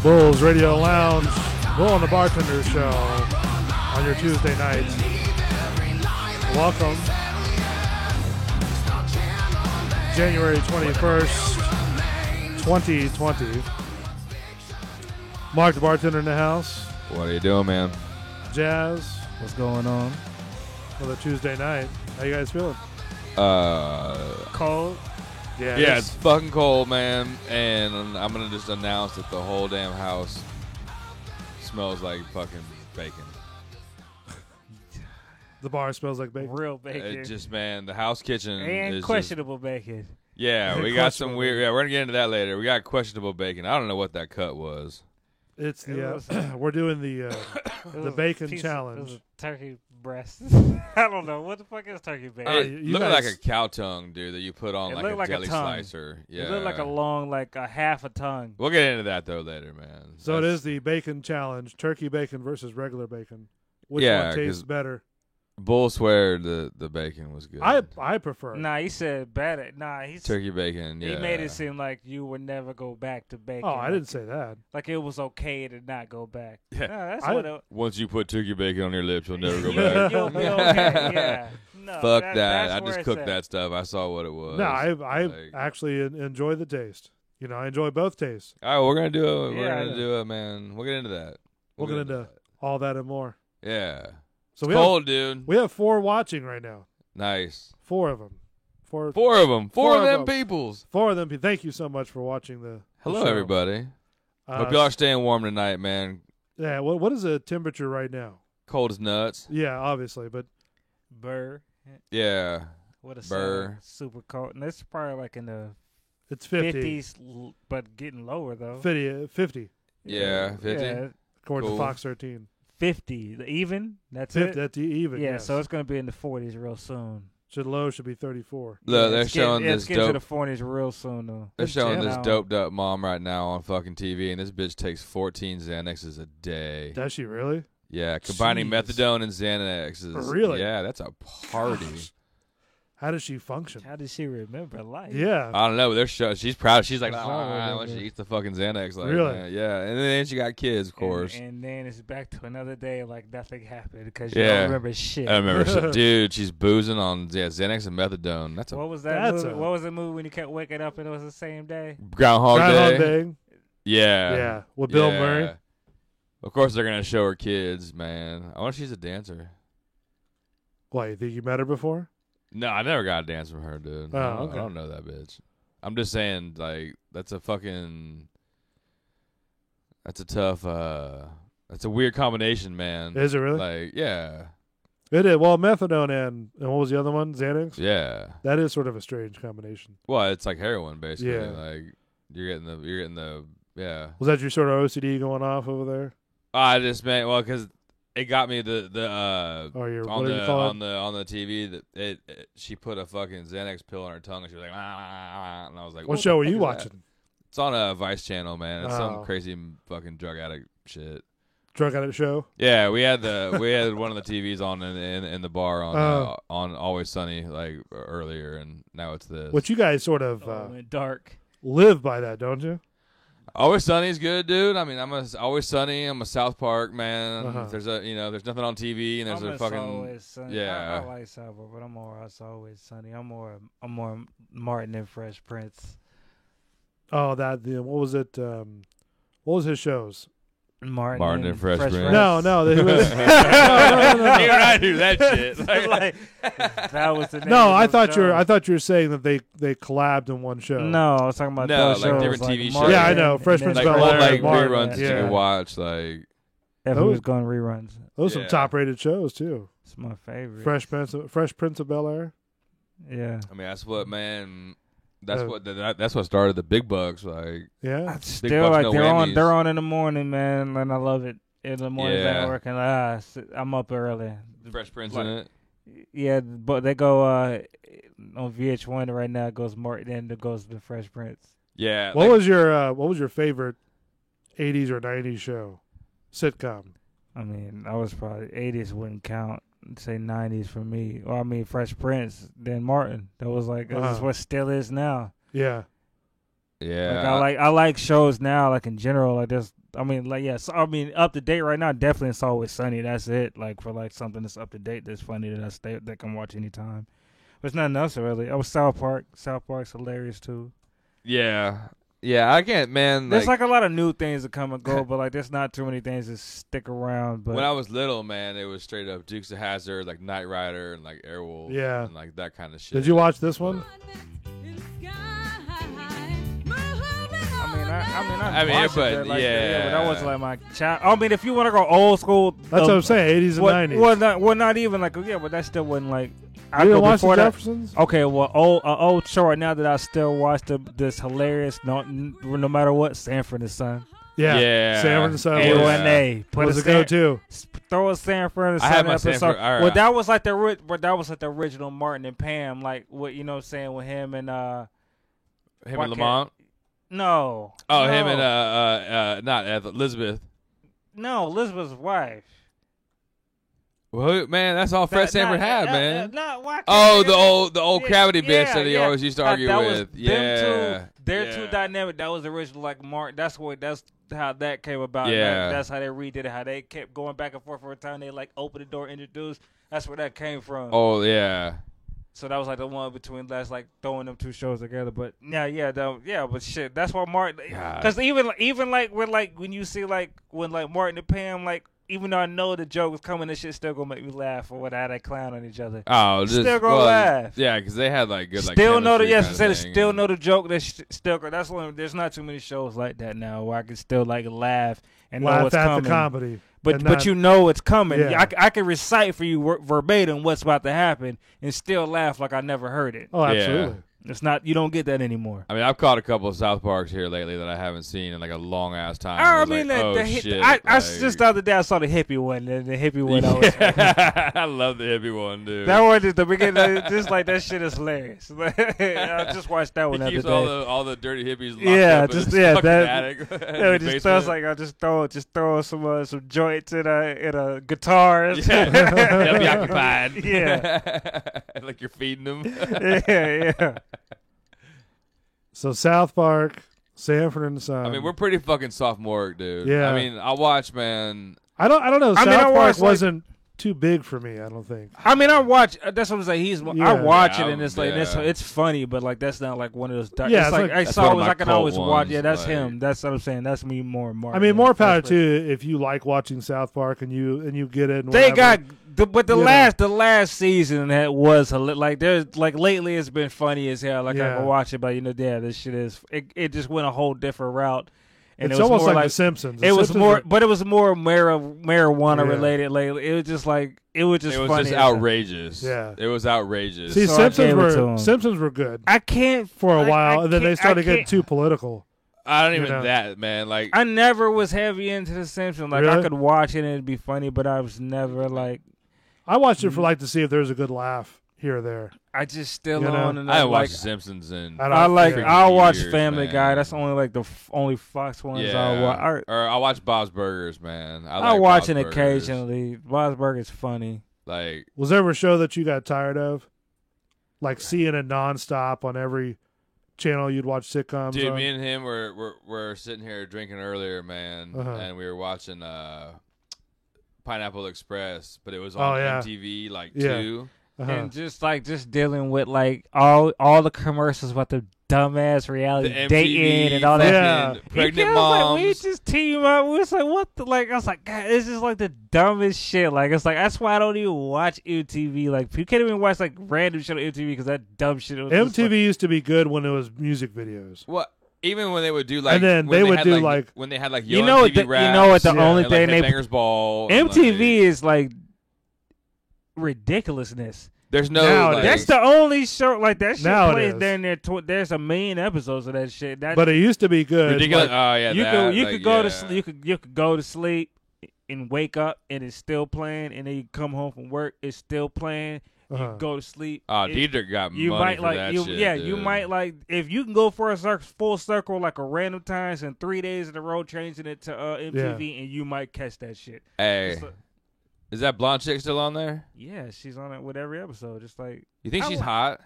Bulls Radio Lounge, Bull and the Bartender Show on your Tuesday nights. Welcome. January 21st, 2020. Mark the Bartender in the house. What are you doing, man? Jazz. What's going on? Another Tuesday night. How you guys feeling? Cold? Yeah, it's fucking cold, man. And I'm going to just announce that the whole damn house smells like fucking bacon. The bar smells like bacon. Real bacon. It just, man, the house kitchen and is questionable bacon. Yeah, we got some weird. Yeah, we're gonna get into that later. We got questionable bacon. I don't know what that cut was. It's the we're doing the bacon challenge. It was a turkey breast. I don't know what the fuck is turkey bacon. It looked like a cow tongue, dude, that you put on like a like deli a tongue. slicer. Yeah, It looked like a long, like a half a tongue. We'll get into that though later, man. So it is the bacon challenge: turkey bacon versus regular bacon. Which one tastes better? Bull swear the bacon was good. I prefer it. Nah, he said better. Nah, turkey bacon. Yeah, he made it seem like you would never go back to bacon. Oh, I didn't say that. Like it was okay to not go back. Yeah, nah, that's what it, once you put turkey bacon on your lips, you'll never go back. You'll be okay. Yeah. No, Fuck that. I where just cooked that stuff. I saw what it was. No, I actually enjoy the taste. You know, I enjoy both tastes. All right, we're gonna do it. We're gonna do it, man. We'll get into that. We'll get into all that and more. Yeah. So it's cold, dude. We have 4 watching right now. Nice. 4 of them. Four of them. Four of them peoples. 4 of them. Thank you so much for watching the Hello, show. everybody. Hope y'all are staying warm tonight, man. Yeah. What is the temperature right now? Cold as nuts. Yeah, obviously, but Burr. Yeah. What a Burr. Super cold. And it's probably like in the it's 50. 50s, but getting lower though. 50. Yeah, 50. Yeah. According to Fox 13. 50 even. That's 50, it. That's even. Yeah, yes. so it's going to be in the 40s real soon. Low should be 34. Look, they're showing this It's getting dope. to the 40s real soon though. They're showing this doped up mom right now on fucking TV, and this bitch takes 14 Xanaxes a day. Does she really? Yeah, combining Jeez. methadone and Xanaxes. Really? Yeah, that's a party. Gosh. How does she function? How does she remember life? Yeah. I don't know. They're she's proud. She's like, That's when she eats the fucking Xanax. Like, really? Yeah. And then she got kids, of course. And then it's back to another day like nothing happened because you Yeah. don't remember shit. I remember, dude, she's boozing on Xanax and methadone. That's What was that that's movie? What was the movie when you kept waking up and it was the same day? Groundhog Day. Yeah. Yeah. With Bill Murray. Of course, they're gonna show her kids, man. I wonder if she's a dancer. Why, you think you met her before? No, I never got a dance from her, dude. Oh, I okay. don't know that bitch. I'm just saying, like, that's a fucking. That's a tough. That's a weird combination, man. Is it really? Like, yeah. It is. Well, methadone and what was the other one? Xanax? Yeah. That is sort of a strange combination. Well, it's like heroin, basically. Yeah. Like, you're getting the, yeah. Was that your sort of OCD going off over there? I just meant, well, because it got me on the TV that she put a fucking Xanax pill in her tongue and she was like, and I was like, what show were you watching? That? It's on a Vice channel, man. It's some Oh. crazy fucking drug addict shit. Drug addict show? Yeah, we had one of the TVs on in the bar on Always Sunny like earlier, and now it's this. Which you guys sort of went dark. Live by that, don't you? Always Sunny's good, dude. I mean, I'm Always Sunny. I'm a South Park man. Uh-huh. There's nothing on TV, and there's I'm a fucking Always Sunny. yeah. I like South Park, but I'm more It's Always Sunny. I'm more Martin and Fresh Prince. Oh, what was it? What was his shows? Martin and Fresh Prince. No, he was. Even I knew that shit. Like, that was the name No, of I those thought you were saying that they collabed in one show. No, I was talking about those like shows, different like TV Martin shows. Yeah, I know. Fresh and Prince then of like Bel-Air, like Martin, reruns that you yeah. could watch. Like Everyone's going reruns. Those are Yeah. some top-rated shows too. It's my favorite. Fresh Prince of Bel-Air. Yeah. I mean, that's what man. That's what started the big bucks. Like Yeah. Still, bucks, like no they're whammies. they're on in the morning, man, and I love it. In the morning, Yeah. at work, and I'm up early. Fresh Prince Like, in it. Yeah, but they go on VH1 right now. It goes Martin, and it goes the Fresh Prince. Yeah. What was your favorite 80s or 90s show? Sitcom. I mean, I was probably 80s wouldn't count. Say 90s for me. Or I mean, Fresh Prince, then Martin. That was like that's what still is now. Yeah. Yeah. Like I like shows now, like in general, like this. I mean, like yes, I mean up to date right now. Definitely, It's Always Sunny. That's it. Like for like something that's up to date, that's funny that I can watch anytime. There's nothing else really. Oh, South Park. South Park's hilarious too. Yeah. Yeah, I can't, man. There's like a lot of new things that come and go, but like there's not too many things that stick around. But when I was little, man, it was straight up Dukes of Hazzard, like Knight Rider, and like Airwolf, Yeah. and like that kind of shit. Did you watch this one? I mean, but but yeah. but that was like my child. I mean, if you want to go old school, That's what I'm saying. 80s and 90s. Well, not even like but that still wasn't like. You didn't watch the Jeffersons? Okay, well, old show right now that I still watch this hilarious. No matter what, Sanford and Son. Yeah. Sanford and Son A1A. was a go-to. Throw a Sanford and Son I had my episode. Sanford. All right. Well, that was like the original Martin and Pam, like what you know, what I'm saying with him and him and Lamont. No. Oh, no. him and not Elizabeth. No, Elizabeth's wife. Well, man, that's all Fred Sanford had, man. Why Oh, the old gravity bitch that he yeah. always used to argue that with. Was Yeah, their two dynamic. That was the original, like Martin. That's how that came about. Yeah. Like, that's how they redid it. How they kept going back and forth for a time. They like opened the door, introduced. That's where that came from. Oh yeah. So that was like the one between that's like throwing them two shows together. But but shit, that's why Martin. Because even like when you see like when like Martin and Pam like. Even though I know the joke was coming, this shit still gonna make me laugh or how they clown on each other. Oh, still gonna laugh. Yeah, because they had like good like. Still know the still know the joke. That's one. There's not too many shows like that now where I can still like laugh and know what's coming. The comedy, but you know it's coming. Yeah. I can recite for you verbatim what's about to happen and still laugh like I never heard it. Oh, absolutely. Yeah. It's not. You don't get that anymore. I mean, I've caught a couple of South Parks here lately that I haven't seen in like a long ass time. I was mean, like, shit. I just the other day I saw the hippie one. The hippie one. I love the hippie one, dude. That one is the beginning. Just like that shit is hilarious. I just watched that one. He keeps all the dirty hippies. Locked up in that. Attic, just sounds like I just throw some joints in a guitar. They'll be occupied. Yeah, like you're feeding them. yeah. So South Park, Sanford and Son. I mean, we're pretty fucking sophomoric, dude. Yeah. I mean, I'll watch, man. I don't know. I mean, South Park wasn't too big for me. I don't think. I mean, I watch. That's what I'm saying. I watch it, and it's like it's funny, but like that's not like one of those. Yeah, it's like I can always watch. ones, Yeah, that's like, him. That's what I'm saying. That's me more and more. I mean, more power too if you like watching South Park and you get it. And they whatever. the last season that was like there's like lately it's been funny as hell. Like I can watch it, but this shit is it just went a whole different route. And it's it was almost more like The Simpsons. It was more, but it was more marijuana related lately. It was just like it was just funny. Just outrageous. Yeah, it was outrageous. See, so Simpsons were good. I can't for a while, and then they started getting too political. I don't even that, man. Like I never was heavy into The Simpsons. Like really? I could watch it and it'd be funny, but I was never like. I watched it for like to see if there's a good laugh here or there. I just still on. I watched The Simpsons and I'll watch Family Guy. That's only like the only Fox ones I'll watch. Or I'll watch Bob's Burgers, man. I watch it occasionally. Bob's Burgers funny. Like, was there ever a show that you got tired of? Like seeing it nonstop on every channel you'd watch sitcoms. Dude, me and him were sitting here drinking earlier, man, and we were watching Pineapple Express, but it was on MTV like 2. And just dealing with like all the commercials about the dumbass reality dating and all that. Yeah, pregnant moms. Like we just team up. We was like, what the like? I was like, God, this is like the dumbest shit. Like it's like that's why I don't even watch MTV. Like you can't even watch like random shit on MTV because that dumb shit. MTV used to be good when it was music videos. What? Even when they would do like, and then they would do like when they had like you know what the only thing like Bangers Ball. MTV is like ridiculousness. There's no. That's the only show like that shit plays is. there and there. There's a million episodes of that shit. But it used to be good. Ridiculous. Like, you could go to sleep. You could go to sleep and wake up and it's still playing, and then you come home from work, it's still playing. You go to sleep. Oh, Diedrich got money for that shit. Yeah, dude. you might like if you can go for a full circle like a random times and 3 days in a row changing it to MTV, and you might catch that shit. Hey. Is that blonde chick still on there? Yeah, she's on it with every episode. Just like you think she's hot?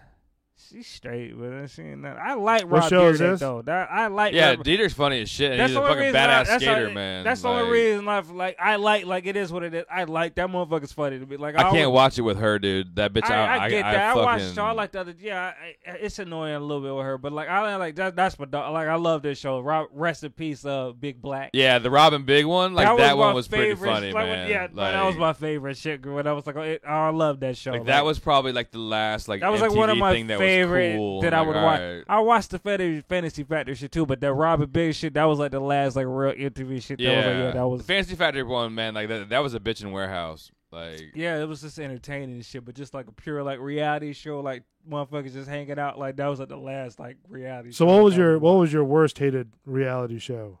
She's straight, but she ain't nothing. I like What Rob show is Dyrdek, this? though. I like. Yeah, Rob. Dieter's funny as shit. And That's he's a the only fucking reason badass that's skater, like, man. That's the only reason I like it is what it is. I like that motherfucker's funny to me. Like I can't watch it with her, dude. That bitch. I get that. I watched the fucking, show. I like the other. Yeah, it's annoying a little bit with her, but like I like that. That's my dog. Like I love this show. Rest in peace, Big Black. Yeah, the Robin Big one. Like that one was pretty favorite, funny, like, man. Yeah, like, that was my favorite shit. When I was like, I love that show. Like, that was probably like the last like that was MTV like one of my thing that favorite was cool. that I like, would all watch. right. I watched the Fantasy Factory shit too, but that Robin Big shit, that was like the last like real MTV shit. That was the Fantasy Factory one, man. Like that was a bitchin' warehouse. Like yeah, it was just entertaining and shit, but just like a pure like reality show, like motherfuckers just hanging out. Like that was like the last like reality. So show what was your worst hated reality show?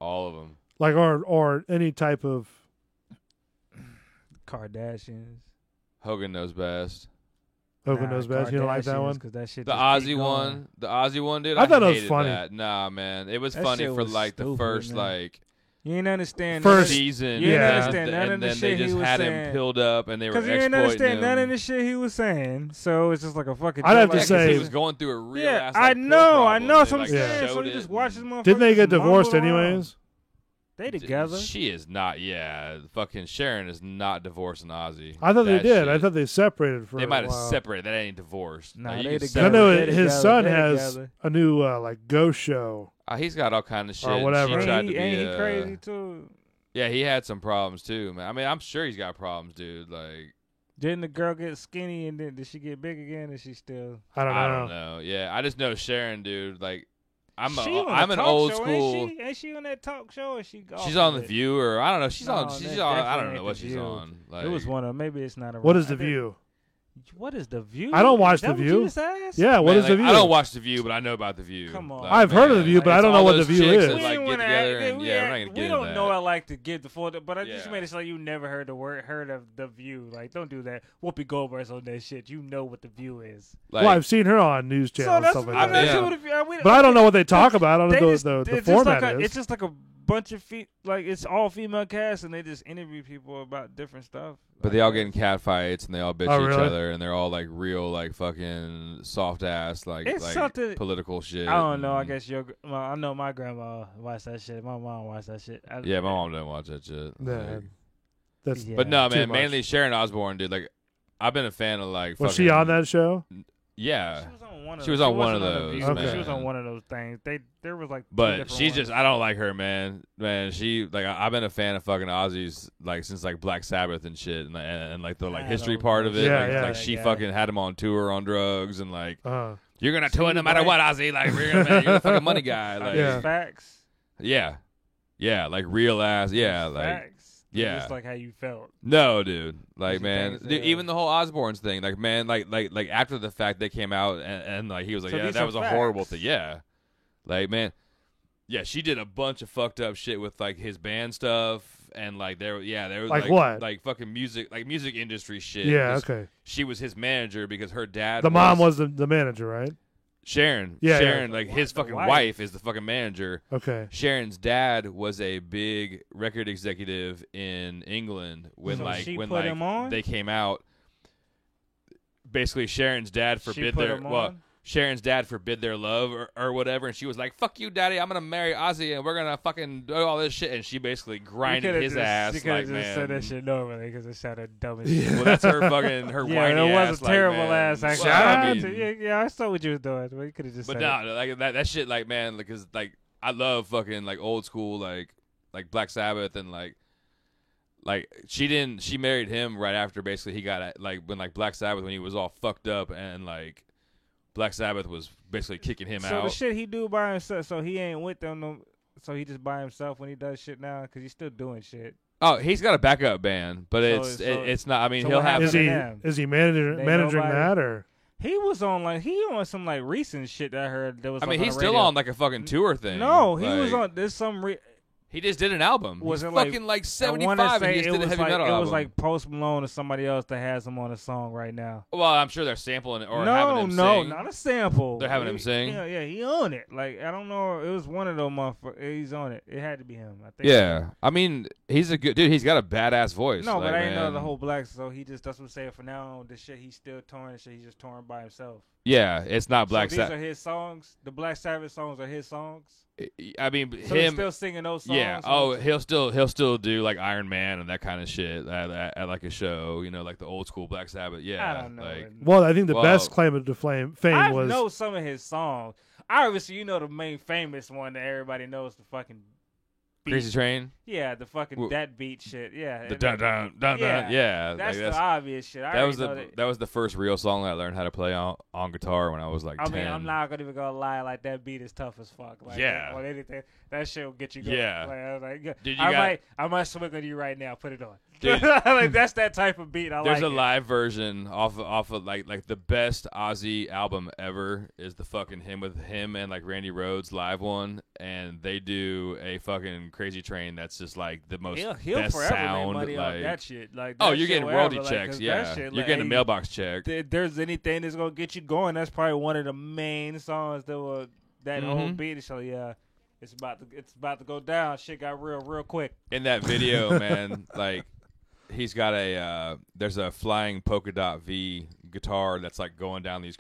all of them. Like or any type of Kardashians. Hogan Knows Best. Hogan Knows Best. You don't like that one? Cause that shit The just keep Ozzy going. one. The Ozzy one, dude. I thought it was hated funny. That. Nah, man. It was That funny shit for was like the stupid, first man. like You ain't understand First season. You didn't understand none of and the then shit they he just was had saying. him pilled up and they were because you didn't exploiting understand him. none of the shit he was saying. So it's just like a fucking. I'd have joke, to like, say- he was going through a real yeah, ass, I like, pill know, problem. That's They, what I'm like, saying. showed So you it just watch this and- motherfucker. Didn't they get just divorced mumble around. anyways? They together. She is not. Yeah, fucking Sharon is not divorcing Ozzy. I thought they That did. shit. I thought they separated for they a might have while. separated. That ain't divorced. Nah, Like, they you can together. I know They his together. son They has together. a new like ghost show. He's got all kind of shit. Or whatever. She tried Ain't to he, be. ain't he crazy too? Yeah, he had some problems too, man. I mean, I'm sure he's got problems, dude. Like, Didn't the girl get skinny and then did she get big again? Is she still? I don't know. I don't know. Yeah, I just know Sharon, dude. Like, I'm She on I'm the an talk old show, school. Ain't she on that talk show? Or she She's off on of The it? View, or I don't know. She's No, on. She's that on. I definitely don't know ain't what The she's View. on. Like, It was one of maybe it's not a. What is The I think- View? What is The View? I don't watch Is that The what View. you just asked? Yeah, what man, is The like, View? I don't watch The View, but I know about The View. Come on. Like, I've heard of The man, View, but I it's don't know all what The those View chicks is. that, We like, ain't get wanna together act- and we yeah, act- we're not gonna get we into don't know. that. I like to give the full, but I just Yeah. made it so you never heard heard of The View. Like, don't do that. Whoopi Goldberg's on that shit. You know what The View is. Like, Well, I've seen her on news So channels and that's stuff like I mean, that. yeah. what the View. But I don't know what they talk about. I don't They know just- the it's just format like is. it's just like a bunch of like it's all female cast, and they just interview people about different stuff. But they all get in cat fights and they all bitch Oh, each really? other and they're all like real like fucking soft ass like It's something- political shit. I don't know. I and- guess I know my grandma watched that shit. My mom watched that shit. Yeah, my mom didn't watch that shit. Yeah, Like- that's Yeah. but no, too man, much. mainly Sharon Osbourne, dude. Like, I've been a fan of like. Was fucking, she on that show? Yeah, She was on one of She was those. on She one of wasn't on The those, View, but man. She was on one of those things. There was like. two but different she's ones. just. I don't like her, man. Man, she like. I've been a fan of fucking Ozzy's like since like Black Sabbath and shit, and like the like I history don't part know. of it. Yeah, like, yeah. like she Yeah. fucking had him on tour on drugs and like you're gonna See, tour no matter like- what, Ozzy. Like you're the fucking money guy. Like Yeah. Facts. yeah, like real ass. Yeah, like. Facts. yeah. Just like how you felt. No, dude. Like, She man, thinks, dude, even the whole Osbournes thing. Like, man, like after the fact they came out and like he was like, So yeah, these that are was a horrible facts. thing. Yeah, like, man, yeah, she did a bunch of fucked up shit with like his band stuff and like there was Like what? like fucking music industry shit. Yeah, 'Cause okay. She was his manager because her dad. The mom was the manager, right? Sharon. Yeah, Sharon, yeah. like his The fucking wife. wife is the fucking manager. Okay. Sharon's dad was a big record executive in England when So like she when put like him on? they came out. Basically, Sharon's dad She forbid put their him well, on? Sharon's dad forbid their love or whatever, and she was like, "Fuck you, daddy! I'm gonna marry Ozzy, and we're gonna fucking do all this shit." And she basically grinded his ass. She could Like, have just man, said that shit normally because it sounded dumb as shit. well, that's her fucking her Yeah, whiny it ass. was a like, terrible man. ass. Actually, Well, I I mean, yeah, I saw what you was doing. But you could have just. but said it. no, like that shit, like man, because like I love fucking like old school like Black Sabbath and like she married him right after basically he got like when like Black Sabbath when he was all fucked up and like Black Sabbath was basically kicking him So out. the shit he do by himself, so he ain't with them. No, so he just by himself when he does shit now because he's still doing shit. Oh, he's got a backup band, but So- it's not. I mean, so he'll what have. Is happened? he managing nobody- that or? He was on some like recent shit that I heard. That was. I mean, like, he's on the still radio. on like a fucking tour thing. No, he was Like, on. There's some. He just did an album. Was He's it fucking like 75 and he just did a heavy metal album. It was like Post Malone or somebody else that has him on a song right now. Well, I'm sure they're sampling it or having him sing. No, not a sample. They're having him sing? Yeah, he on it. Like, I don't know. It was one of those motherfuckers. He's on it. It had to be him, I think. Yeah. I mean, he's a good dude. He's got a badass voice. No, like, but I didn't know the whole Black, so he just, that's what I'm saying. For now on, the shit he's still touring, the shit he's just touring by himself. Yeah, it's not Black Sabbath. These are his songs? The Black Sabbath songs are his songs? I mean, so he's still singing those songs? Yeah. Oh, he'll still do like Iron Man and that kind of shit at like a show, you know, like the old school Black Sabbath. Yeah. I don't know. Like, well, I think the best claim to fame I was. I know some of his songs. Obviously, you know the main famous one that everybody knows, the fucking beat. Crazy Train? Yeah, the fucking that beat shit. Yeah. The dun dun dun dun. Yeah. That's the obvious shit. That was the first real song that I learned how to play on guitar when I was like 10. I mean, I'm not even gonna lie, like that beat is tough as fuck. Like, yeah. On anything, that shit will get you going. Yeah. Like, I was like, Dude, I might swing on you right now. Put it on. Dude, like that's that type of beat. There's a live version off of like the best Ozzy album ever is the fucking him with him and like Randy Rhoads live one, and they do a fucking Crazy Train that's just like the most he'll best forever sound. Make money like, off that shit. Like oh, that you're shit getting royalty wherever, checks. Like, yeah, shit, you're getting a mailbox check. If there's anything that's gonna get you going, that's probably one of the main songs that whole beat. So yeah. It's about to go down. Shit got real quick. In that video, man, like he's got there's a flying polka dot V guitar that's like going down these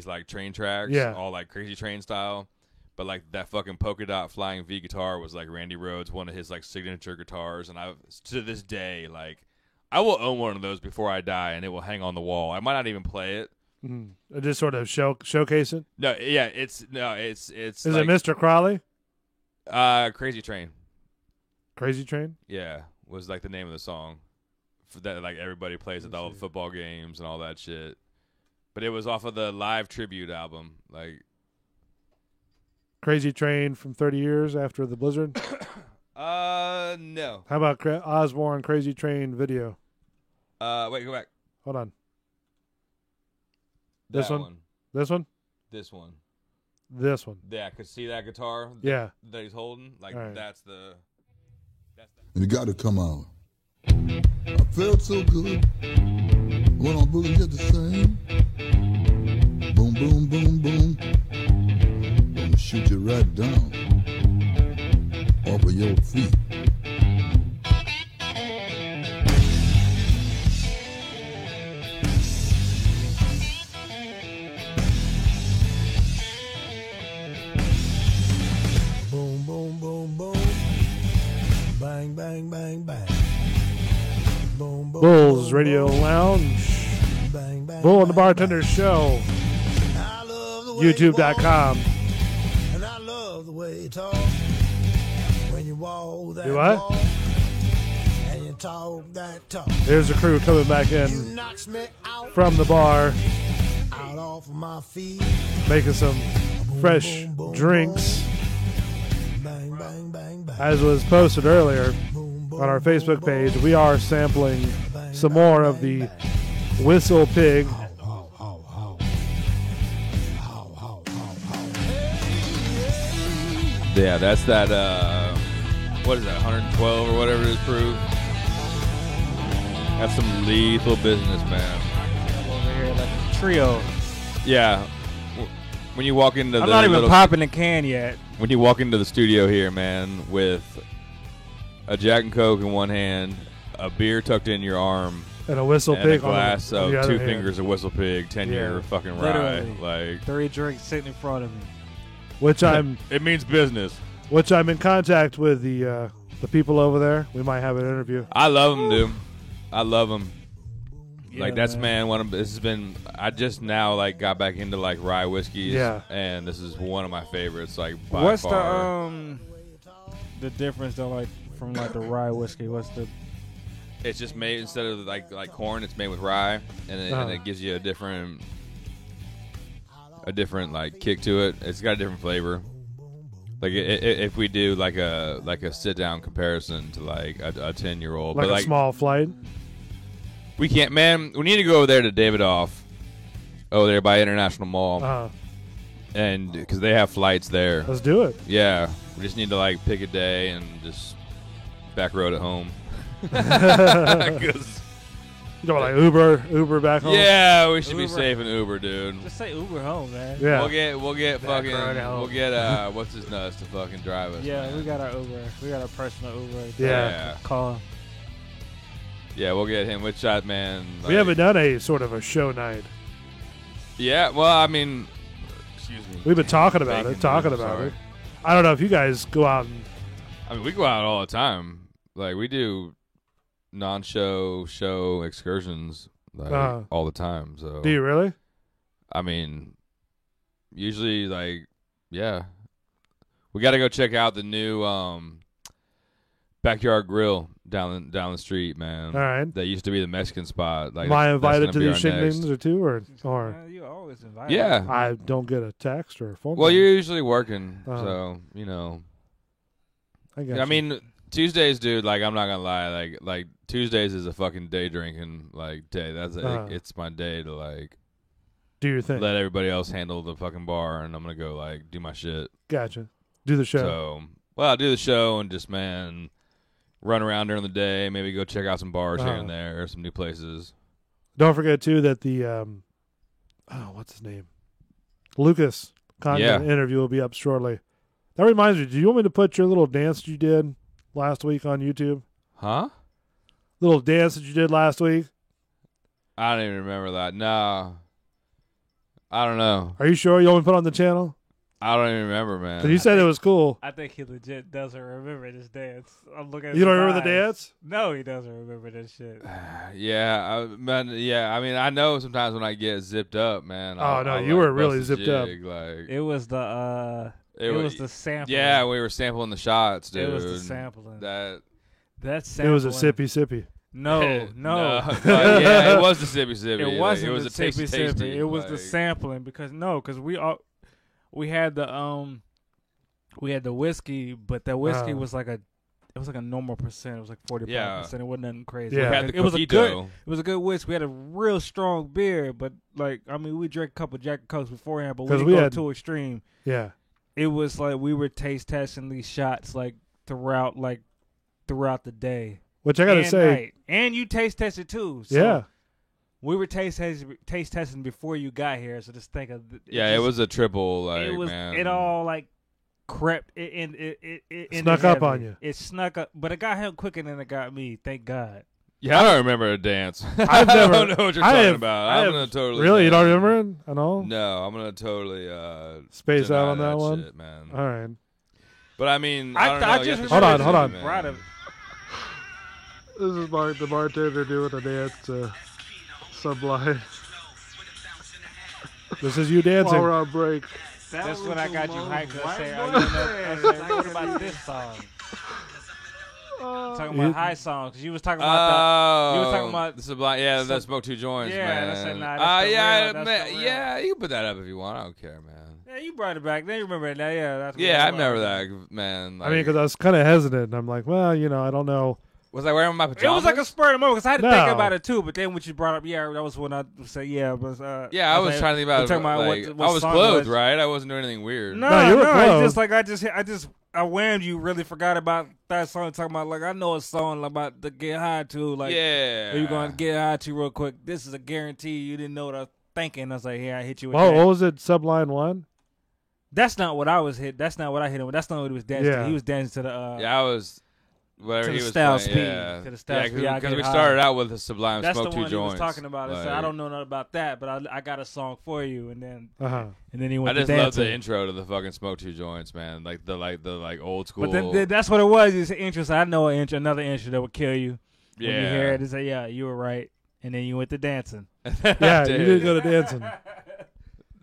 like train tracks, all like Crazy Train style. But like that fucking polka dot flying V guitar was like Randy Rhoads, one of his like signature guitars, and I to this day like I will own one of those before I die, and it will hang on the wall. I might not even play it. Just sort of showcase it. No, yeah, it's. Is like, it Mr. Crowley? Crazy Train. Crazy Train. Yeah, was like the name of the song that like everybody plays at all the football games and all that shit. But it was off of the live tribute album, like Crazy Train from 30 years after the blizzard. No. How about Osbourne Crazy Train video? Wait, go back. Hold on. This one? This one? This one. This one. Yeah, could see that guitar that he's holding? Like, right. That's the... And it got to come out. I felt so good. Went on boogie just the same. Boom, boom, boom, boom. Gonna shoot you right down. Off of your feet. Bang, bang, bang. Boom, boom, Bulls Radio Lounge. Bang, bang, Bull and the Bartender Show. YouTube.com. And I love the way you talk. When you walk that Do what? walk, and you talk that talk. There's the crew coming back in from the bar. Out off of my feet. Making some fresh drinks. Bang, bang, bang, bang. As was posted earlier on our Facebook page, we are sampling some more of the Whistle Pig. Yeah, that's that, what is that, 112 or whatever it is proof? That's some lethal business, man. Over here, like a trio. Yeah. When you walk into I'm not even popping the can yet. When you walk into the studio here, man, with a Jack and Coke in one hand, a beer tucked in your arm, and a Whistle and Pig a glass on of two fingers of Whistle Pig, 10-year fucking rye. Like 3 drinks sitting in front of me. Which it means business. Which I'm in contact with the people over there. We might have an interview. I love them, dude. I love them. Yeah, like that's man. This has been. I just now like got back into like rye whiskeys. Yeah. And this is one of my favorites. Like by what's far. the difference though? Like from like the rye whiskey. What's the? It's just made instead of like corn. It's made with rye, and it gives you a different like kick to it. It's got a different flavor. Like if we do like a sit down comparison to like a 10-year-old, like but a small flight. We can't, man. We need to go over there to Davidoff, over there by International Mall, Uh-huh. and because they have flights there. Let's do it. Yeah, We just need to like pick a day and just back road at home. 'Cause You know, like Uber back home. yeah, we should be Uber. safe in Uber, dude. Just say Uber home, man. Yeah. We'll get Back fucking road at home. we'll get what's his nuts to fucking drive us. Yeah, man. we got our Uber. We got our personal Uber. Yeah. Call. Yeah, we'll get him. Which shot, man? We like- haven't done a sort of a show night. Yeah, well, I mean, excuse me. We've been talking about Bacon, it. Talking dude, about sorry. it. I don't know if you guys go out and. I mean, we go out all the time. Like we do non-show excursions like all the time. So Do you really? I mean, usually like yeah, we got to go check out the new Backyard Grill down the street, man. All right. That used to be the Mexican spot. Like Am I that's invited gonna to be these our next. shindigs or two, or You always invited. Yeah. I don't get a text or a phone Well, call? you're usually working, Uh-huh. so you know. I got I you. mean, Tuesdays, dude. Like, I'm not gonna lie. Like Tuesdays is a fucking day drinking like day. That's it's my day to like do your thing. let everybody else handle the fucking bar, and I'm gonna go like do my shit. Gotcha. Do the show. So, well, I'll do the show and just man run around during the day. Maybe go check out some bars here and there, or some new places. Don't forget too that the what's his name? Lucas Condon interview will be up shortly. That reminds me, do you want me to put your little dance you did last week on YouTube? Huh? Little dance that you did last week? I don't even remember that. No. I don't know. Are you sure you want me to put it on the channel? I don't even remember, man. 'Cause you said it was cool. I think he legit doesn't remember this dance. I'm looking at You don't his remember the eyes. dance? No, he doesn't remember this shit. Yeah, man. Yeah, I mean, I know sometimes when I get zipped up, man. Oh, no, I'll, you like, were really bust a zipped up. jig, Like It was the it was the sample. Yeah, we were sampling the shots, dude. It was the sampling. That sampling. It was a sippy. No. yeah, it was the sippy. It wasn't it was the a tasty. sippy. It was the like- sampling because we had the whiskey, but that whiskey was like a normal percent. It was like 45%. It wasn't nothing crazy. Yeah. We had the it was a Coquito. good whiskey. We had a real strong beer, but like I mean, we drank a couple Jack and Cokes beforehand, but we 'Cause didn't we go had- too extreme. Yeah. It was like we were taste testing these shots like throughout the day. Which I got to and say. night. And you taste tested too. So Yeah. we were taste testing before you got here. So just think of It was a triple. Like it was man, it all like crept it Snuck up on you. It snuck up, but it got him quicker than it got me. Thank God. Yeah, I don't remember a dance. I've never. I don't know what you're talking about. I'm gonna totally. Really, you don't remember it at all? No, I'm gonna totally space deny out on that one. shit, man. All right. But I mean, I don't know. just You have to Hold on, show hold it on. to me, Right man. of- This is the bartender doing a dance. Sublime. This is you dancing. While we're on break. That's when I got you hyped. I said, what about this song? Talking about high songs. 'Cause you was talking about you was talking about the Sublime. Yeah, the Smoke Two Joints, Yeah, man. that's it, nah, that's the yeah, real, that's man, the real. yeah. You can put that up if you want. I don't care, man. Yeah, you brought it back. Then you remember it now. Yeah, that's what Yeah, I it was. remember that, man. I mean, because I was kind of hesitant. And I'm like, well, I don't know. was I wearing my It pajamas? was like a spur of the moment because I had to No. think about it too. But then when you brought up, that was when I said, yeah, but Yeah, I was like, trying to think we're about. talking about Like, what I was song clothed, was. right? I wasn't doing anything weird. No, No, you were it's close. just like I whammed you. Really forgot about that song. Talking about like I know a song about to get high to. Like yeah, you going to get high to real quick. This is a guarantee. You didn't know what I was thinking. I was like, I hit you with Well, that. what was it? Sublime 1? That's not what I was hit. That's not what I hit him with. That's not what he was dancing Yeah. to. He was dancing to the. Yeah, I was. Whatever To he the was style playing, speed. yeah. To the style speed, I because get we high. started out with the Sublime That's Smoke the Two one Joints. he was talking about. I said, I Like, don't know nothing about that, but I got a song for you, and then Uh-huh. he I went just to love dancing. the intro to the fucking Smoke Two Joints, man. Like the old school. But then that's what it was. It's an intro. So I know another intro that would kill you. When you hear it, it's like, yeah, you were right. And then you went to dancing. Yeah, you did go to dancing.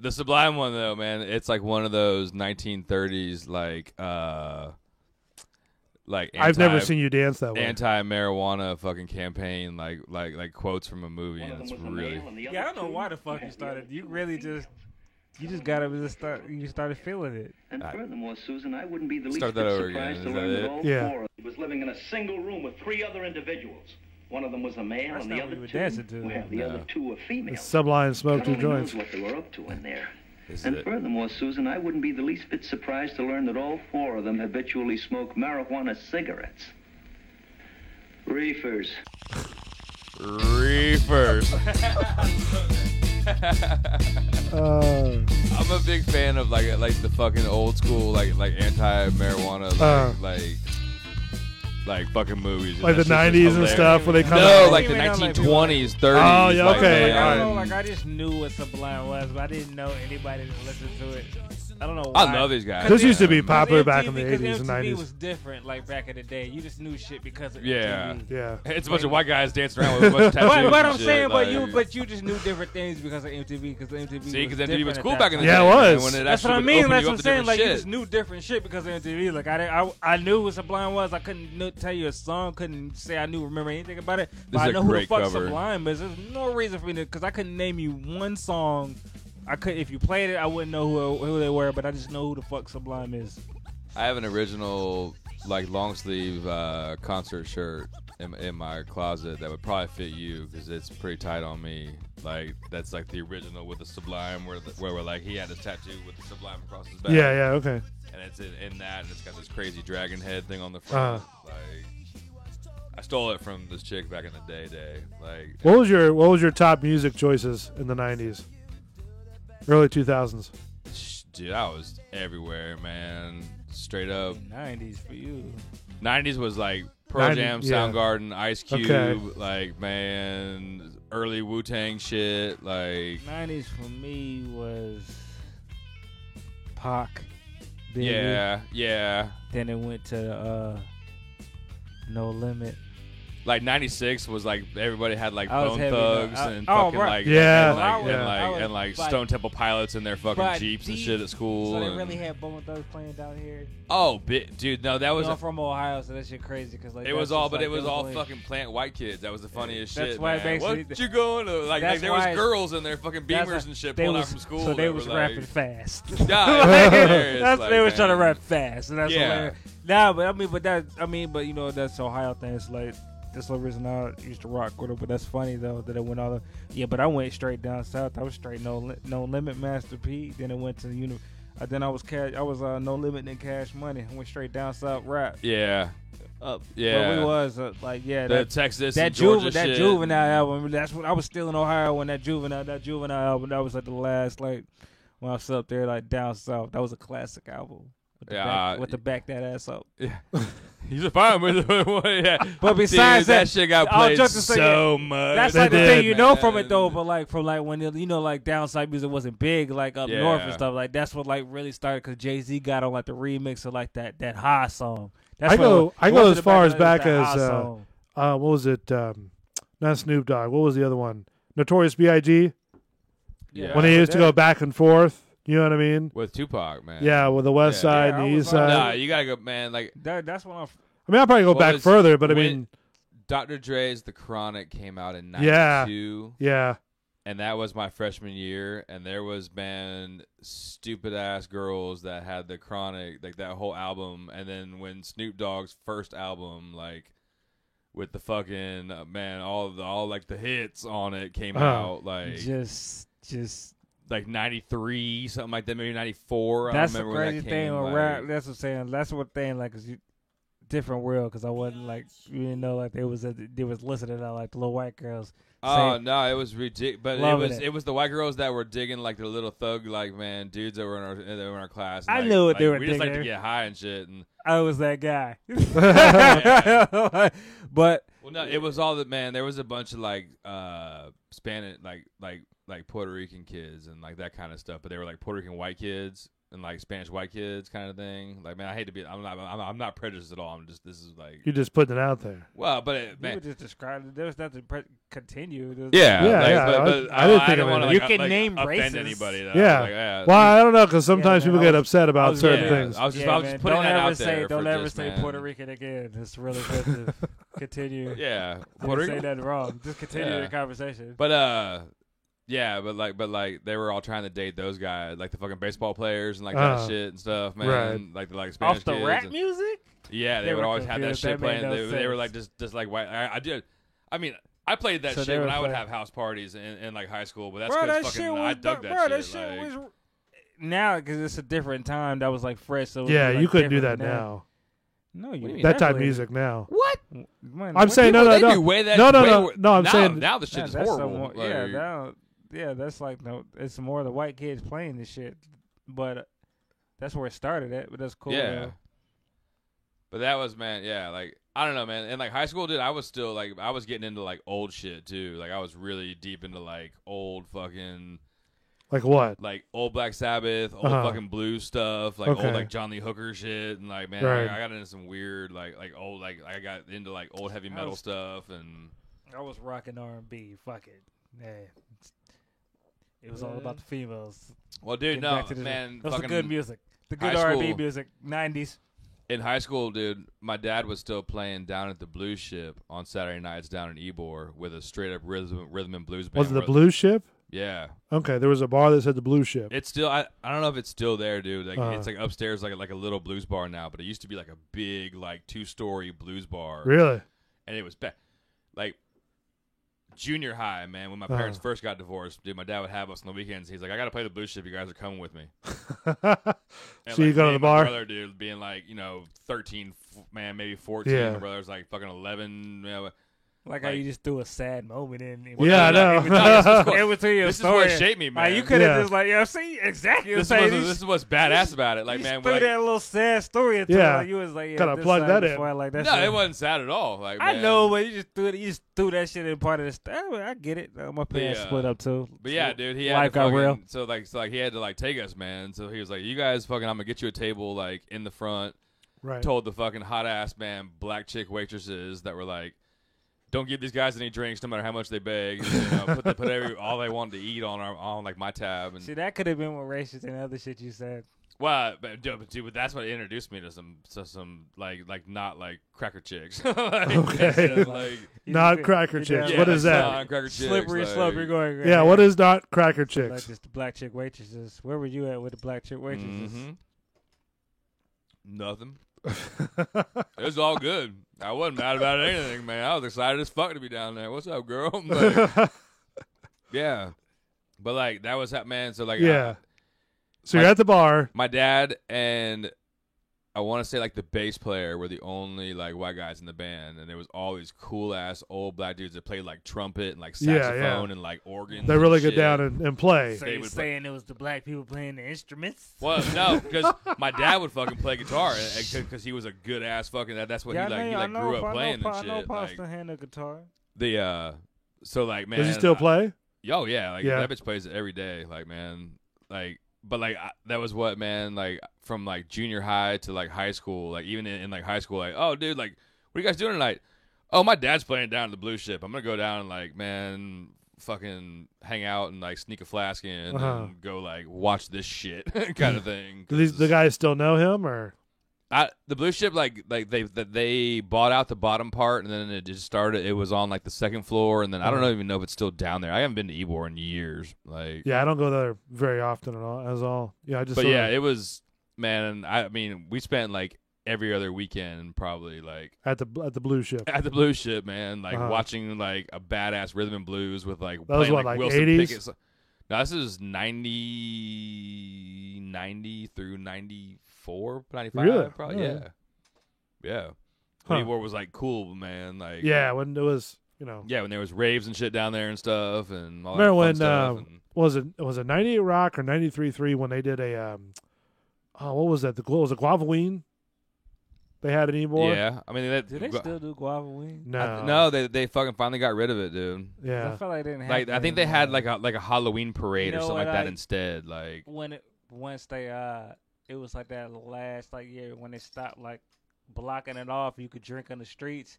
The Sublime one though, man, it's like one of those 1930s like I've never seen you dance that way. anti-marijuana fucking campaign like quotes from a movie, and it's really Yeah, I don't know why the fuck you started. You really just started feeling it. And furthermore, Susan, I wouldn't be the least Start bit that over surprised again. to Is learn that that it? all Yeah. four of them was living in a single room with 3 other individuals. One of them was a male, That's and not the what other you were two, dancing to. well, the other two were female. Sublime Smoke God Two only knows Joints. what they were up to in there. And furthermore, Susan, I wouldn't be the least bit surprised to learn that all 4 of them habitually smoke marijuana cigarettes. Reefers. I'm a big fan of like the fucking old school like anti-marijuana like fucking movies. Like the 90s and stuff where they come No, out. like the 1920s, 30s. Oh, yeah, okay. I just knew what Sublime was, but I didn't know anybody that listened to it. I don't know I why. love these guys. This used to be popular back in the 80s 80s and 90s. MTV was different, like back in the day. You just knew shit because of Yeah. MTV. Yeah. It's a bunch of white guys dancing around with a bunch of tattoos. But I'm and shit, saying, like, but you just knew different things because of MTV. Because MTV See, was because MTV was different cool at back that in the time. day. Yeah, it was. When it That's what I actually mean. opened That's you what up I'm to saying. different Like you shit. just knew different shit because of MTV. Like I knew what Sublime was. I couldn't tell you a song. Couldn't say I remember anything about it. But This I is a know who the great fuck cover. Sublime is. There's no reason for me to, because I couldn't name you one song. I could, if you played it, I wouldn't know who they were. But I just know who the fuck Sublime is. I have an original like long sleeve concert shirt in my closet that would probably fit you because it's pretty tight on me. Like that's like the original with the Sublime where we're like he had his tattoo with the Sublime across his back. Yeah, yeah, okay. And it's in that, and it's got this crazy dragon head thing on the front. Like I stole it from this chick back in the day. Like What was your top music choices in the 90s? Early 2000s. dude, I was everywhere, man. Straight up. 90s for you. 90s was like Pearl 90, Jam, yeah. Soundgarden, Ice Cube, Okay. like man, early Wu-Tang shit, like 90s for me was Pac. Biggie. yeah. Then it went to No Limit. Like 96 was like everybody had like I was Bone heavy, Thugs though. and Oh, fucking right. like Yeah. and like, Yeah. and like But- Stone Temple Pilots in their fucking but Jeeps and these- shit at school. So they and- really had Bone Thugs playing down here. oh, dude, no, that was I'm from Ohio, so that shit crazy. Cause like it was that's all, just but like it was them all playing. fucking plant white kids. That was the funniest That's shit. why it man. makes What me- you going to like? That's There was why- girls in their fucking That's Beamers why and shit they pulling out was- from school. So they that was were rapping like, fast. Yeah, it was hilarious, That's like, they was trying to man. rap fast, and that's Yeah. hilarious. Nah, but you know that's Ohio thing. It's like that's the reason I used to rock with it. But that's funny though that it went all. But I went straight down south. I was straight no limit, Master P. Then it went to the then I was No Limit and Cash Money. I went straight down south rap. Yeah, Up. yeah. But we was the Texas that and Georgia that shit. Juvenile album. That's when I was still in Ohio when that Juvenile album. That was like the last when I was up there down south. That was a classic album. With the back that ass up. Yeah. He's a fine with it. Yeah. But besides Dude, that shit got I was played just to say, so much. That's They like the did, thing you know man. from it though. But from when down south music wasn't big like up north and Yeah. stuff like that's what really started because Jay-Z got on the remix of that high song. That's I what go it as wasn't far as that back high as song. what was it? Not Snoop Dogg. What was the other one? Notorious B.I.G. Yeah. When he used to go back and forth. You know what I mean? with Tupac, man. Yeah, with the West Yeah. Side Yeah, and I the was East on Side. Nah, you gotta go, man. Like That's when I mean, I'll probably go What back was- further, but I when- mean, Dr. Dre's The Chronic came out in Yeah. '92. yeah. And that was my freshman year, and there was stupid ass girls that had the Chronic, like that whole album, and then when Snoop Dogg's first album, like with the fucking all like the hits on it came out, like just like '93, something like that, maybe '94. that's I the don't remember crazy when that thing came, with like, rap. That's what I'm saying. That's what thing cause you different world because I wasn't you didn't know they was listening to the little white girls. Oh saying, no, it was ridiculous. But Loving it was the white girls that were digging like the little thug dudes that were in our class. I like, knew what they were We just like to digging. get high and shit. And I was that guy. But well, no, it was all that man. There was a bunch of Spanish like Puerto Rican kids and like that kind of stuff. But they were like Puerto Rican white kids and like Spanish white kids kind of thing. Like man, I hate to be. I'm not prejudiced at all. This is like You're just putting it out there. well, but you man. were just describing. There was nothing continue. Yeah, Yeah, like, yeah, but I didn't think don't of want to it. You like, can like, name offend races. anybody. Though. Yeah. Like, yeah. Well, I don't know because sometimes man, people I get was- upset I about was- certain yeah, things. I was just Yeah, putting don't that ever out there. Don't for ever just, say man. Puerto Rican again. It's really good to continue. Yeah, Don't Puerto say Rican. that wrong. Just continue Yeah. the conversation. But yeah, but they were all trying to date those guys, like the fucking baseball players and like that shit and stuff, man. Right. Like the Spanish Off the kids rap and- music? Yeah, they They would were always have that confused. shit That made playing. no They were sense. like just like white. I did. I mean, I played that So they shit when were I would playing- have house parties in like high school, but that's Bro, because that fucking shit was I dug that bro, shit. that shit like, was now because it's a different time. That was like fresh. So yeah, like you couldn't do that now. now. No, you that type of music now. What? Man, I'm saying no. I'm now, saying now the shit is horrible. That's like it's more the white kids playing this shit, but that's where it started at. But that's cool. Yeah. But that was, man, yeah, like, I don't know, man. In, like, high school, dude, I was still, like, I was getting into, like, old shit, too. Like, I was really deep into, like, old fucking... Like what? Like, old Black Sabbath, old fucking blues stuff, like, old, like, John Lee Hooker shit. And, like, man, I got into some weird, like old, like, I got into, like, old heavy metal stuff. And I was rocking R&B. Fuck it. Yeah. It was all about the females. Well, dude, no, man. That was the good music. The good R&B music. 90s. In high school, dude, my dad was still playing down at the Blues Ship on Saturday nights down in Ybor with a straight-up rhythm and blues band. Was it the Blues Ship? Yeah. Okay, there was a bar that said the Blues Ship. It's still, I don't know if it's still there, dude. Like it's like upstairs, like a little blues bar now, but it used to be like a big, like 2-story blues bar. Really? And it was like junior high, man. When my parents first got divorced, dude, my dad would have us on the weekends. He's like, I got to play the Blues Ship. You guys are coming with me. And so like, you go to the bar? My brother, dude, being like, 13, man, maybe 14. Yeah. My brother's like fucking 11. Like how you just threw a sad moment in. Yeah, I know. This is what shaped me, man. You could have just like, see, exactly. This is what's badass about it. Like, man, threw that little sad story into it. Like, you was like, gotta plug that in. Like, no, it wasn't sad at all. Like, I know, but you just threw that shit in part of the stuff. I get it. My parents split up too. But yeah, dude, he had life got real. So like he had to like take us, man. So he was like, you guys fucking, I'm gonna get you a table like in the front. Right. Told the fucking hot ass man black chick waitresses that were like, don't give these guys any drinks, no matter how much they beg. Put all they want to eat on like my tab. And see, that could have been more racist than other shit you said. Well, but that's what introduced me to some like not like cracker chicks. Okay, like, not cracker chicks. What is that? Not cracker chicks. Slippery slope. You're going. Yeah, what is not cracker chicks? Like just the black chick waitresses. Where were you at with the black chick waitresses? Mm-hmm. Nothing. It was all good. I wasn't mad about anything, man. I was excited as fuck to be down there. What's up, girl? Like, yeah, but like that was that, man. So like, yeah. So you're at the bar. My dad and I want to say like the bass player were the only like white guys in the band, and there was all these cool ass old black dudes that played like trumpet and like saxophone and like organs. They really get down and play. So you're saying it was the black people playing the instruments? Well, no, because my dad would fucking play guitar because he was a good ass fucking. That's what he grew up playing and shit. I know Pastor hand a guitar. So like, man, does he still play? Oh yeah, like that bitch plays it every day. Like, man, like. But like that was what, man, like from like junior high to like high school, like even in like high school, like, oh dude, like what are you guys doing tonight? Oh, my dad's playing down at the Blues Ship. I'm gonna go down and like, man, fucking hang out and like sneak a flask in and go like watch this shit kind of thing. Do the guys still know him or? The Blues Ship, like they bought out the bottom part, and then it just started. It was on like the second floor, and then I don't even know if it's still down there. I haven't been to Ybor in years. Like, yeah, I don't go there very often at all. Yeah, I just. But yeah, it was, man. I mean, we spent like every other weekend, probably like at the Blues Ship. At the Blues Ship, man, like watching like a badass rhythm and blues with like that was what, like Wilson 80s? Pickett. No, this is 90 through 94, 95, really? Probably. Yeah. Ybor was like cool, man. Like when it was, when there was raves and shit down there and stuff, and all remember that fun when was it 98 Rock or 93.3 when they did a what was that? Was it Guavaween? They had an Ybor. Yeah, I mean, do they still do Guavaween? No, they fucking finally got rid of it, dude. Yeah, I felt like they didn't have. Like I think they had like a Halloween parade or something like that instead. Like once they it was like that last like year when they stopped like blocking it off. You could drink on the streets.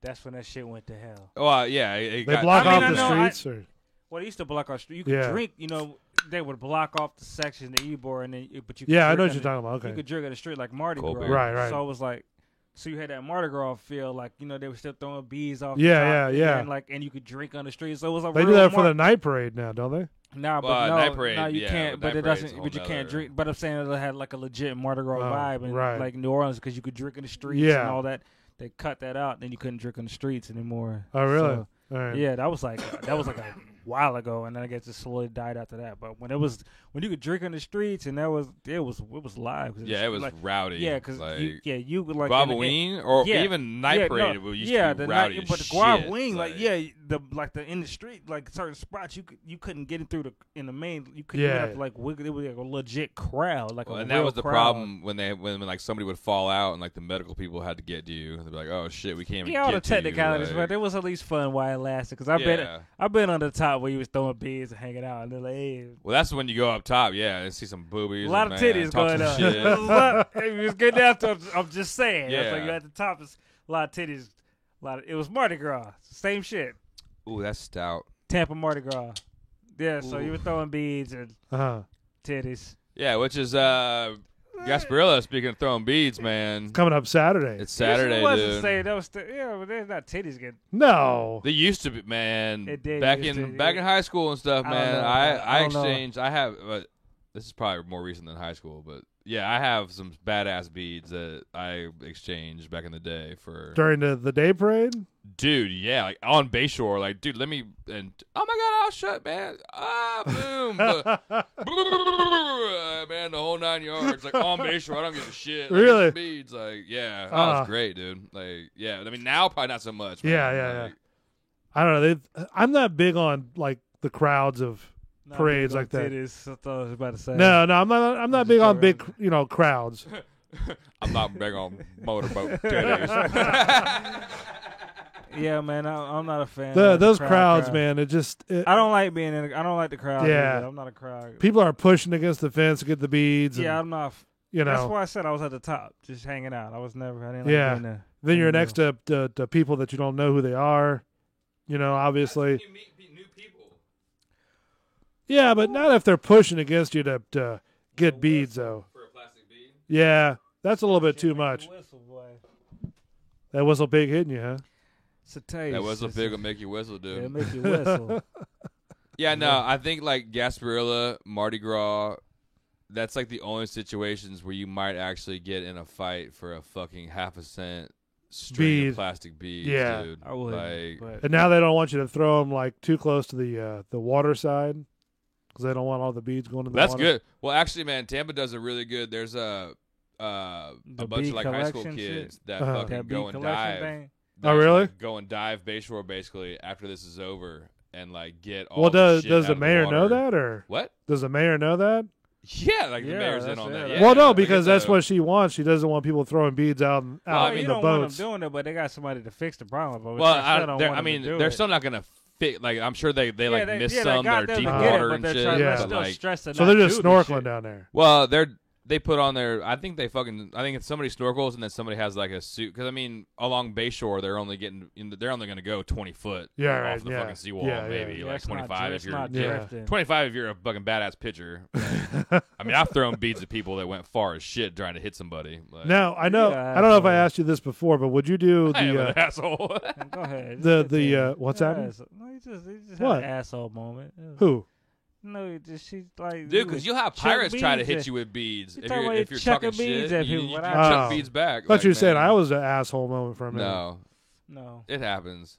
That's when that shit went to hell. Oh yeah, they block off the streets. Well, they used to block off streets. You could drink. They would block off the section, the Ybor, and then but you. Could I know what you're talking about. Okay, you could drink on the street like Mardi Gras. Right. So it was like, so you had that Mardi Gras feel, like they were still throwing bees off. Yeah. And you could drink on the street. So it was like they do that for the night parade now, don't they? Nah, but night parade, no, you can't. But it doesn't. But you other. can't drink. But I'm saying it had like a legit Mardi Gras vibe, and like New Orleans, because you could drink in the streets and all that. They cut that out, then you couldn't drink on the streets anymore. Oh, really? So, all right. Yeah, that was like a while ago, and then I guess it slowly died after that. But when you could drink in the streets, and it was live. Yeah, it was like, rowdy. Yeah, because like, you would like Guava or yeah, even Night Parade. It used to be rowdy but the as Guava shit. Wing, the in the street, like certain spots, you couldn't get it through in the main. You couldn't get up, like it was like a legit crowd, like and that was the problem when like somebody would fall out and like the medical people had to get to you. They'd be like, oh shit, we can't even get all the to you. technicalities, Like, but it was at least fun while it lasted. Because I've been on the top where you was throwing beads and hanging out, and they're like, hey. Well, that's when you go up top, and see some boobies. A lot of titties going on. If you was getting after, I'm just saying. Yeah. That's like you at the top, is a lot of titties. It was Mardi Gras, same shit. Ooh, that's stout. Tampa Mardi Gras. Yeah, so you were throwing beads and titties. Yeah, which is Gasparilla. Speaking of throwing beads, man, It's coming up Saturday. it's Saturday, It wasn't dude. saying that was but there's not titties getting. No. They used to be, man. It did, back used in to, back in high school and stuff, I don't man. know. I don't know. exchanged. I have. This is probably more recent than high school, but yeah, I have some badass beads that I exchanged back in the day for. During the day parade? Dude, yeah, like on Bayshore, like, dude, let me and oh my god, I'll shut, man. Boom, man, the whole 9 yards, like on Bayshore. I don't give a shit. Like, Really? beads, like, yeah, that was great, dude. Like, yeah, I mean, now probably not so much. Man. Yeah. Like, I don't know. I'm not big on like the crowds of parades like that. Titties, I thought I was about to say. No, I'm not big on big, crowds. I'm not big on motorboat titties. Yeah, man, I'm not a fan. Those of crowds, man. I don't like being in. I don't like the crowd. Yeah. Either. I'm not a crowd. People are pushing against the fence to get the beads. Yeah, and, I'm not. You know, that's why I said I was at the top, just hanging out. I didn't like being there. Then you're next to people that you don't know who they are. Obviously. You meet new people. Yeah, but not if they're pushing against you to get beads, though. For a plastic bead? Yeah, that's a little bit too much. Whistle, boy. That whistle big hitting you, huh? It's a taste. That whistle big will make you whistle, dude. Yeah, it make you whistle. Yeah, no, I think like Gasparilla, Mardi Gras, that's like the only situations where you might actually get in a fight for a fucking half a cent string of plastic beads, Yeah. dude. I would. Like, And now they don't want you to throw them like too close to the water side because they don't want all the beads going to the that's water. good. Well, actually, man, Tampa does it really good. There's a bunch of like high school collection kids shit? that Uh-huh. fucking That go bead and collection dive. thing? Oh, really? Like, go and dive Bayshore basically after this is over and like get all Well, the shit does out the of mayor know water. that, or What? does the mayor know that? Yeah, like the Yeah, mayor's in that's on it. that. Yeah, Well, no, like, because it's that's a- what she wants. She doesn't want people throwing beads out Well, I in mean, you the don't want boats. them doing it, but they got somebody to fix the problem. But Well, they still don't want I them mean, to do they're it. still not gonna fit. Like, I'm sure they like miss they some that got are them deep to get it, water but and they're shit. trying- Yeah. they're But, still like, stressed to So not they're just do the snorkeling shit. down there. well, they put on their. I think it's somebody snorkels and then somebody has like a suit. Because I mean, along Bayshore, they're only going to go 20 foot Yeah, off right, the yeah. fucking seawall, Yeah, maybe Yeah, like it's not 25 if it's you're not Yeah. drifting. 25 if you're a fucking badass pitcher. I mean, I've thrown beads at people that went far as shit trying to hit somebody. Like, Now I know Yeah, I don't know if I asshole. asked you this before, but would you do I am an the asshole. Go ahead. what's that? No, you just What? had an asshole moment. who? No, you just she like Dude, because you'll have chuck pirates try to beads hit at- you with beads. You If talking you're, about if you're chucking talking beads shit, at you people. can What chuck I- beads back. I thought Like, you were saying man, I was an asshole moment for a minute. No, No. it happens.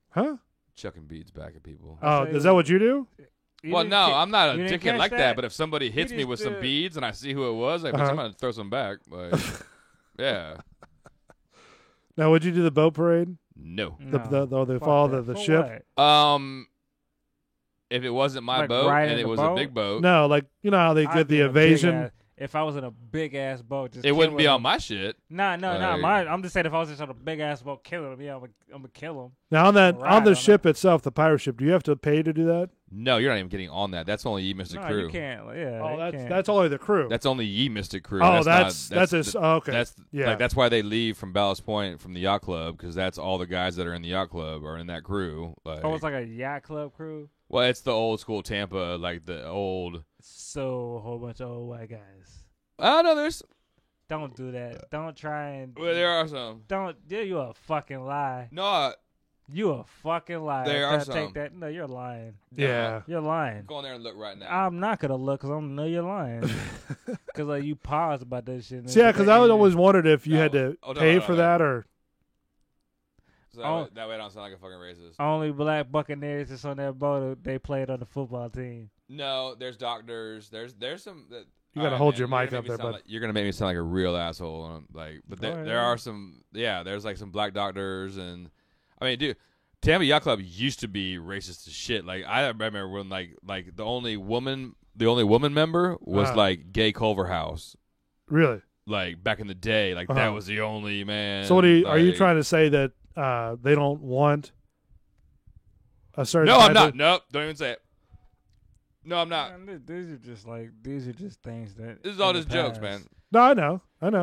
Huh? Chucking beads back at people. Oh, say is that what you do? You Well, didn't no, ca- I'm not a you didn't dickhead catch like that. But if somebody hits me just with some did- beads and I see who it was, like, bitch, Uh-huh. I'm gonna throw some back. Like, yeah, Now, would you do the boat parade? no. They Fuck follow that. the For ship? what? If it wasn't my Like boat riding and it the was a boat? big boat, No, like you know how they I'd get be the in a big evasion. ass- If I was in a big ass boat, just it wouldn't be killing on them. my shit. No, not Like- mine. I'm just saying if I was just on a big ass boat killing them, yeah, I'm gonna kill them. Now on that Right, on the on ship itself, the pirate ship, do you have to pay to do that? No, you're not even getting on that. That's only ye Mystic No, Crew. you can't. Yeah. Oh, you can't. that's only the crew. That's only ye Mystic Crew. Oh, that's okay. That's Yeah. like that's why they leave from Ballast Point from the yacht club because that's all the guys that are in the yacht club are in that crew. Like, Oh, it's like a yacht club crew. well, it's the old school Tampa, like the old. So a whole bunch of old white guys. Oh no, there's Don't do that. Don't try and. well, there are some. Don't. Yeah, you a fucking lie. No, You a fucking liar. There are Take some. that. No, you're lying. Yeah. You're lying. go in there and look right now. I'm not gonna look because I know you're lying. Because like you paused about that shit. So, yeah, because I was always wondered if you had to Oh, no, pay no, for no. that or. So that way I don't sound like a fucking racist. Only black Buccaneers that's on that boat. They played on the football team. No, there's doctors. There's some. You gotta hold your mic up there, bud. You're gonna make me sound like a real asshole. But there are some. Yeah, there's like some black doctors, and I mean, dude, Tampa Yacht Club used to be racist as shit. Like I remember when like the only woman member was like Gay Culverhouse. Really? Like back in the day, like that was the only man. So are you trying to say that they don't want a certain? No, I'm not. Nope, don't even say it. No, I'm not. Man, these are just things that. This is all just jokes, man. No, I know.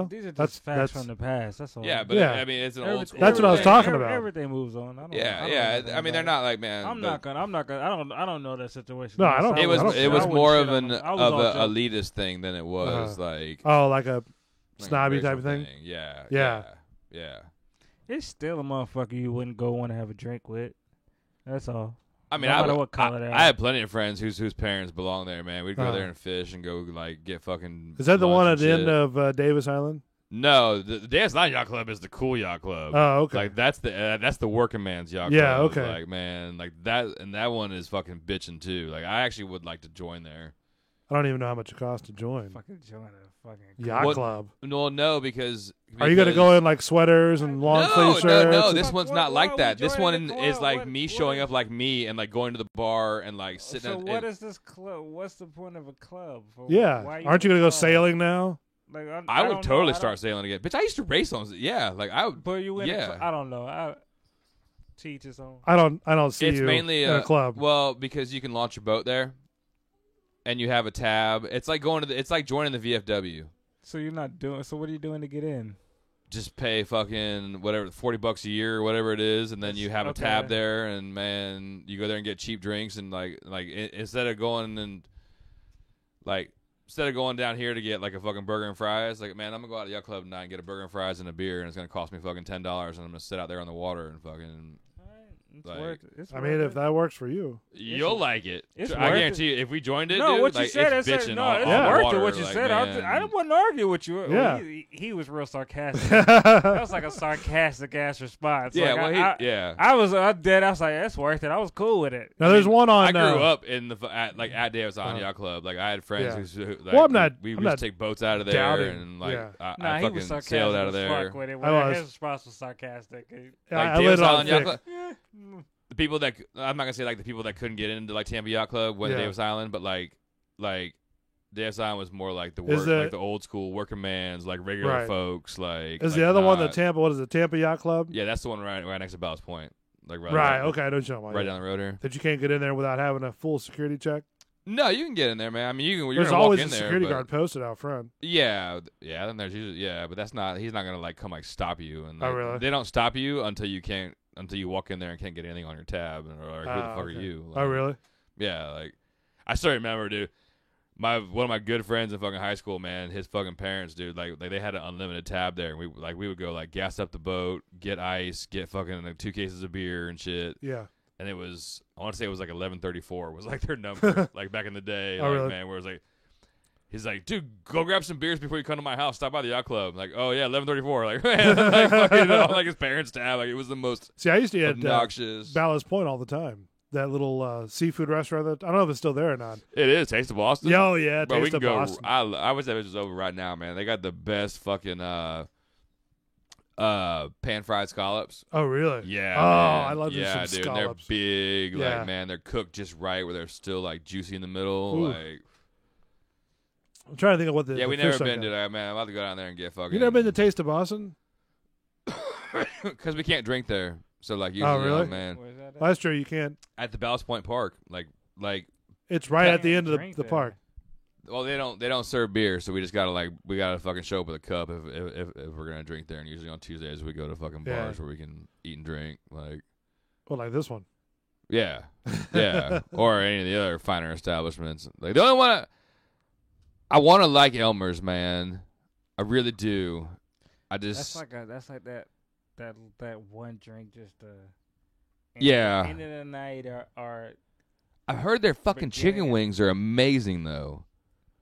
These are just facts from the past. That's all. Yeah, but I mean, it's an old school. That's what I was talking about. Everything moves on. I mean, they're not like, man. I'm not gonna. I don't know that situation. No, I don't. It was more of an elitist thing than it was like. Oh, like a snobby type of thing. Yeah. It's still a motherfucker you wouldn't go want to have a drink with. That's all. I mean, I had plenty of friends whose parents belong there, man. We'd go there and fish and go like get fucking. Is that the one at the end of Davis Island? No, the Davis Island Yacht Club is the cool yacht club. Oh, okay. Like that's the working man's yacht club. Yeah, okay. Like man, like that, and that one is fucking bitching too. Like I actually would like to join there. I don't even know how much it costs to join. Fucking join a fucking yacht club. Well, no, because are you gonna go in like sweaters and long sleeve shirts? No. This one's not like that. This one is like me showing up like me and like going to the bar and like sitting. So what is this club? What's the point of a club? Yeah, aren't you gonna go sailing now? Like I would totally start sailing again. Bitch, I used to race on. Yeah, like I would. But you in I don't know. Teach his own. I don't see it's you mainly in a club. Well, because you can launch your boat there. And you have a tab. It's like it's like joining the VFW. So you're not doing. So what are you doing to get in? Just pay fucking whatever, $40 a year or whatever it is, and then you have a tab there, and man, you go there and get cheap drinks, and like instead of going down here to get like a fucking burger and fries, like man, I'm gonna go out to Yacht Club tonight and get a burger and fries and a beer, and it's gonna cost me fucking $10, and I'm gonna sit out there on the water and fucking. I mean, if that works for you, you'll like it. I guarantee you, if we joined it, no, dude, what like, you said, it's bitching all it's worth it. What you said, I didn't argue with you. Yeah, he was real sarcastic. That was like a sarcastic ass response. Yeah, like, I was dead. I was like, that's worth it. I was cool with it. Now there's one on. I grew up in at Davis Island Yacht Club. Like I had friends who like, well, I'm not. We used to take boats out of there and like I fucking sailed out of there. With it. His response was sarcastic. Like Davis Island Yacht Club. The people that I'm not gonna say like the people that couldn't get into like Tampa Yacht Club went to Davis Island, but like Davis Island was more like like the old school working man's like regular folks. Like is the other one the Tampa? What is it? Tampa Yacht Club? Yeah, that's the one right next to Ballast Point. Like right. Okay, I don't know. Right down the road here. That you can't get in there without having a full security check. No, you can get in there, man. I mean, you can. There's always a security guard posted out front. Yeah. Then there's usually but that's not. He's not gonna like come like stop you. And oh really? They don't stop you until you walk in there and can't get anything on your tab, or who the fuck are you? Like, oh really? Yeah. Like I still remember, dude. One of my good friends in fucking high school, man. His fucking parents, dude. Like they had an unlimited tab there, and we would go like gas up the boat, get ice, get fucking like 2 cases of beer and shit. Yeah. And it was, I want to say it was like 11:34 was like their number, like back in the day. Oh, like, really? Man, where it was like, he's like, dude, go grab some beers before you come to my house. Stop by the yacht club. I'm like, oh yeah, 11:34. Like, man, like, fucking, like his parents' tab. Like it was the most. See, I used to eat obnoxious. At Ballast Point all the time. That little seafood restaurant. I don't know if it's still there or not. It is Taste of Boston. Oh yeah, Bro, Taste of Boston. I wish that was just over right now, man. They got the best fucking pan-fried scallops. Oh really? Yeah. Oh, man. I love dude. Scallops. They're big. Yeah. Like man, they're cooked just right where they're still like juicy in the middle. Ooh. Like I'm trying to think of what the we never been to that, man. I'm about to go down there and get fucking. You never been to Taste of Boston? Because we can't drink there. So like usually, really? Man. Where's that at? Well, that's true. You can't. At the Ballast Point Park, like it's right at the end of the park. Well, they don't serve beer, so we just gotta fucking show up with a cup if we're gonna drink there. And usually on Tuesdays we go to fucking bars where we can eat and drink, like. Well, like this one. Yeah, or any of the other finer establishments. Like the only one I want to like Elmer's, man. I really do. That's like that one drink just end of the night or I've heard their fucking chicken wings are amazing though.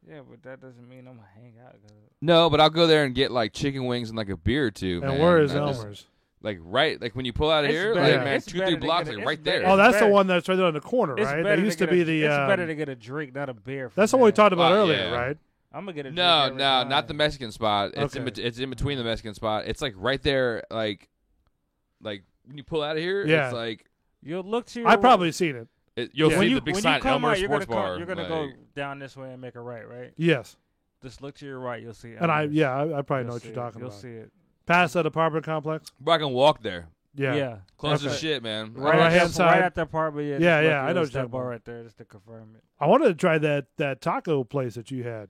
Yeah, but that doesn't mean I'm gonna hang out. No, but I'll go there and get like chicken wings and like a beer or two. And man. where is Elmer's? Like when you pull out of It's here, better- like man, it's 2-3 better to blocks, get like a- right it's there. better- Oh, that's the better- one that's right there on the corner, It's right? better That used to get be a- the. It's better to get a drink, not a beer. That's the one we talked about Well, earlier, yeah. right? I'm gonna get a drink. No, every no, time. not the Mexican spot. It's Okay. it's in between the Mexican spot. It's like right there, like when you pull out of here, Yeah. it's like You'll look to your. I've probably seen it. you'll Yeah. see when you the big when sign you come Elmer out, Sports Bar. you're gonna like, go down this way and make a right, right? Yes, Just look to your right, you'll see. and I Elmer's. probably You'll know what see you're it. talking You'll about. see it. Past that apartment complex. Bro, I can walk there. Yeah. Close Okay. as shit, man. Right hand side. Right at the apartment. Yeah, just yeah, look, I know there's what you're that bar talking right there just to confirm it. I wanted to try that taco place that you had.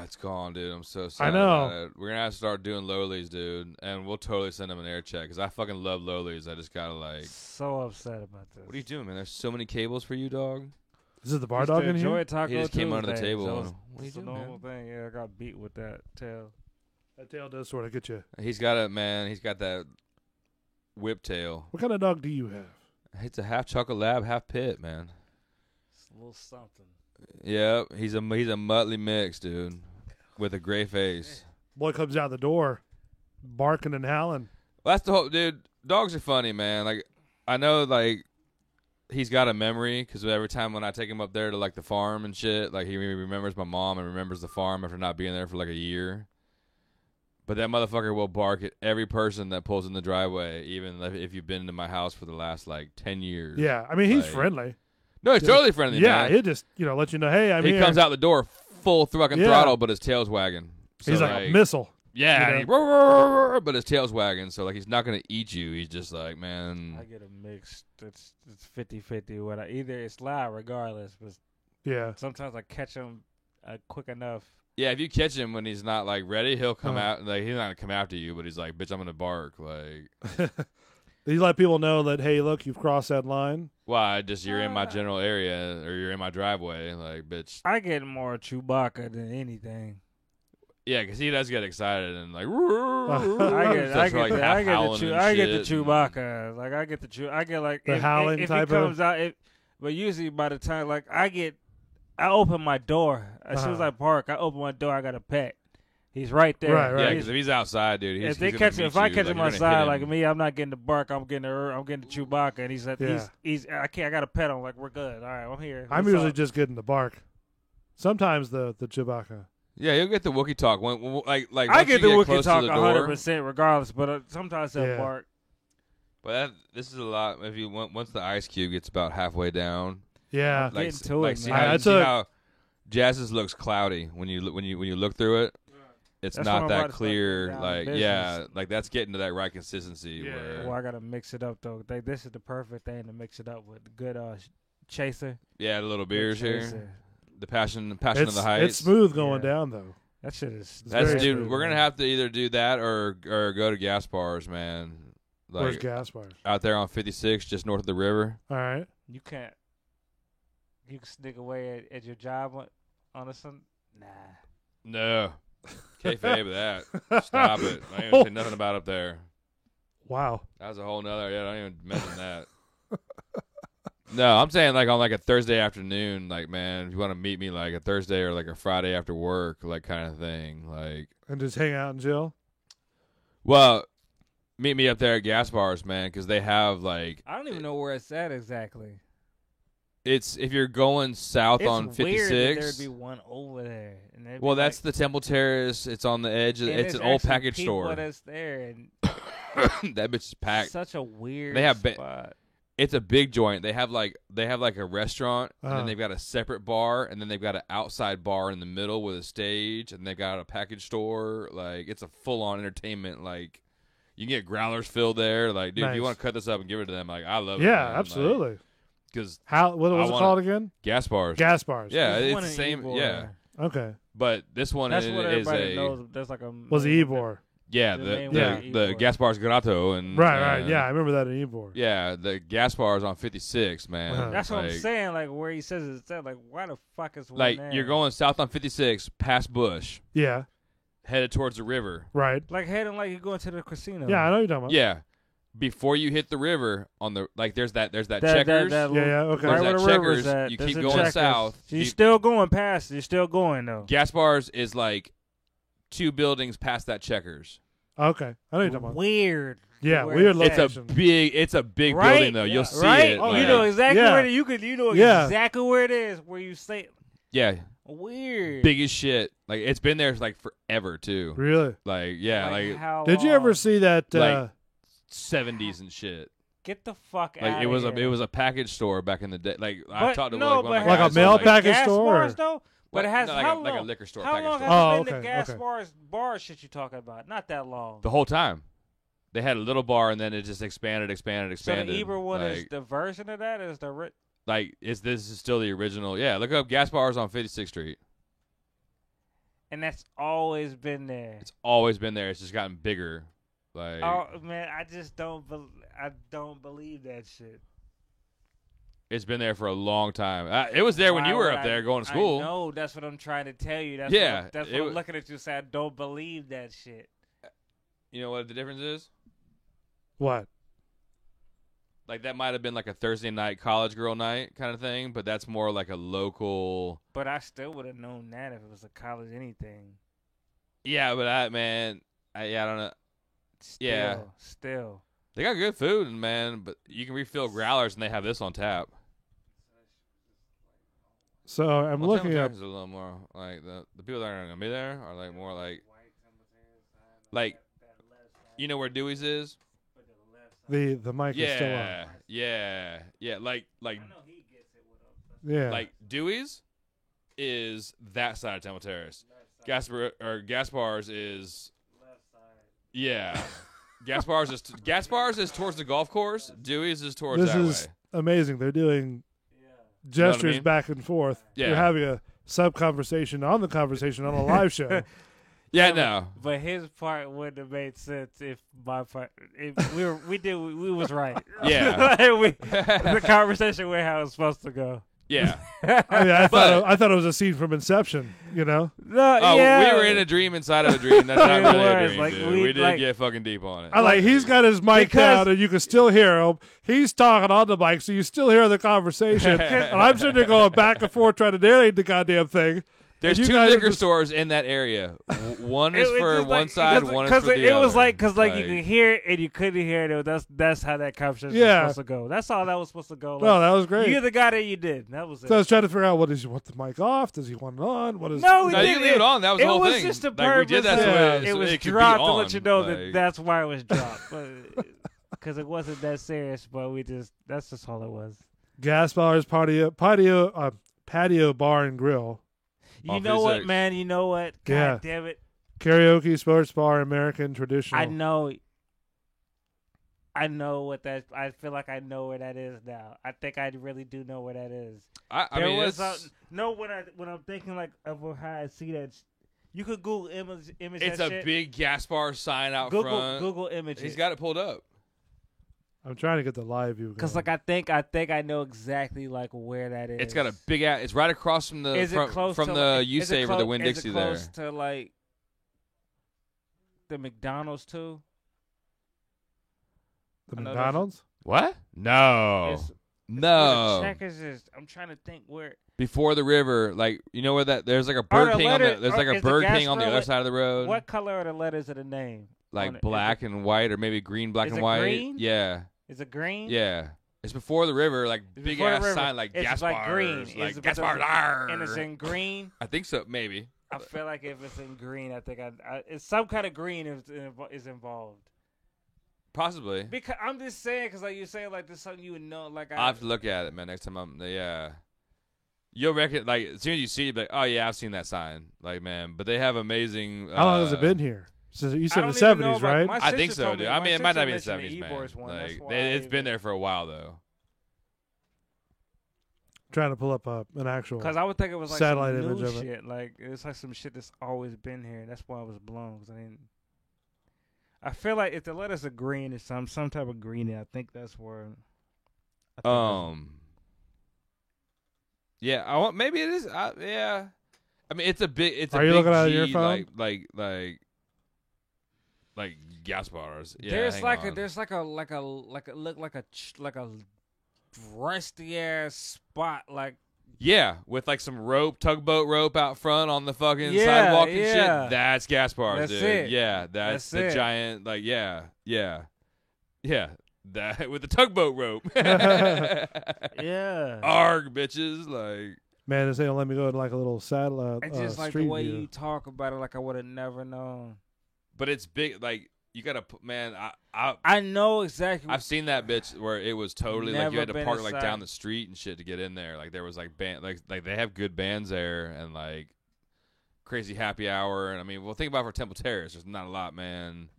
It's gone, dude. I'm so sad. I know. About it. We're gonna have to start doing Lowlies, dude, and we'll totally send them an air check because I fucking love Lowlies. I just gotta like. So upset about this. What are you doing, man? There's so many cables for you, dog. Is it the bar dog in Enjoy here? Taco He just came under the Tuesday, table. so What it's- are you it's a doing, normal man? thing. Yeah, I got beat with that tail. That tail does sort of get you. He's got it, man. He's got that whip tail. What kind of dog do you have? It's a half chocolate lab, half pit, man. It's a little something. Yep, he's a Muttley mix, dude, with a gray face. Boy comes out the door, barking and howling. Well, that's the whole dude. Dogs are funny, man. Like I know, like he's got a memory because every time when I take him up there to like the farm and shit, like he remembers my mom and remembers the farm after not being there for like a year. But that motherfucker will bark at every person that pulls in the driveway, even if you've been to my house for the last like 10 years. Yeah, I mean he's Like, friendly. No, he's totally friendly. Yeah, man. he'll just let you know, hey, I'm he here. comes out the door full fucking Yeah. throttle, but his tail's wagging. So, He's like a missile. Yeah, you and he, but his tail's wagging, so like he's not gonna eat you. He's just like, man. I get a mix. It's 50-50. What either it's loud regardless, but Yeah. sometimes I catch him quick enough. Yeah, if you catch him when he's not like ready, he'll come Uh-huh. out. Like he's not gonna come after you, but he's like, "Bitch, I'm gonna bark." Like, You let people know that, hey, look, you've crossed that line. why? Just you're in my general area or you're in my driveway. Like, bitch. I get more Chewbacca than anything. Yeah, because he does get excited and like. I get starts, like, half howling and I get the shit, and- Chewbacca. Like I get like The howling if type he of- comes out. But usually by the time like I open my door as soon as I park. I open my door. I got a pet. He's right there. Right, right. Yeah, because if he's outside, dude, he's, If they he's gonna catch him, meet if I you, catch like, him you're gonna hit outside him. like me, I'm not getting the bark. I'm getting the Chewbacca, and he said Yeah. he's I got a pet. I'm like we're good. All right, I'm here. I'm What's usually up? just getting the bark. Sometimes the Chewbacca. Yeah, you'll get the Wookiee talk. Like I once get you the Wookiee close to talk the door, 100% regardless, but sometimes they'll Yeah. bark. But this is a lot. If you once the ice cube gets about halfway down, Yeah. like, Getting to like it, see man. how, I you see took- how Jazz's looks cloudy when you look through it. It's That's not when I'm about that to start clear. getting down Like to yeah, business. like that's getting to that right consistency. Yeah. Where, Well, I gotta mix it up though. This is the perfect thing to mix it up with. Good chaser. yeah, the little Good beers here, chaser. the passion of It's, the heights. it's smooth going Yeah. down, though. That shit is. That's very dude. smooth, We're gonna man. have to either do that or go to gas bars, man. Where's Like gas bars? out there on 56, just north of the river. All right. You can't. You can sneak away at your job on a Sunday. Nah. No, kayfabe that. Stop it. I ain't gonna say nothing about up there. Wow. That was a whole nother. Yeah, don't even mention that. No, I'm saying like on like a Thursday afternoon, like man, if you want to meet me like a Thursday or like a Friday after work, like kind of thing. Like, And just hang out and chill? well, meet me up there at gas bars, man, because they have like I don't even know where it's at exactly. it's if you're going south It's on weird 56. that there'd be one over there. And they'd be Well, that's like, the Temple Terrace. It's on the edge. and It's there's an old actually package people store. that's there, and That bitch is packed. such a weird They have spot. It's a big joint. They have like a restaurant, and Uh-huh. then they've got a separate bar, and then they've got an outside bar in the middle with a stage, and they got a package store. Like it's a full on entertainment. Like you can get growlers filled there. Like dude, if you Nice. want to cut this up and give it to them, like I love it. Yeah, absolutely. Because How? What was it wanna- called again? gas bars. Gas bars. Yeah, There's it's one the in same. Ybor. Yeah, Okay. but this one That's is what everybody a knows. There's like a Was it Ybor? yeah the the name the, was the Ybor. gas bars Grotto and Right. Yeah, I remember that in Ybor. yeah the gas bars on 56, man. Uh-huh. That's what I'm Like- saying. Like where he says it's at. Like why the fuck is one Like there? you're going south on 56, past Bush, Yeah. headed towards the river. Right. like heading like you're going to the casino. Yeah, I know what you're talking about. Yeah, before you hit the river on the like, there's that That- checkers. that Yeah, yeah, okay. Right There's where that the river's Checkers. at. You There's keep a going Checkers. south. You're You- still going past. You're still going though. Gas bars is like 2 buildings past that Checkers. Okay. I know what you're talking about. Weird. Yeah, weird location. It's a big right? building though. You'll see right? it. Oh, like, you know exactly where you know exactly where it is. Where you say, yeah, weird, big as shit. Like it's been there like forever too. Really? Like yeah, like how did you ever see that? Like 70s and shit. Get the fuck like out it was of here. it was a package store back in the day. Like I talked to like a mail package store. Bars, though? But it has no, like a liquor store. How long store. has it been the gas bars shit you talking about? Not that long. The whole time. They had a little bar and then it just expanded. So the Eber one is the version of that? Is the this is still the original? Yeah, look up gas bars on 56th Street. And that's always been there. It's always been there. It's just gotten bigger. Like, oh man, I just don't believe that shit. It's been there for a long time. It was there when you were up there going to school. No, that's what I'm trying to tell you. That's what I'm looking at you saying. I don't believe that shit. You know what the difference is? What? Like that might have been like a Thursday night college girl night kind of thing, but that's more like a local. But I still would have known that if it was a college anything. Yeah, but I don't know. Still. They got good food, man, but you can refill growlers and they have this on tap. So I'm looking up. A little more like the people that are gonna be there are like more like you know where Dewey's is? The mic is still on. Yeah. Like yeah. Like Dewey's is that side of Temple Terrace. Gas Bars is left side. Yeah. Gas Bars is towards the golf course. Dewey's is towards that way. This is amazing. They're doing gestures back and forth. Yeah. They're having a sub-conversation on the conversation on a live show. Yeah, no. But his part wouldn't have made sense if my part. We was right. Yeah. The conversation went how it was supposed to go. Yeah. I mean, I thought it was a scene from Inception, you know? No, we were in a dream inside of a dream. That's not really a dream, like, dude. We did get fucking deep on it. He's got his mic down and you can still hear him. He's talking on the mic, so you still hear the conversation. And I'm sitting there going back and forth trying to narrate the goddamn thing. There's two liquor stores in that area. One is for one side, one is for the other. It was like, because you could hear it and you couldn't hear it. That's how that conversation was supposed to go. That's all that was supposed to go. Like, no, that was great. You either got it or you did. That was it. So I was trying to figure out, want the mic off? Does he want it on? What is? No, you leave it on. That was the whole thing. It was just a purpose. We did that it was dropped to let you know that's why it was dropped. Because it wasn't that serious, but that's just all it was. Gas Bars patio bar and grill. You know what, man? You know what? God damn it. Karaoke, sports bar, American, traditional. I know what that. I feel like I know where that is now. I think I really do know where that is. When I'm thinking like of how I see that, you could Google image. It's a big gas bar sign out front. Google image. He's got it pulled up. I'm trying to get the live view. Because I think I know exactly like where that is. It's got a big ass. It's right across from the U-Save or the Winn-Dixie there. Is it close to like the McDonald's too? The McDonald's? What? No. No. I'm trying to think where. Before the river, like you know where that there's like a Burger King there's like a Burger King on the other side of the road. What color are the letters of the name? Like black and white, or maybe green, black and white. Green? Yeah. Is it green? Yeah. It's before the river, like big ass sign, like gas bars, green. Like gas bars. And it's in green. I think so, maybe. I feel like if it's in green, I think it's some kind of green is involved. Possibly. Because I'm just saying, because like you say, like this something you would know. Like I'll have to look at it, man. Next time you'll reckon, like as soon as you see it, like, oh yeah, I've seen that sign, like man. But they have amazing. How long has it been here? So you said the 70s, right? I think so, dude. I mean, it might not be the 70s, man. Like, it's been there for a while, though. Trying to pull up an actual. Because I would think it was like satellite some image new of it. shit. Like it's like some shit that's always been here. That's why I was blown. Cause I feel like if the letters are green, it's some type of green. I think that's where. Yeah, maybe it is. Yeah, I mean, it's a big. It's Are a you big looking at G, your phone? Like gas bars. Yeah, there's like a rusty ass spot like. Yeah, with like some tugboat rope out front on the fucking sidewalk and shit. That's gas bars, That's dude. it. Yeah, that's the it. giant. Like, yeah. Yeah, that with the tugboat rope. Yeah. Arg, bitches. Like, man, this ain't gonna let me go to like a little satellite. It's just like street the way view. you talk about it, like I would have never known. but it's big. Like, you gotta, man. I know exactly. I've seen that bitch where it was totally like you had to Never park been like inside. down the street and shit to get in there. Like there was like band, like they have good bands there and like crazy happy hour. And I mean, well, think about for Temple Terrace. There's not a lot, man.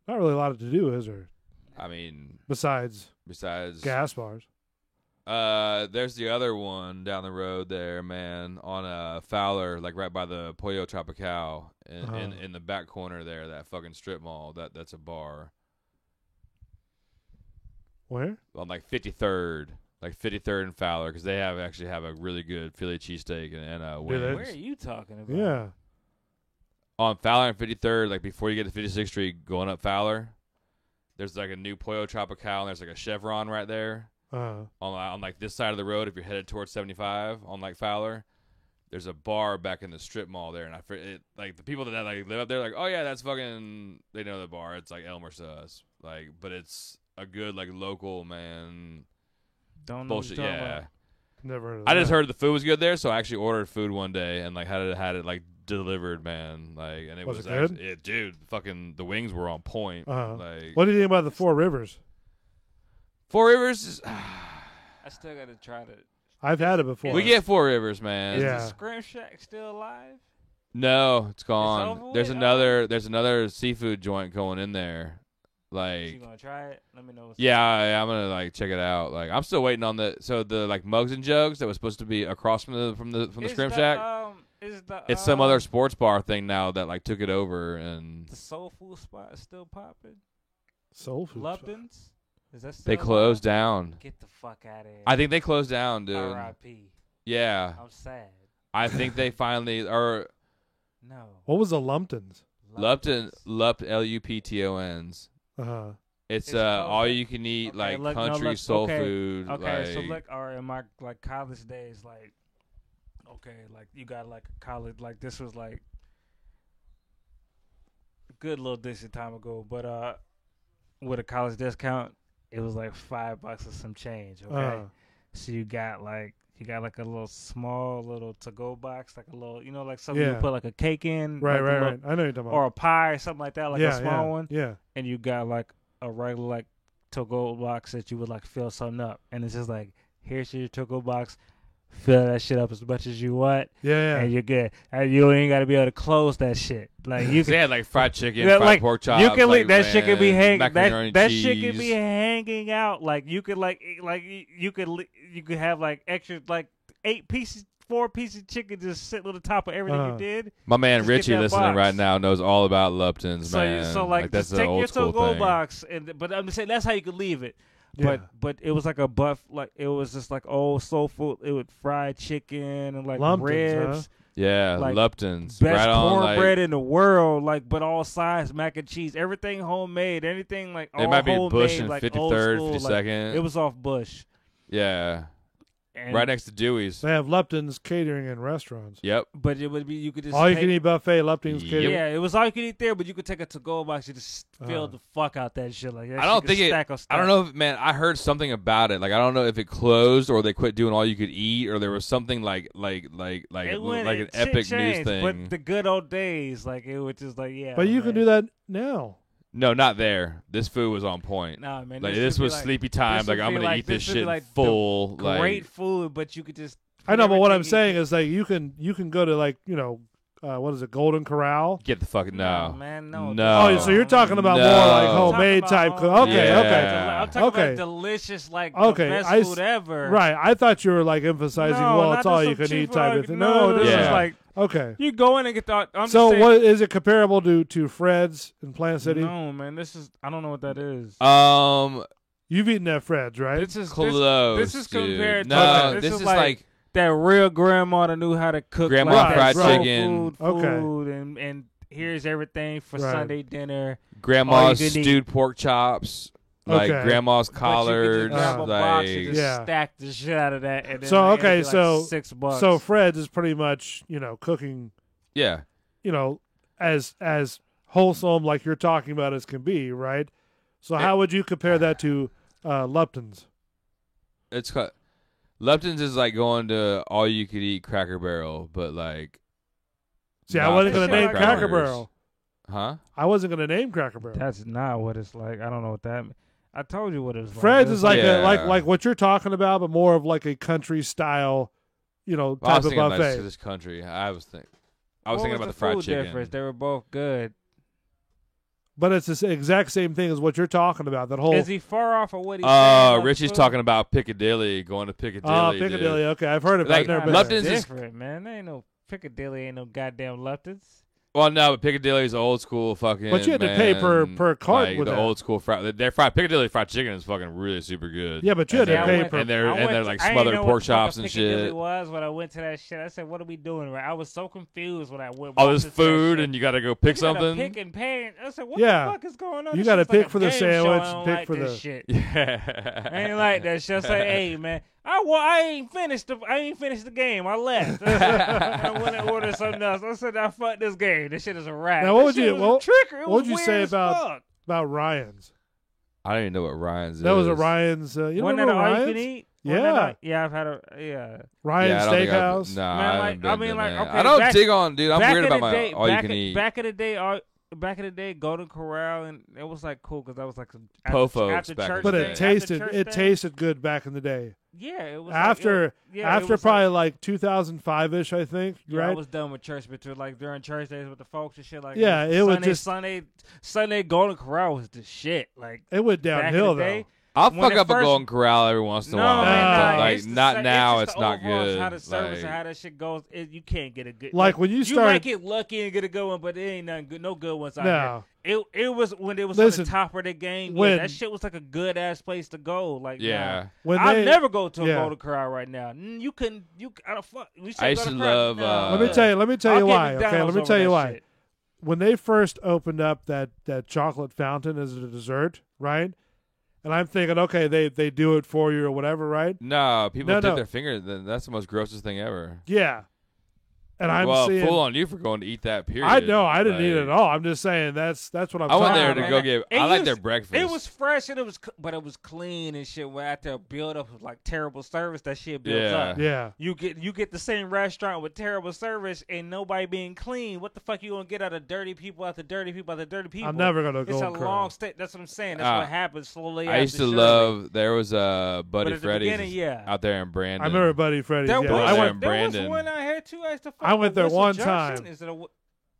Not really a lot to do, is there? I mean, Besides gas bars. There's the other one down the road there, man, on Fowler, like right by the Pollo Tropical, in the back corner there, that fucking strip mall. That's a bar. Where? On like 53rd and Fowler, because they actually have a really good Philly cheesesteak and Do they? wings. Where are you talking about? Yeah. On Fowler and 53rd, like before you get to 56th Street, going up Fowler, there's like a new Pollo Tropical, and there's like a Chevron right there. On like this side of the road, if you're headed towards 75 on like Fowler, there's a bar back in the strip mall there, and like the people that like live up there, like, oh yeah, that's fucking, they know the bar. It's like Elmer's to us, like, but it's a good like local, man. Don't know Bullshit, what you're talking yeah. about. Never heard of I just that. heard the food was good there, so I actually ordered food one day and like had it like delivered, man. Like, and it Was was it good? actually, dude, fucking the wings were on point. Like, What do you think about the Four Rivers? Four Rivers is, I still got to try to. I've had it before. we get Four Rivers, man. Yeah. Is the Scrim Shack still alive? No, it's gone. over There's with? there's another seafood joint going in there. You Like, gonna try it? Let me know. What's yeah, I'm gonna like check it out. Like, I'm still waiting on the like Mugs and Jugs that was supposed to be across from the Is Scrim the, Shack. It's some other sports bar thing now that like took it over, and The soul food spot is still popping. Soul food. Lupton's. Is that still they closed alive? down. Get the fuck out of here. I think they closed down, dude. R.I.P. Yeah, I'm sad. I think they finally or No. What was the Lumptons? Lupton Luptons. It's It's all closed. you can eat Okay, like look, no, country look, soul okay, food. Okay, so like, look, or in my like college days, like, okay, like you got like a college, like this was like a good little decent time ago, but with a college discount, it was like $5 or some change. Okay, so you got like a little small little to-go box, like a little, like something you put like a cake in, Right, like right. I know you're talking about. or a pie, something like that, like a small one. Yeah. And you got like a regular like to-go box that you would like fill something up, and it's just like, here's your to-go box, fill that shit up as much as you want, Yeah. and you're good. And you ain't got to be able to close that shit. Like you they can, had like fried chicken, yeah, fried like, pork chops. you can like, that shit can be hanging. macaroni and That cheese. shit can be hanging out. Like you could you could have like extra like 4 pieces of chicken just sitting on the top of everything you did. My man Just get Richie that listening box. right now knows all about Lupton's, So, man. so like that's just an take old your school to-go thing. box, but I'm just saying that's how you could leave it. Yeah. But it was like a buff, like it was just like old soul food. It would fried chicken and like Lumptons, ribs, Yeah, like, Lupton's. best right on, cornbread like, in the world, like but all sides, mac and cheese, everything homemade, anything like all it might be homemade, Bush and like 53rd, old school, 52nd. Like, it was off Bush, Yeah, and, right next to Dewey's. They have Lupton's catering and restaurants. Yep. But it would be you could just All you take- can eat buffet, Lupton's Yep. catering. Yeah, it was all you could eat there, but you could take a to-go box and just fill the fuck out that shit. Like that I don't shit think could it. stack on I stack. don't know if, man. I heard something about it. Like, I don't know if it closed or they quit doing all you could eat, or there was something like an Shit epic news changed, thing. But the good old days, like it was just like But you can do that now. No, not there. This food was on point. Nah, man. Like, should this be was like- sleepy time. this Like, would I'm be gonna like- eat this this would be shit like the full. great Like, food, but you could just. I know, but what I'm everything saying you- is like you can go to like what is it, Golden Corral? get the fuck no. man, no. No. Oh, so you're talking about No. more like I'm homemade type. Okay, Yeah. okay. I'm talking Okay. about delicious, like Okay, the best I food ever. Right. I thought you were like emphasizing, No, well, not it's all just you some can eat cheap type food. of thing. No, this Yeah. is like Okay. you go in and get the. I'm So just saying, what is it comparable to Fred's in Plant City? No, man. This is. I don't know what that is. You've eaten at Fred's, right? This is Close. This is dude. compared to. No, this this is is like that real grandma that knew how to cook Grandma like fried that soul chicken. food, and here's everything for Right. Sunday dinner. grandma's all you can eat. stewed pork chops. Like Okay. grandma's But you could collards. just grab a box and Like, just Yeah. stack the shit out of that. And then So, like, it'd okay, be like so- $6. So Fred's is pretty much, cooking, yeah. as wholesome like you're talking about as can be, right? So how would you compare that to Lupton's? It's Lupton's is like going to all you could eat Cracker Barrel, but like. See, I wasn't going to name Cracker Barrel. Huh? I wasn't going to name Cracker Barrel. That's not what it's like. I don't know what that means. I told you what it was Fred's is like like what you're talking about, but more of like a country style, type of buffet. Like this country. I was thinking about the fried chicken. Difference? They were both good. But it's the exact same thing as what you're talking about. That whole. Is he far off of what he's saying? Richie's talking about Piccadilly, going to Piccadilly. Oh, Piccadilly. Dude. Okay, I've heard of it. Like, I've never been Lupton's there. is different, man. There ain't no Piccadilly, ain't no goddamn Lupton's. Well, no, but Piccadilly's old school fucking. But you had to pay per cart like with the that. old school fried. Their Piccadilly fried chicken is fucking really super good. Yeah, but you had to pay per. And they're like smothered pork chops and Piccadilly shit. Was when I went to that shit. I said, "What are we doing?" Right? I was so confused when I went. All this food, and you got to go pick something. Pick and pay. I said, "What Yeah. the fuck is going on?" You got to pick like for the sandwich, and pick like for this the. shit. Yeah, I ain't like that shit. I say, "Hey, man, I ain't finished the game. I left. I went and ordered something else. I said, I fucked this game. This shit is a wrap." Now, what would you? What would you say about Ryan's? I don't even know what Ryan's is. That was a Ryan's. You Wasn't remember that all you Ryan's? can eat? Yeah. Yeah, I've had a Ryan's Steakhouse. No, Man, okay, I don't dig on, dude. I'm weird about my all you can eat. Back in the day, Golden Corral, and it was like cool because that was like some Po-folks back in the But day. it tasted good back in the day. Yeah, it was after it was probably like 2005ish, I think. Yeah, right? I was done with church, but like during church days with the folks and shit like yeah, that. It was just Sunday Golden Corral was the shit. Like it went downhill though. I'll fuck up a Golden Corral every once in a while. Man, like not now, it's not good. How the service and how that shit goes, you can't get a good. Like when you start, you might get lucky and get a good one, but it ain't nothing good. No good ones out there. It was when it was on the top of the game. That shit was like a good ass place to go. Like I'd never go to a Golden Corral right now. You couldn't. I don't fuck. I used to love. Let me tell you why. Okay, let me tell you why. Shit. When they first opened up that chocolate fountain as a dessert, right? And I'm thinking, okay, they do it for you or whatever, right? No, people dip their finger. That's the most grossest thing ever. Yeah. And I'm seeing, fool on you for going to eat that. Period. I didn't eat it at all. I'm just saying that's what I'm. I went there to go get. I like their breakfast. It was fresh and it was clean and shit. Where after a build up of like terrible service, that shit builds up. Yeah. You get the same restaurant with terrible service and nobody being clean. What the fuck you gonna get out of dirty people after dirty people after dirty people? I'm never gonna go. It's a long stay. That's what I'm saying. That's what happens slowly. I used to love. There was a Buddy Freddy's out there in Brandon. I remember Buddy Freddy's. I went there was one out here too. I went there one time. Is it a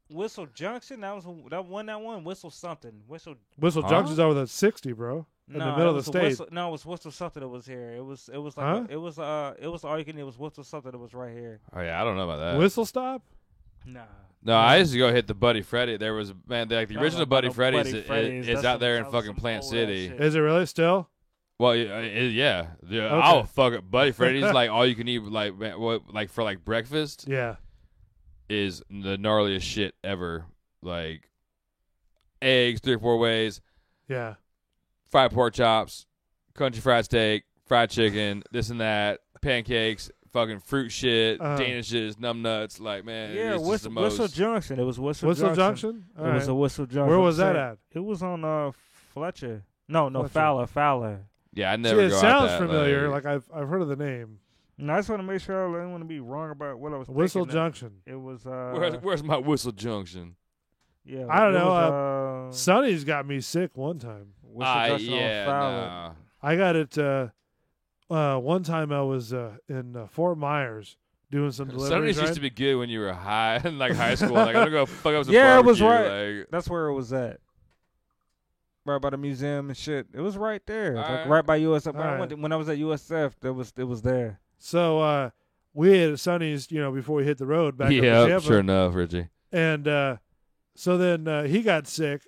Whistle Junction? That one Whistle something. Whistle Junction's over the 60, bro. In the middle of the state. It was Whistle something that was here. It was like it was all you can. It was Whistle something that was right here. Oh yeah, I don't know about that. Whistle Stop? Nah. No, I used to go hit the Buddy Freddy. There was the original Buddy Freddy's is out there in fucking Plant City. Is it really still? Well, yeah. Okay. I'll fuck up Buddy Freddy's like all you can eat like for like breakfast. Yeah. Is the gnarliest shit ever. Like eggs 3 or 4 ways. Yeah. Fried pork chops, country fried steak, fried chicken, this and that, pancakes, fucking fruit shit, danishes, numb nuts. Like, man, yeah, Whistle Junction. It was Whistle Junction. It was a Whistle Junction. Where was that at? It was on Fletcher. No, Fowler. Yeah, I never. It sounds familiar. Like I've heard of the name. No, I just want to make sure I didn't want to be wrong about what I was Whistle thinking. Junction. It was where's my Whistle Junction? Yeah, I don't know. Sonny's got me sick one time. No. I got it. One time I was in Fort Myers doing some deliveries. Sonny's used to be good when you were high in like high school. Like I'm gonna go fuck up some yeah, barbecue. It was right. Like, that's where it was at. Right by the museum and shit. It was right there. Like right by USF. When I was at USF, it was there. So we had Sonny's, before we hit the road back up to Tampa. Sure enough, Richie. And so then he got sick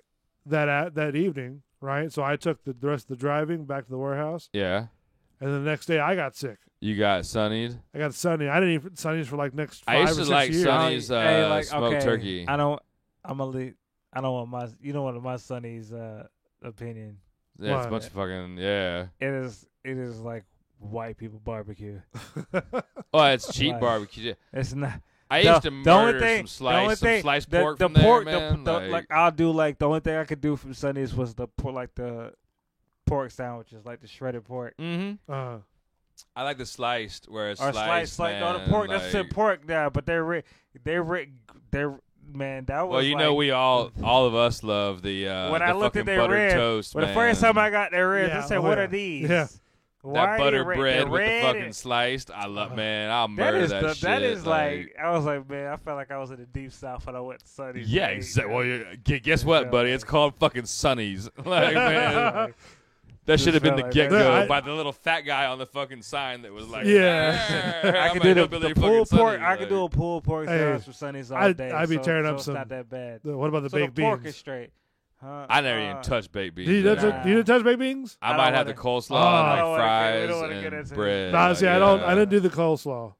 that evening, right? So I took the rest of the driving back to the warehouse. Yeah. And then the next day I got sick. You got Sonny's? I got Sonny. I didn't eat Sonny's for like next 5 or 6 years. I used to like Sonny's smoked turkey. I don't want my. You don't want my Sonny's opinion. Yeah, it's a bunch of fucking It is like white people barbecue. Oh, it's cheap barbecue. It's not. I used to murder some sliced pork from there, man. I'll do like the only thing I could do from Sonny's was the pork sandwiches, like the shredded pork. Mm-hmm. I like the sliced, where it's sliced. Like no, the pork. That's the pork now, but they're man. That was. Well, you know, we all of us love the when I looked at their buttered ribs. toast. Well, the first time I got their ribs, I said, "What are these?" Yeah. That butter bread with the fucking sliced. I love, man. I'll murder that shit. That is like, I was like, man, I felt like I was in the deep south when I went to Sonny's. Yeah, exactly. Well, guess what, buddy? It's called fucking Sonny's. Like, man, that should have been the get-go by the little fat guy on the fucking sign that was like, I could do the pulled pork. I could do a pulled pork sandwich for Sonny's all day. I'd be tearing up some. It's not that bad. What about the baked beans? Pork is straight. I never even touched baked beans. You didn't touch baked beans? I might have the coleslaw and like fries and bread. Nah, see, I didn't do the coleslaw.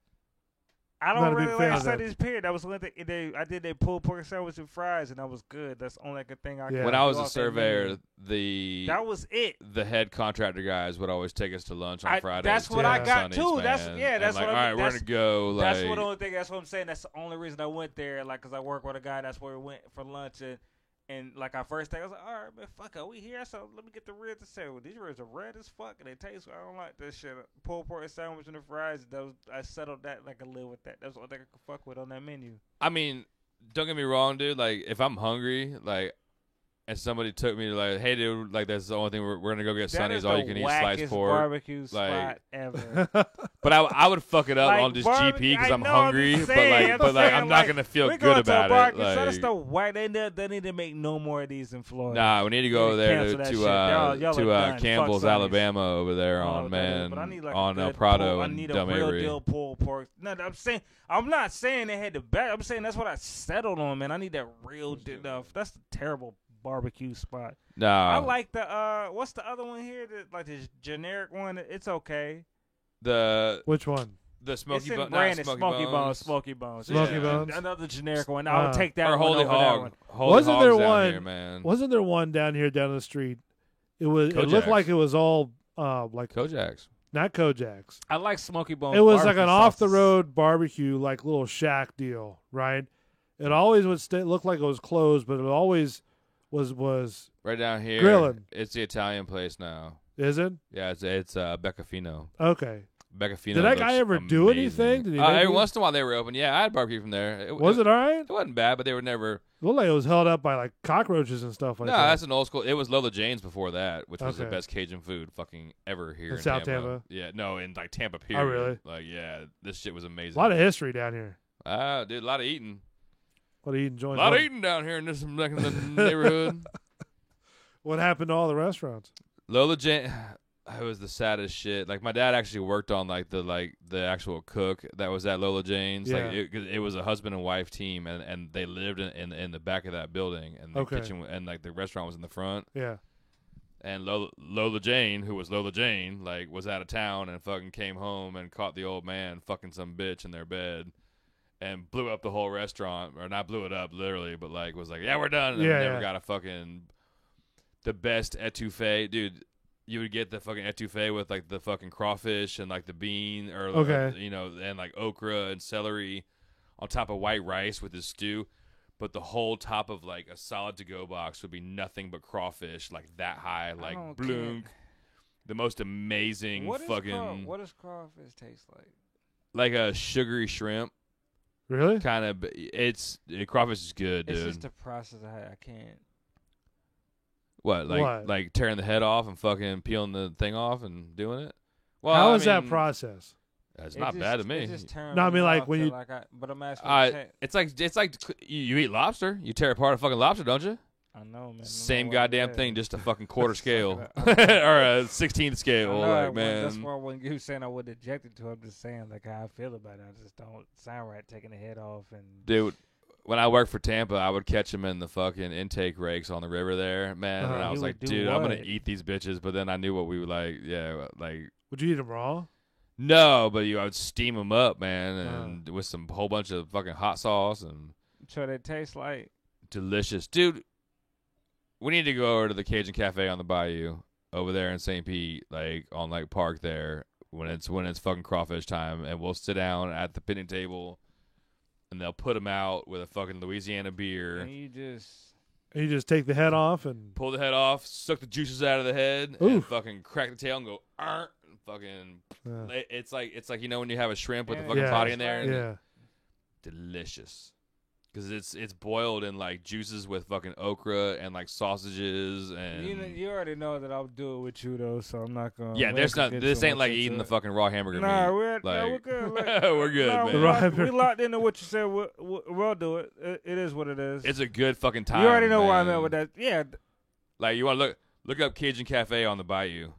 I don't really like Sonny's period. That was one thing. I did their pulled pork sandwich and fries, and that was good. That's the only good thing I could. When I was a surveyor, that was it. The head contractor guys would always take us to lunch on Fridays. That's what I got too. That's like, all right, we're gonna go. That's what the only thing. That's what I'm saying. That's the only reason I went there. Like, cause I work with a guy. That's where we went for lunch and like our first day, I was like, all right, man, fuck, are we here? So let me get the ribs. I said, well, these ribs are red as fuck, and they taste. I don't like this shit. Pulled pork sandwich and the fries. I settled that. Like, I live with that. That's the only thing I could fuck with on that menu. I mean, don't get me wrong, dude. Like, if I'm hungry, like, and somebody took me to like, hey, dude, like that's the only thing we're gonna go get Sonny's all you can eat sliced pork barbecue spot ever. But I would fuck it up like on just GP because I'm hungry, but I'm not gonna feel good about it. Like, they need to make no more of these in Florida. Nah, we need to go over there to Campbell's, Alabama, over there on El Prado and Dumb Avery. I need a real deal pulled pork. No, I'm not saying they had the best. I'm saying that's what I settled on, man. I need that real deal. That's the terrible barbecue spot. No, I like the what's the other one here? Like this generic one. It's okay. Which one? The Smoky Bones. Smoky Bones. Another generic one. I'll take that. Or Holy Hog. Wasn't there one? Wasn't there one down here down the street? It looked like it was all like Kojak's. Not Kojak's. I like Smoky Bones. It was like an off the road barbecue, like little shack deal, right? It always would look like it was closed, but it always was right down here. Grilling. It's the Italian place now. Is it? Yeah, it's Beccafino. Okay. Beccafino. Did that guy ever do anything? Did he every once in a while they were open. Yeah, I had barbecue from there. Was it all right? It wasn't bad, but they were never. It looked like it was held up by like cockroaches and stuff like that. No, that's an old school. It was Lola Jane's before that, which was the best Cajun food fucking ever here in South Tampa. Yeah, no, in like Tampa period. Oh, really? Like, yeah, this shit was amazing. A lot of history down here. Dude, a lot of eating. A lot of eating down here in this neighborhood. What happened to all the restaurants? Lola Jane, it was the saddest shit. Like my dad actually worked on the actual cook that was at Lola Jane's. Yeah. Like it was a husband and wife team, and they lived in the back of that building, and the kitchen and like the restaurant was in the front. Yeah. And Lola Jane, who was Lola Jane, like was out of town and fucking came home and caught the old man fucking some bitch in their bed. And blew up the whole restaurant, or not blew it up literally, but like was like, yeah, we're done. And never got the best etouffee, dude. You would get the fucking etouffee with like the fucking crawfish and like the bean, or and like okra and celery on top of white rice with the stew. But the whole top of like a solid to-go box would be nothing but crawfish, like that high, like blunk. The most amazing what fucking. What does crawfish taste like? Like a sugary shrimp. Really? Kind of. Crawfish is good, dude. It's just the process. I can't. What? Like tearing the head off and fucking peeling the thing off and doing it? Well, how is that process? It's not bad to me. No, I mean like when you. But I'm asking. It's like you eat lobster. You tear apart a fucking lobster, don't you? I know, man. Same goddamn thing, just a fucking quarter scale or a 16th scale. Like, man. That's why when you saying I would eject it to, I'm just saying like how I feel about it. I just don't sound right taking the head off and. Dude, when I worked for Tampa, I would catch them in the fucking intake rakes on the river there, man. And I was like, dude, I'm gonna eat these bitches. But then I knew what we would like. Yeah, like. Would you eat them raw? No, but I would steam them up, man, and with some whole bunch of fucking hot sauce and. So they taste like. Delicious, dude. We need to go over to the Cajun Cafe on the Bayou over there in St. Pete, like on like Park there when it's fucking crawfish time, and we'll sit down at the picnic table, and they'll put them out with a fucking Louisiana beer. And you just And you just take the head off and pull the head off, suck the juices out of the head, and fucking crack the tail and go, and fucking. Yeah. It's like when you have a shrimp with the fucking body in there. Yeah. Delicious. Because it's boiled in like juices with fucking okra and like sausages and. You already know that I'll do it with you though, so I'm not gonna. Yeah, this ain't like eating the fucking raw hamburger. Nah, meat. we're good. We're good, man. We locked into what you said. We'll do it. It is what it is. It's a good fucking time. You already know man. where I'm at with that. Yeah. Like you want to look up Cajun Cafe on the Bayou.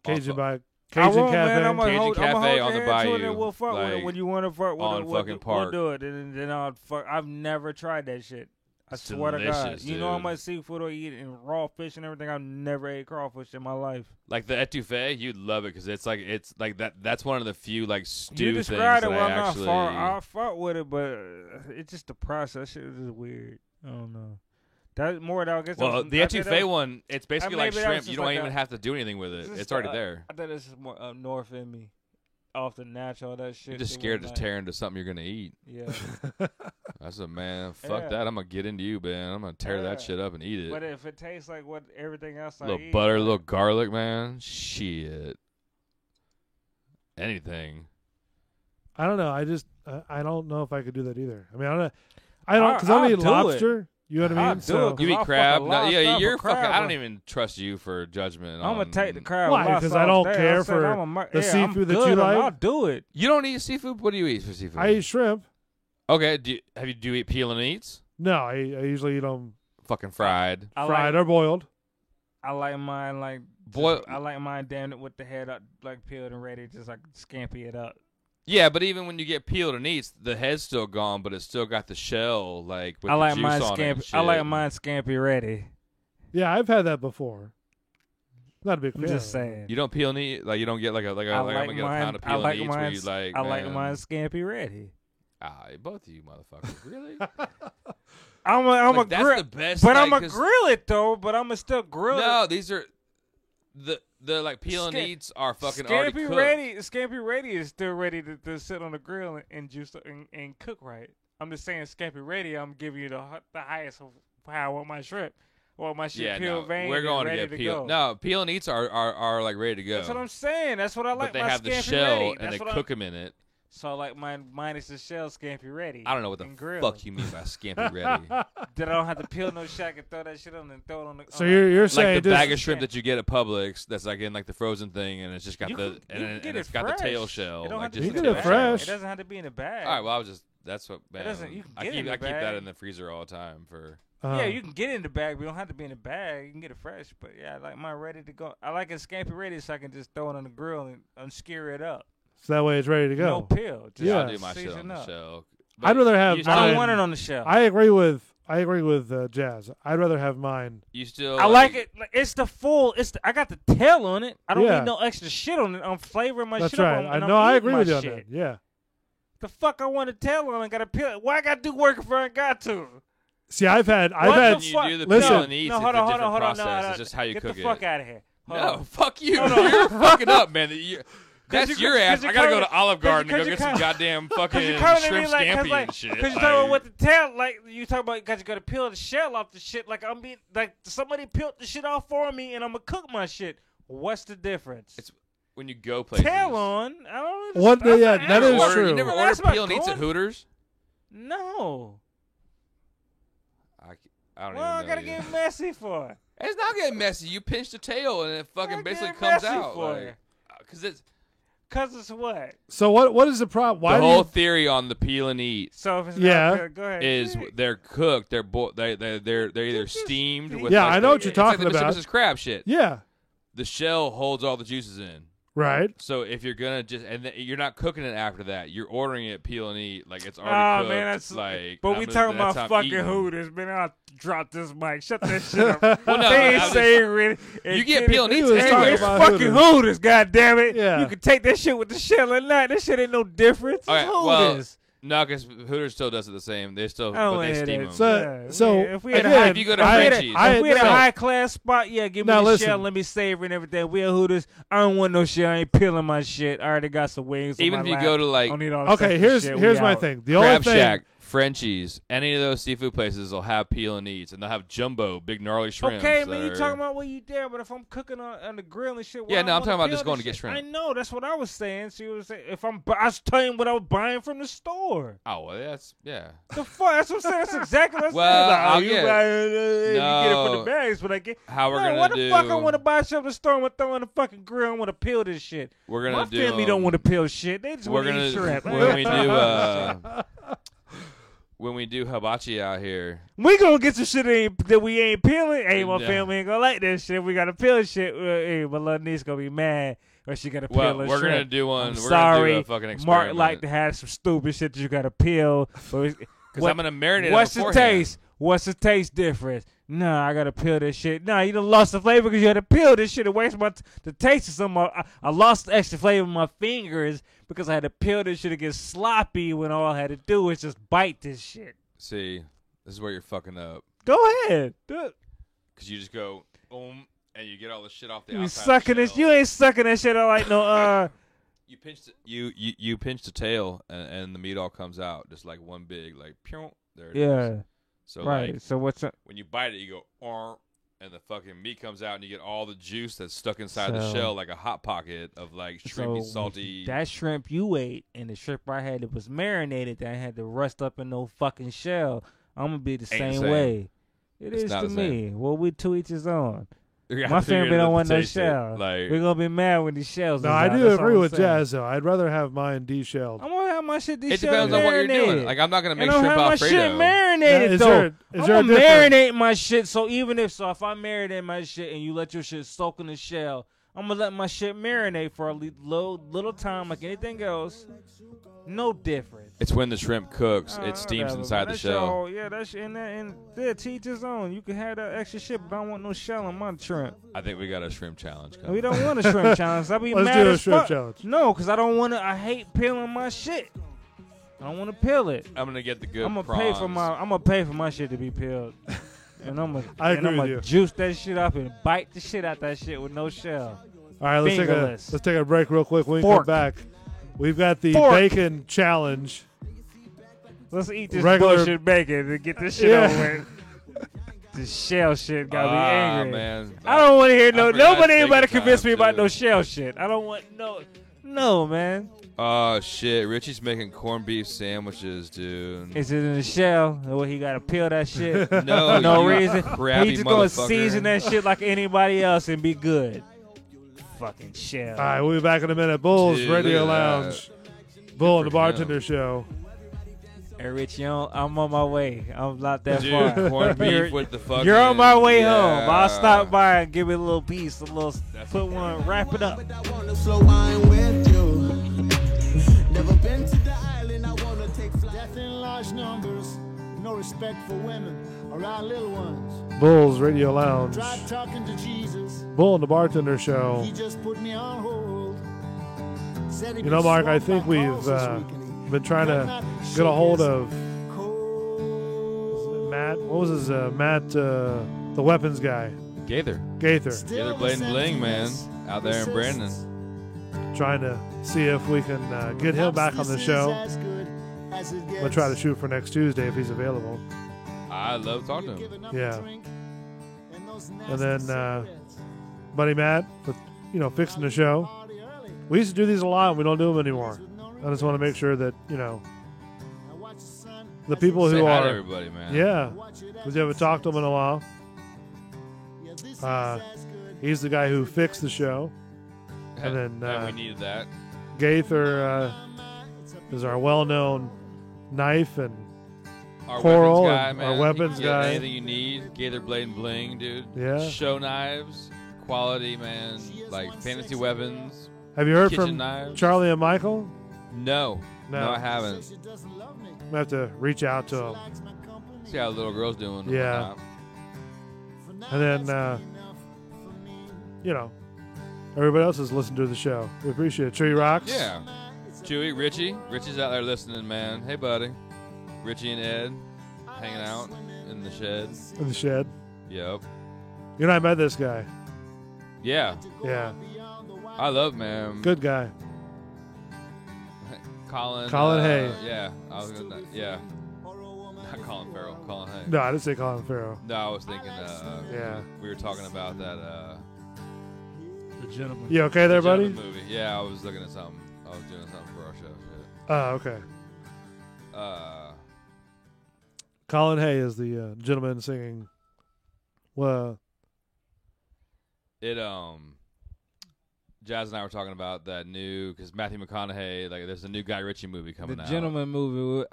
Cajun Cafe. Cajun Cafe on the Bayou. And we'll fuck with it when you want to fuck with on it. Fucking Park. We'll do it, and then I'll fuck. I've never tried that shit. I swear to God. You know how much seafood I eat and raw fish and everything. I've never ate crawfish in my life. Like the etouffee, you'd love it because it's like that. That's one of the few like stew you things described it that well, I actually. I fought with it, but it's just the process. Shit is just weird. I don't know. That more that I guess. Well, the etouffee one, it's basically like shrimp. You don't even have to do anything with it. It's already there. I thought this is more up north in me, off the natural that shit. You're just scared to tear into something you're gonna eat. Yeah. That's a man. Fuck that. I'm gonna get into you, man. I'm gonna tear that shit up and eat it. But if it tastes like what everything else, little butter, little garlic, man. Shit. Anything. I don't know. I don't know if I could do that either. I mean, I don't because I eat lobster. You know what I mean? So you eat crab? No, yeah, you're fucking. I don't even trust you for judgment. I'm gonna take the crab. Why? Because I don't care for the seafood that you like. I'll do it. You don't eat seafood. What do you eat for seafood? I eat shrimp. Okay. Do you eat peel and eats? No, I usually eat them fucking fried, or boiled. I like mine like boiled. I like mine damn it with the head up, like peeled and ready, just like scampi it up. Yeah, but even when you get peeled and eats, the head's still gone, but it's still got the shell, like with the juice on it. And shit. I like mine scampi ready. Yeah, I've had that before. Not a big fan. I'm just saying. You don't peel and eat, like you don't get like I'm gonna get a pound of peel and eats where you like. I like mine scampi ready. Both of you motherfuckers, really? I'm like, that's the best, but I'm gonna grill it though. But I'm gonna still grill it. No, these are the like peel and eats are fucking already cooked. Scampi ready is still ready to sit on the grill and juice and cook right. I'm just saying scampi ready. I'm giving you the highest of how I want my shrimp. Well, my shit peeled vein. We're going ready to get peeled. No, peel and eats are like ready to go. That's what I'm saying. That's what I like. But they have the shell and they cook them in it. So I like mine minus the shell, scampi ready. I don't know what the fuck you mean by scampi ready. That I don't have to peel no shit. I can throw that shit on and throw it on the. So you're saying like the bag of shrimp that you get at Publix that's like in like the frozen thing, and it's just got it's got the tail shell. It don't like have to be in the fresh. It doesn't have to be in a bag. All right, well that's what. Man, I keep that in the freezer all the time for. Yeah, you can get it in the bag, but you don't have to be in the bag. You can get it fresh. But yeah, I like mine ready to go. I like it scampi ready so I can just throw it on the grill and skewer it up. So that way it's ready to go. No peel. Just I'll do my shit on the shell. But I'd rather have mine. I don't want it on the shell. I agree with Jazz. I'd rather have mine. You still? I like it. It's the full. I got the tail on it. I don't need no extra shit on it. I'm flavoring my shit. That's right. I know. I agree with you on that. Yeah. The fuck I want a tail on? I got to peel it. Why I got to do work if I got to? See, I've had. You do the peel and eats. No, hold on. No, it's just how you cook it. Get the fuck out of here. No, fuck you. You're fucking up, man. That's your ass. I gotta go to Olive Garden and go get some goddamn fucking shrimp scampi and shit. Because you're talking about what the tail, like you talking about, because you gotta peel the shell off the shit. Like I'm being, like somebody peeled the shit off for me, and I'm gonna cook my shit. What's the difference? It's when you go places. Tail on. I don't know. What? Yeah, that is true. You never ordered peel and eats at Hooters? No. I don't even know. Well, I gotta get messy for it. It's not getting messy. You pinch the tail and it fucking basically comes out. Because it's what? So what is the problem? Why the whole theory on the peel and eat? So if it's not, go ahead. Is they're cooked? They're either steamed. With I know what you're talking about. This is crab shit. Yeah. The shell holds all the juices in. Right. So if you're gonna you're not cooking it after that, you're ordering it peel and eat like it's already cooked. Man, that's like. But we talking about fucking Hooters, man. I'll drop this mic. Shut that shit up. Well, no, they ain't saying you get peel and eat. It's fucking Hooters, goddammit. Yeah. You can take that shit with the shell or not. That shit ain't no difference. It's Hooters. No, because Hooters still does it the same. They still, but they steam them. So if we had if you go to Frenchie's, if we had a high class spot, give me the shell, let me savor and everything. We at Hooters, I don't want no shell. I ain't peeling my shit. I already got some wings. Even if you go to like, okay, here's my thing. The Crab only thing, Shack, Frenchie's, any of those seafood places will have peel and eats, and they'll have jumbo, big gnarly shrimps. Okay, man, you talking about when you there, but if I'm cooking on the grill and shit, yeah, no, I'm talking about just going to get shrimp. I know, that's what I was saying. She was saying, I was telling you what I was buying from the store. Oh, well, yeah. The fuck, that's what I'm saying. That's exactly what I'm well, saying. You get it from the bags, but I get. How we're gonna what do? What the fuck I want to buy shit from the store? I'm gonna throw in the fucking grill. I want to peel this shit. We're gonna My family don't want to peel shit. They just want to eat shrimp. When we do hibachi out here, we gonna get some shit that we ain't peeling. Hey, my family ain't gonna like this shit. We gotta peel shit. Hey, my little niece gonna be mad when she gotta peel we're shrimp. Gonna do one. I'm we're sorry, gonna do a fucking experiment. Mark like to have some stupid shit that you gotta peel. Because I'm gonna marinate. What's the taste? What's the taste difference? Nah, I gotta peel this shit. Nah, you done lost the flavor because you had to peel this shit. It wastes the taste of some. I lost the extra flavor in my fingers because I had to peel this shit to get sloppy when all I had to do was just bite this shit. See, this is where you're fucking up. Go ahead. Do it. Because you just go, and you get all the shit off the you outside. Sucking this. You ain't sucking that shit out like no. You pinch you pinch the tail and the meat all comes out just like one big like pew. There it is. Yeah. So right. Like, so what's when you bite it, you go and the fucking meat comes out and you get all the juice that's stuck inside the shell like a hot pocket of like shrimpy, salty. That shrimp you ate and the shrimp I had that was marinated that I had to rust up in no fucking shell. I'm gonna be the same way. It's is to me. Well, we to each his own. My family don't want no shell. Like, we're gonna be mad when these shells. No, I do agree with Jazz though. I'd rather have mine deshelled. I'm gonna have my shit deshelled. It depends on what you're doing. Like I'm not gonna make shrimp Alfredo. My shit marinated though. I'm gonna marinate my shit. So even if I marinate my shit and you let your shit soak in the shell, I'm gonna let my shit marinate for a little time, like anything else. No difference. It's when the shrimp cooks. It steams inside the shell. Yeah, that's and there, teach his own. You can have that extra shit, but I don't want no shell on my shrimp. I think we got a shrimp challenge coming. We don't want a shrimp challenge. I'll be Let's mad do as a shrimp fuck. Challenge. No, because I don't want to. I hate peeling my shit. I don't want to peel it. I'm gonna get the good. I'm gonna pay for my shit to be peeled. And I'm gonna juice that shit up and bite the shit out that shit with no shell. All right, let's take a break real quick. When we come back, we've got the bacon challenge. Let's eat this bullshit bacon and get this shit over with. This shell shit got me angry. Man. I don't want to hear nobody convince me about no shell shit. I don't want no man. Oh shit! Richie's making corned beef sandwiches, dude. Is it in the shell? Or he gotta peel that shit? No reason. He just gonna season that shit like anybody else and be good. Fucking shell. All right, we'll be back in a minute. Bulls Radio Lounge. Bull and the Bartender Show. Hey, Rich, I'm on my way. I'm not that far. Corned beef with the fucking. You're on my way home. I'll stop by and give it a little piece, put one, wrap it up. Never been to the island. I wanna take death in large numbers. No respect for women or our little ones. Bulls Radio Lounge. Tried talking to Jesus. Bull and the Bartender Show. He just put me on hold. You know, Mark, I think we've been trying to get a hold of Matt. What was his Matt? The weapons guy. Gaither Blade and Bling, man, out there in Brandon. Trying to see if we can get him back on the show. We'll try to shoot for next Tuesday if he's available. I love talking to him. Yeah. And then Buddy Matt, for fixing the show. We used to do these a lot, and we don't do them anymore. I just want to make sure that the people who are everybody, man. Yeah, because you haven't talked to him in a while. He's the guy who fixed the show. And then we needed that. Gaither is our well-known knife and our coral weapons guy, and man. our weapons guy. Anything you need, Gaither Blade and Bling, dude. Yeah. Show knives, quality, man. Like fantasy weapons. Have you heard from knives. Charlie and Michael? No, I haven't. I have to reach out to them. See how the little girl's doing. Yeah. And then, everybody else is listening to the show. We appreciate it. Tree Rocks. Yeah. Chewy, Richie's out there listening, man. Hey, buddy. Richie and Ed hanging out in the shed. In the shed. Yep. You know, I met this guy. Yeah. Yeah. I love, man. Good guy. Colin Hay. Yeah. I was gonna. Yeah. Not Colin Farrell. Colin Hay. No, I didn't say Colin Farrell. No, I was thinking. Yeah. We were talking about that. The Gentleman. You okay there, buddy? Movie. Yeah, I was looking at something. I was doing something for our show. Shit. Oh, okay. Colin Hay is the gentleman singing. Well, Jazz and I were talking about that new because Matthew McConaughey, like, there's a new Guy Ritchie movie coming out. The Gentleman movie.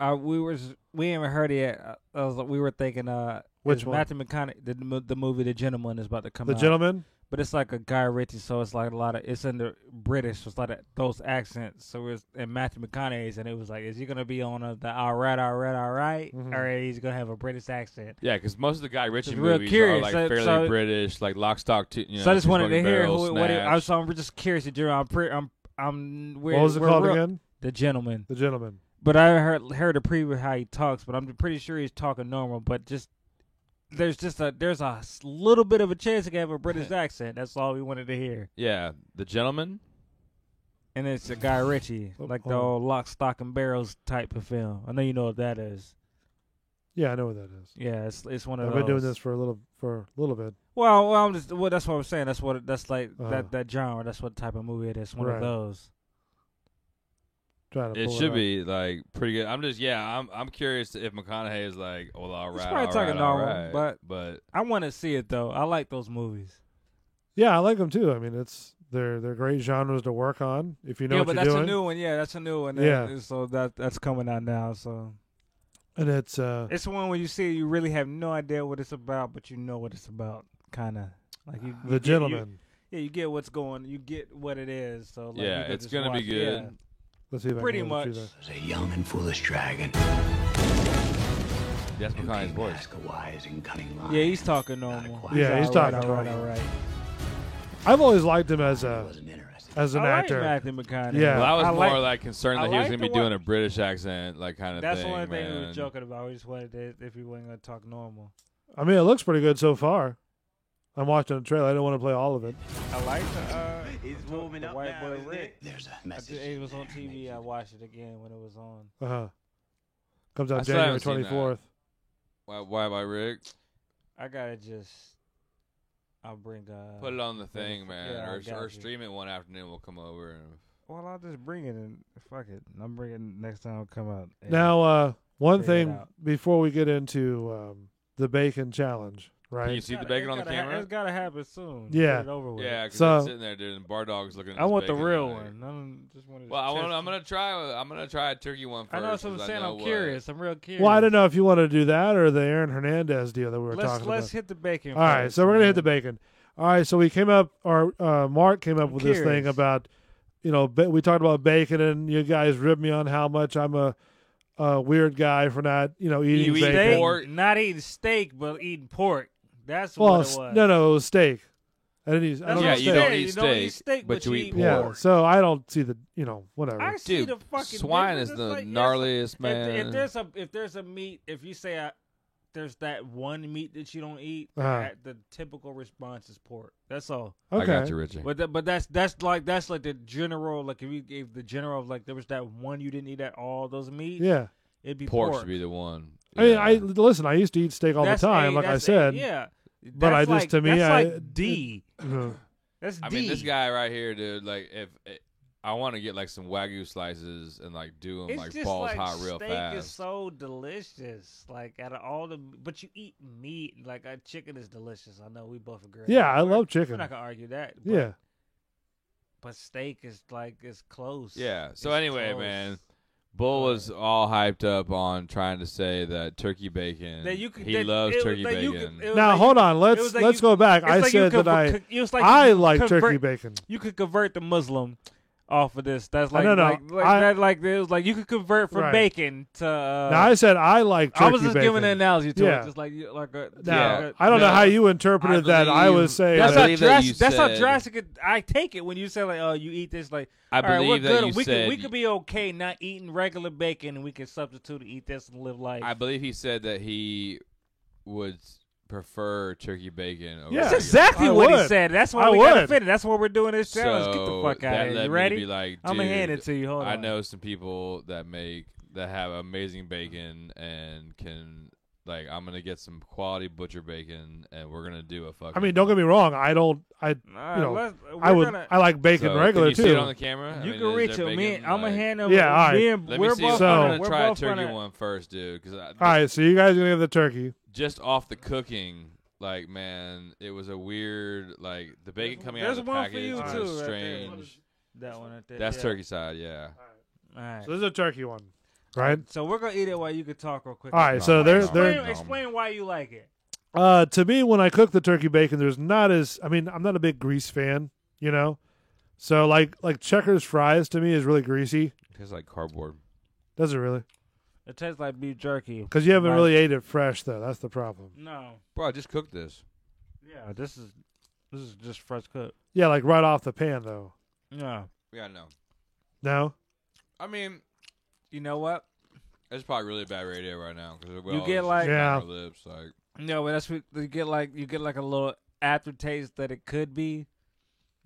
We haven't heard it yet. We were thinking, which one? Matthew McConaughey. The movie The Gentleman is about to come out. The Gentleman. But it's like a Guy Ritchie, so it's like a lot of it's in the British, so it's like those accents. So it's in Matthew McConaughey's, and it was like, is he gonna be on the all right, Mm-hmm. or he's gonna have a British accent? Yeah, because most of the Guy Ritchie Just real movies curious. are like fairly British, like Lock, Stock, Two. So I just wanted to hear what it. I'm just curious, Jerome. What was it called again? The Gentleman. The Gentleman. But I heard a preview how he talks, but I'm pretty sure he's talking normal. But just there's a little bit of a chance he can have a British accent. That's all we wanted to hear. Yeah, The Gentleman. And it's a Guy Ritchie, like the old Lock, Stock, and Barrels type of film. I know you know what that is. Yeah, I know what that is. Yeah, it's one of I've those. been doing this for a little bit. Well, that's what I'm saying. That's like that genre. That's what type of movie it is. One Right. of those. Trying to It pull should up. be like pretty good. I'm curious if McConaughey is like, well, all right, He's probably all talking right, all normal, right. but I want to see it though. I like those movies. Yeah, I like them too. I mean, they're great genres to work on if you know what but you're that's doing. a new one. Yeah, that's a new one. Yeah. So that's coming out now. So And it's it's one when you see it, you really have no idea what it's about, but you know what it's about. Kind of like The Gentleman. You get what's going. You get what it is. So like, Yeah, you can it's just gonna be watch- good. yeah. Let's see if I Pretty can get much. through There's a young and foolish dragon. That's McConaughey's voice. Ask a wise and cunning line. Yeah, he's talking normal. Yeah, he's all talking right, all right, normal. all right. that. I've always liked him as Wasn't interested. an I actor. like Matthew McConaughey. Yeah. Well, I was I more like- like concerned I that he was like gonna be the doing one- a British accent, like kind of That's thing. the only thing we man. were joking about. We just wanted to, if he wasn't going to talk normal. I mean, it looks pretty good so far. I'm watching the trailer. I don't want to play all of it. I like the moving up White now, Boy isn't Rick. There's a I message. did- It was on TV. I watched it again when it was on. Comes I out still January haven't seen that. 24th. Why by Rick? I gotta I'll bring. Put it on the thing, man, Yeah, I or got you. stream it one afternoon. We'll come over and. Well, I'll just bring it and fuck it. I'm bringing next time it'll come out. And Now, one figure it thing out. before we get into the bacon challenge, Can you right? see the bacon on the camera? It's gotta happen soon. Yeah. Get it over with. Yeah, because So- it's sitting there, dude, and Bar Dog's looking at I this want the bacon, real like- one. I don't just want to. Well, I'm gonna try a turkey one first. I know that's what I'm 'cause saying. know I'm what- curious. I'm real curious. Well, I don't know if you want to do that or the Aaron Hernandez deal that we were talking Let's about. hit the bacon. All right, first, so we're gonna man. hit the bacon. All right, so we came up, or Mark came up I'm with this thing curious. about, we talked about bacon, and you guys ribbed me on how much I'm a weird guy for not, eating You eat bacon. Steak, pork. not eating steak, but eating pork. That's Well, what it was. no, it was steak. I didn't eat. I That's don't what Yeah, eat I'm you steak. don't saying. eat You don't eat steak, steak, but you eat pork. Yeah, so I don't see the, whatever. I see Dude, the fucking swine difference. is It's the like, gnarliest, man. If there's a meat, if you say there's that one meat that you don't eat, Uh-huh. the typical response is pork. That's all. I Okay. got you, Richie. But that's like the general, like if you gave the general of like there was that one you didn't eat at all those meats, Yeah. it'd be Pork pork. should be the one. I mean, Yeah. listen. I used to eat steak all That's the time, A, like I that's said. A, yeah. But That's I just, to me, that's I- like D. That's D. I mean, this guy right here, dude. Like, if I want to get like some Wagyu slices and like do them It's like just balls like hot real steak fast. is so delicious. Like out of all the, but you eat meat. Like chicken is delicious. I know we both agree. Yeah, I We're- love We're chicken. not gonna argue that. But, Yeah. but steak is like it's close. Yeah. So It's anyway, close. man, Bull was all hyped up on trying to say that turkey bacon. That you could- he that loves it was turkey like you bacon. could- it was Now like hold you- on. it Let's was like let's you- go back. it's I like you said could- that it was like I you like convert- turkey bacon. You could convert the Muslim off of this. That's like No, like that. Like it was like you could convert from Right. bacon to. Now I said I like turkey I was just bacon. giving an analogy to Yeah. it, just like a. Now Yeah. I don't know No, how you interpreted that. I believe- was saying That's I how believe that drastic. you That's how said- drastic. I take it when you say like, "Oh, you eat this." Like, I all right, we're believe that good. you we said. could be okay not eating regular bacon, and we can substitute to eat this and live life. I believe he said that he would prefer turkey bacon. Over Yeah. That's I exactly what he would. said. That's why I we got to would. fit it. That's why we're doing this challenge. Get the So fuck out that of here. led You me ready? to be like, I'm gonna hand dude, it to you. Hold on. I know some people that make that have amazing bacon and can. Like, I'm gonna get some quality butcher bacon, and we're gonna do a fucking. I mean, don't get me wrong. I like bacon regular can you too. See it on the camera? You can reach it. Me, I'm gonna hand them. Yeah, all right. Let me see. I'm gonna try a turkey one first, dude. All right, so you guys are gonna have the turkey. Just off the cooking, like, man, it was a weird, like, the bacon coming out of the package was strange. Right that one right there. That's turkey side, yeah. All right. So this is a turkey one. Right, so we're gonna eat it while you can talk real quick. All right, so explain why you like it. To me, when I cook the turkey bacon, I'm not a big grease fan, you know. So like Checkers fries to me is really greasy. It tastes like cardboard. Does it really? It tastes like beef jerky. Because you haven't really ate it fresh though. That's the problem. No, bro, I just cooked this. Yeah, this is just fresh cooked. Yeah, like right off the pan though. Yeah. Yeah, no. No. I mean. You know what? It's probably really bad radio right now because you get like our lips, like no, but that's what you get like a little aftertaste that it could be,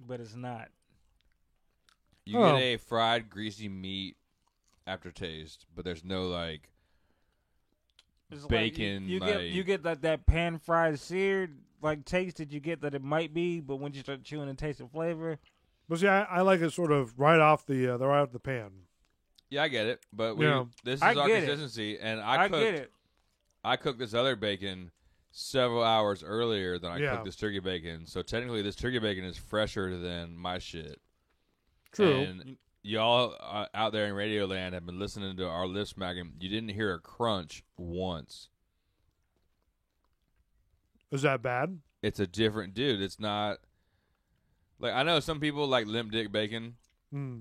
but it's not. You get a fried greasy meat aftertaste, but there's no like bacon. You get that pan fried seared like taste that you get that it might be, but when you start chewing and taste the flavor. But see, I like it sort of right off the pan. Yeah, I get it, but this is our consistency, and I cooked this other bacon several hours earlier than I cooked this turkey bacon. So technically, this turkey bacon is fresher than my shit. True. And y'all out there in Radio Land have been listening to our lip smacking. You didn't hear a crunch once. Is that bad? It's a different dude. It's not like I know some people like limp dick bacon.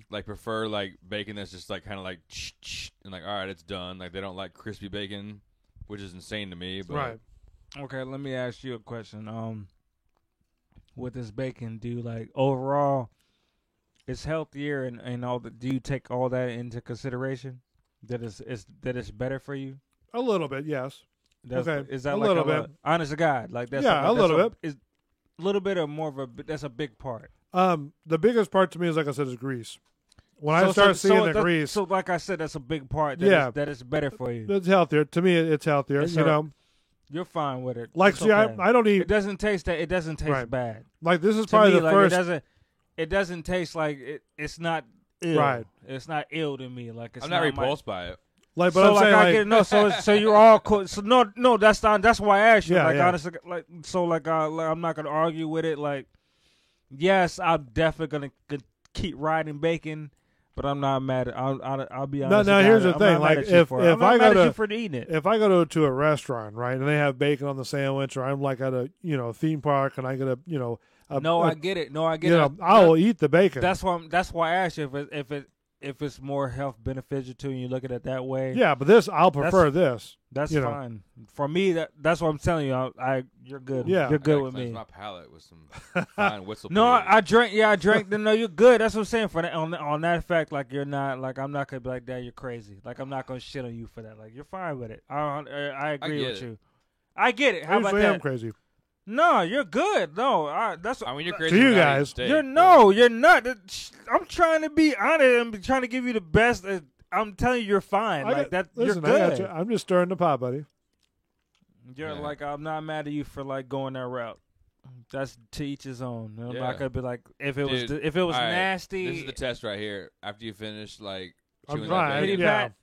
Like prefer like bacon that's just like kind of like and like all right, it's done. Like they don't like crispy bacon, which is insane to me. But right. Okay, let me ask you a question. With this bacon, do you like overall it's healthier and all that? Do you take all that into consideration? That it's better for you? A little bit, yes. Okay, is that a like little bit? Honest to God, like that's a little bit. Is a little bit or more of a that's a big part. The biggest part to me is, like I said, is grease. When I start seeing the grease, so like I said, that's a big part. That is better for you. It's healthier to me. It's healthier. You're fine with it. Like, see, okay. I don't eat. It doesn't taste that. It doesn't taste bad. Like this is probably the first. It doesn't taste like it. It's not ill. Right. It's not ill to me. Like I'm not repulsed by it. Like, but so I'm saying, so you're all cool. So no, that's why I asked you. Honestly, I'm not gonna argue with it. Like, yes, I'm definitely gonna keep riding bacon, but I'm not mad. I'll be honest. No, here's the thing. Like, if I go for eating it, if I go to a restaurant, right, and they have bacon on the sandwich, or I'm like at a theme park and I get I get it. No, I get it. I will eat the bacon. That's why I asked you if it's more health beneficial to you, and you look at it that way. Yeah, but I'll prefer this. That's fine for me. That's what I'm telling you. You're good. Yeah, you're good with me. My palate with some fine whistle. No, I drank. Yeah, I drank. No, you're good. That's what I'm saying. For that, on that fact, like you're not. Like I'm not gonna be like that. You're crazy. Like I'm not gonna shit on you for that. Like you're fine with it. I agree with you. I get it. How about that? I'm crazy. No, you're good. No, that's. I mean, you're crazy. To you guys, you're not. I'm trying to be honest. I'm trying to give you the best. I'm telling you, you're fine. Listen, you're good. I'm just stirring the pot, buddy. You're like, I'm not mad at you for like going that route. That's to each his own. I'm not gonna be like, if it was nasty. This is the test right here. After you finish like chewing that bacon,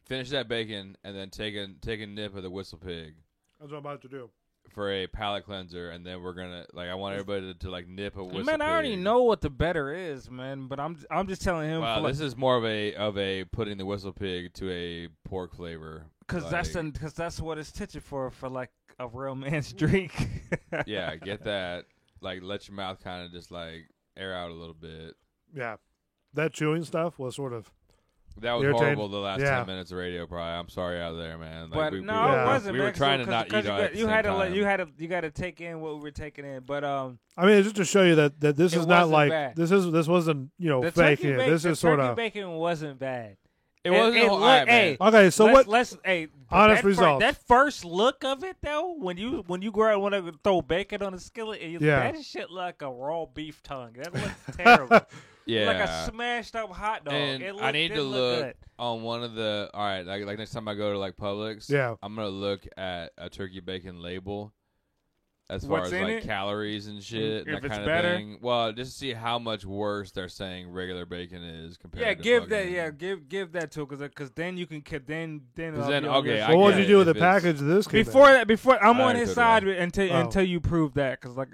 finish that bacon, and then take a nip of the Whistle Pig. That's what I'm about to do. For a palate cleanser, and then we're gonna I want everybody to like nip a Whistle Man, Pig. I already know what the better is, man. But I'm just telling him. Wow, this is more of a putting the Whistle Pig to a pork flavor. Because that's what it's titching for like a real man's drink. Yeah, get that. Like let your mouth kind of just like air out a little bit. Yeah, that chewing stuff was sort of. That was horrible. The last 10 minutes of radio, probably. I'm sorry out there, man. Like, it wasn't. We were trying to not eat all at the same time. You had to take in what we were taking in, but I mean, just to show you that this is not like bad. this wasn't fake here. This is sort of bacon wasn't bad. It wasn't. Hey, okay, so let's Honest results. That first look of it though, when you go out and want to throw bacon on a skillet, that shit like a raw beef tongue. That looks terrible. Yeah, like a smashed up hot dog. And I need to look on one of the. All right, like next time I go to like Publix, I'm gonna look at a turkey bacon label. As far as like calories and shit, and that kind of thing. Well, just to see how much worse they're saying regular bacon is compared. Yeah, give that to because then you can then. Okay. What would you do with the package of this? Before I'm on his side until you prove that because like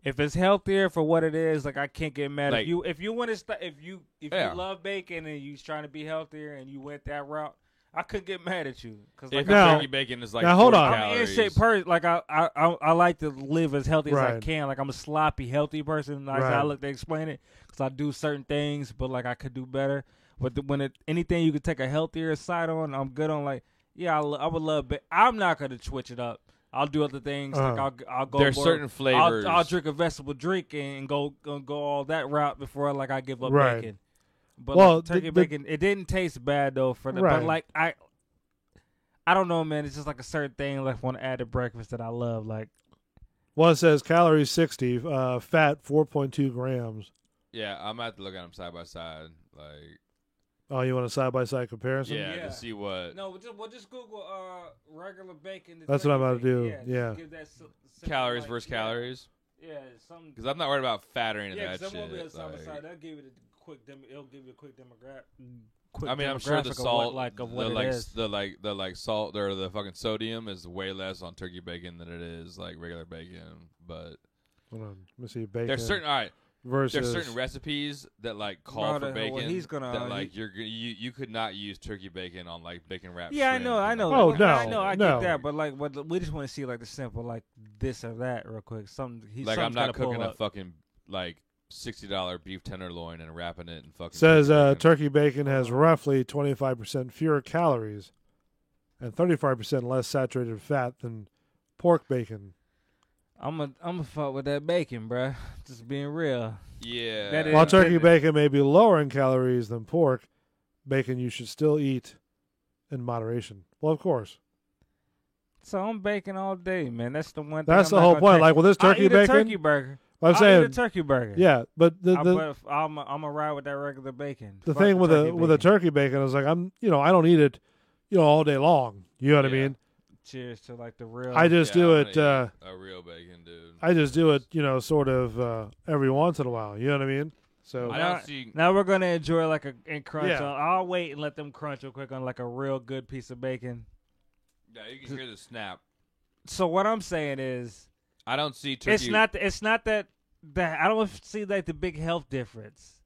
if it's healthier for what it is, like I can't get mad at you. If you want to if you love bacon and you're trying to be healthier and you went that route. I couldn't get mad at you because like turkey bacon is like now hold on. I'm an in-shape person. Like I like to live as healthy as I can. Like I'm a sloppy, healthy person. Like I look to explain it because I do certain things, but like I could do better. But anything you could take a healthier side on, I'm good on. Like I would love. I'm not gonna switch it up. I'll do other things. Like I'll go. There's certain flavors. I'll drink a vegetable drink and go all that route before I give up bacon. But like, turkey bacon, it didn't taste bad though for the. But like I don't know, man. It's just like a certain thing like want to add to breakfast that I love. Like, well, it says calories 60, fat 4.2 grams. Yeah, I'm gonna have to look at them side by side. Like, oh, you want a side by side comparison? Yeah, to see what. No, we'll just Google regular bacon. That's what I'm about to do. Yeah. Give that calories versus calories. Yeah, something. Because I'm not worried about fat or any of that shit. Yeah, because side by side. That'll give it it'll give you a quick demographic. I mean, I'm sure the salt, the salt or the fucking sodium is way less on turkey bacon than it is like regular bacon. But hold on, let me see bacon. There's certain recipes that like call for bacon. That like you could not use turkey bacon on like bacon wrapped. Yeah, shrimp. I know. Oh no, I get that. But like, we just want to see like the simple like this or that real quick. I'm not cooking a fucking like $60 beef tenderloin and wrapping it in fucking. Says turkey bacon has roughly 25% fewer calories and 35% less saturated fat than pork bacon. I'm a fuck with that bacon, bruh. Just being real. Yeah. While turkey bacon may be lower in calories than pork, bacon you should still eat in moderation. Well, of course. So I'm baking all day, man. That's the one thing. That's the whole point. Like with this turkey bacon, turkey burger. I'm saying eat a turkey burger. Yeah, but I'm a ride with that regular bacon. The thing with a turkey bacon is like I don't eat it, all day long. You know what I mean? Cheers to like the real. I just do it. A real bacon, dude. I just do it, sort of every once in a while. You know what I mean? So now we're gonna enjoy like and crunch. Yeah. I'll wait and let them crunch real quick on like a real good piece of bacon. Yeah, you can hear the snap. So what I'm saying is. I don't see turkey. It's not that I don't see like the big health difference.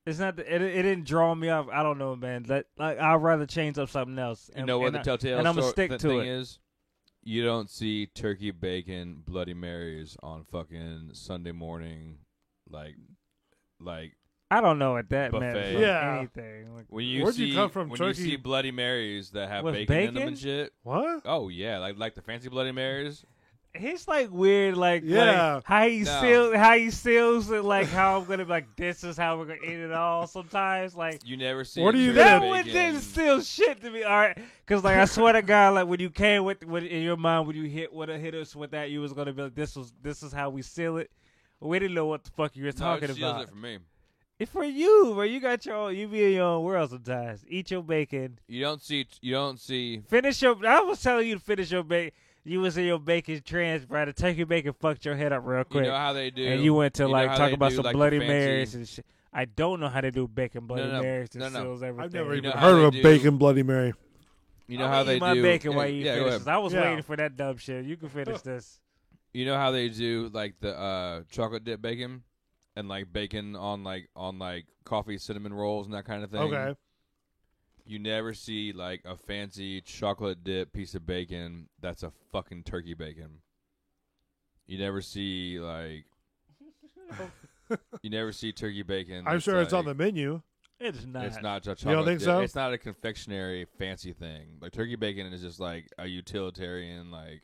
It's not. It didn't draw me off. I don't know, man. I'd rather change up something else. You know what the telltale and I'm gonna stick to thing it. Is? You don't see turkey bacon Bloody Marys on fucking Sunday morning, like. I don't know what that buffet. meant. Yeah. Anything. Like, when you Where'd see you come from, when turkey? you see Bloody Marys that have With bacon in them and shit. What? Oh yeah, like the fancy Bloody Marys. It's like weird, like how he seals it, like how I'm gonna be like this is how we're gonna eat it all. Sometimes, like you never see. What do you that get? one didn't seal shit to me. All right, because like I swear to God, like when you came with in your mind when you hit us with that, you was gonna be like this is how we seal it. We didn't know what the fuck you were talking it about. It for me. It's for you, bro. You got you be in your own world sometimes. Eat your bacon. You don't see. Finish your. I was telling you to finish your bacon. You was in your bacon trance, bro. The turkey bacon fucked your head up real quick. You know how they do. And you went to talk about some like Bloody Marys and shit. I don't know how to do bacon Bloody Marys and no. seals everything. I've never even heard of a bacon Bloody Mary. You know how they do. my bacon while you finish this. I was Yeah. waiting for that dumb shit. You can finish this. You know how they do like the chocolate dip bacon and like bacon on coffee cinnamon rolls and that kind of thing. Okay. You never see like a fancy chocolate dip piece of bacon that's a fucking turkey bacon. You never see like you never see turkey bacon. I'm sure it's on the menu. It's not. It's not chocolate. You don't think so? It's not a confectionery fancy thing. Like turkey bacon is just like a utilitarian. Like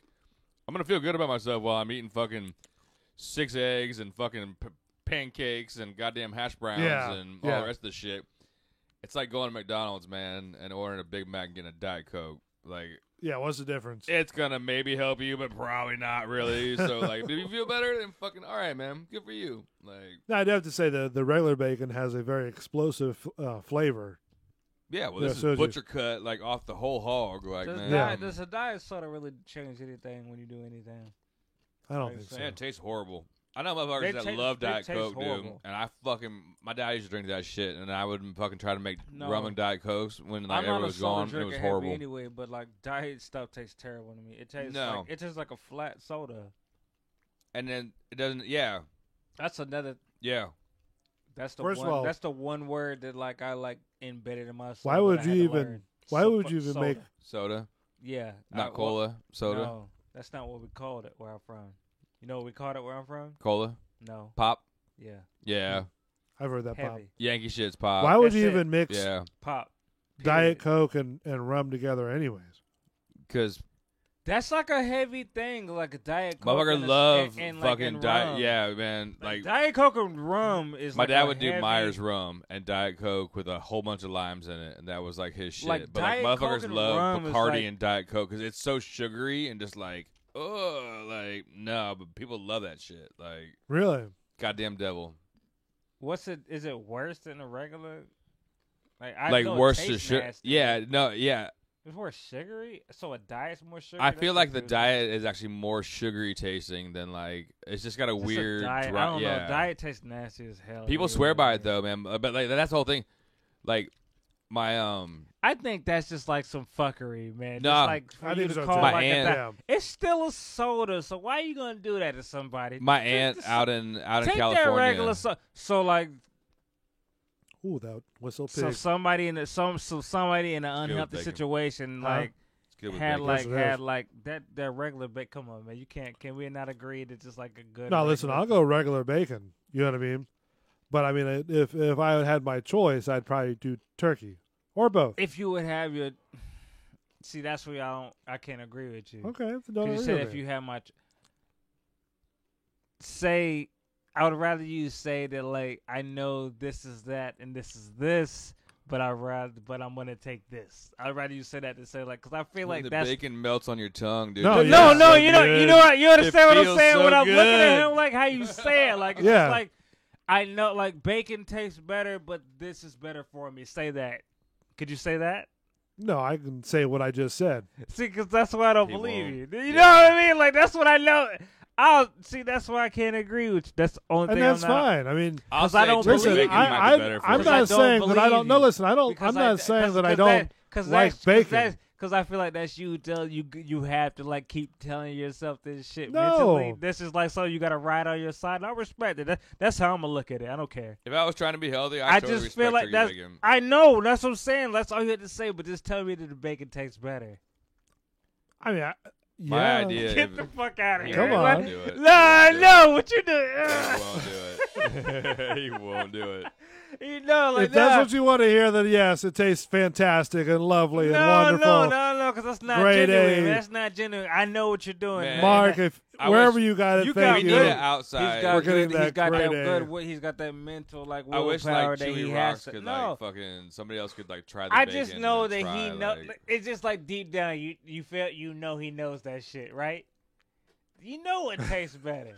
I'm gonna feel good about myself while I'm eating fucking 6 eggs and fucking pancakes and goddamn hash browns and all the rest of the shit. It's like going to McDonald's, man, and ordering a Big Mac and getting a Diet Coke. Like, yeah, what's the difference? it's gonna maybe help you, but probably not really. So, like, if you feel better, then fucking all right, man. Good for you. Like, now, I'd have to say the regular bacon has a very explosive flavor. yeah, well, this is butcher cut, like, off the whole hog. Like, man. Does a diet soda really change anything when you do anything? I don't think so. Man, it tastes horrible. I know motherfuckers that love Diet Coke, dude. And my dad used to drink that shit, and I would fucking try to make rum and Diet Cokes when like everyone was gone, and it was horrible. Anyway, but like diet stuff tastes terrible to me. It tastes like a flat soda. And then it doesn't. Yeah, that's another. Yeah, that's the one. That's the one word that like I like embedded in my soul. Why would you even make soda? Yeah, not cola. Soda. No, that's not what we called it where I'm from. You know what we called it where I'm from? Cola? No. Pop? Yeah. Yeah. I've heard that. Heavy. Pop. Yankee shit's pop. Why would you even mix pop Diet Coke and rum together anyways? Because that's like a heavy thing, like a Diet Coke. Motherfuckers love and fucking Diet. rum. Yeah, man. Like Diet Coke and rum is my like dad would do heavy... Myers rum and Diet Coke with a whole bunch of limes in it, and that was like his shit. Like, but Diet like Coke motherfuckers and love rum Bacardi like... and Diet Coke because it's so sugary and just like, oh, like no, but people love that shit. Like really, goddamn devil. What's it? Is it worse than a regular? Like worse to sugar? Yeah, no, yeah. It's more sugary, so a diet's more sugary. I feel like the diet is actually more sugary tasting than like it's just got a weird. I don't know. Diet tastes nasty as hell. People swear by it though, man. But like that's the whole thing. Like my I think that's just like some fuckery, man. No, just like for I you think to so call too. like My aunt- a it's still a soda. So why are you gonna do that to somebody? my aunt out in take California. That regular so like. Ooh, that whistle pig. So somebody in somebody in an unhealthy situation like had that regular bacon. Come on, man, you can't. Can we not agree that just like a good? No, listen, I'll go regular bacon. You know what I mean? But I mean, if I had my choice, I'd probably do turkey or both. If you would have your, see, that's where I can't agree with you. Okay, you said if you had my, say. I would rather you say that like I know this is that and this is this, but I'm gonna take this. I'd rather you say that to say like because I feel like the that's bacon melts on your tongue, dude. No, you know what you understand what I'm saying when I'm looking at him like how you say it like it's just like I know like bacon tastes better, but this is better for me. Say that. Could you say that? No, I can say what I just said. See, because that's why I don't believe you. You know what I mean? Like that's what I know. That's why I can't agree with you. That's the only thing. And that's fine. I mean, because I don't listen, believe I'm not saying that I don't. No, listen, I don't. I'm not saying that I don't like bacon. Because I feel like that's you. You have to like keep telling yourself this shit No. mentally. This is like so you got to ride on your side. And I respect it. That's how I'm gonna look at it. I don't care. If I was trying to be healthy, I totally just feel like that's. bacon. I know. That's what I'm saying. That's all you had to say. But just tell me that the bacon tastes better. I mean, my idea. Get the fuck out of here. Come on. Do it. No, what you doing? He won't do it. He won't do it. You know, like if that's what you want to hear, then yes, it tastes fantastic and lovely and wonderful. No, because that's not Grade genuine. A. That's not genuine. I know what you're doing, man. Mark. If wherever you got it, thank you. Outside. He's got grade that A. good. He's got that mental like I wish willpower like that Chewy he Rocks has. could No, like fucking somebody else could like try the I bacon. just know that try, he knows. like, It's just like deep down, you feel he knows that shit, right? You know it tastes better.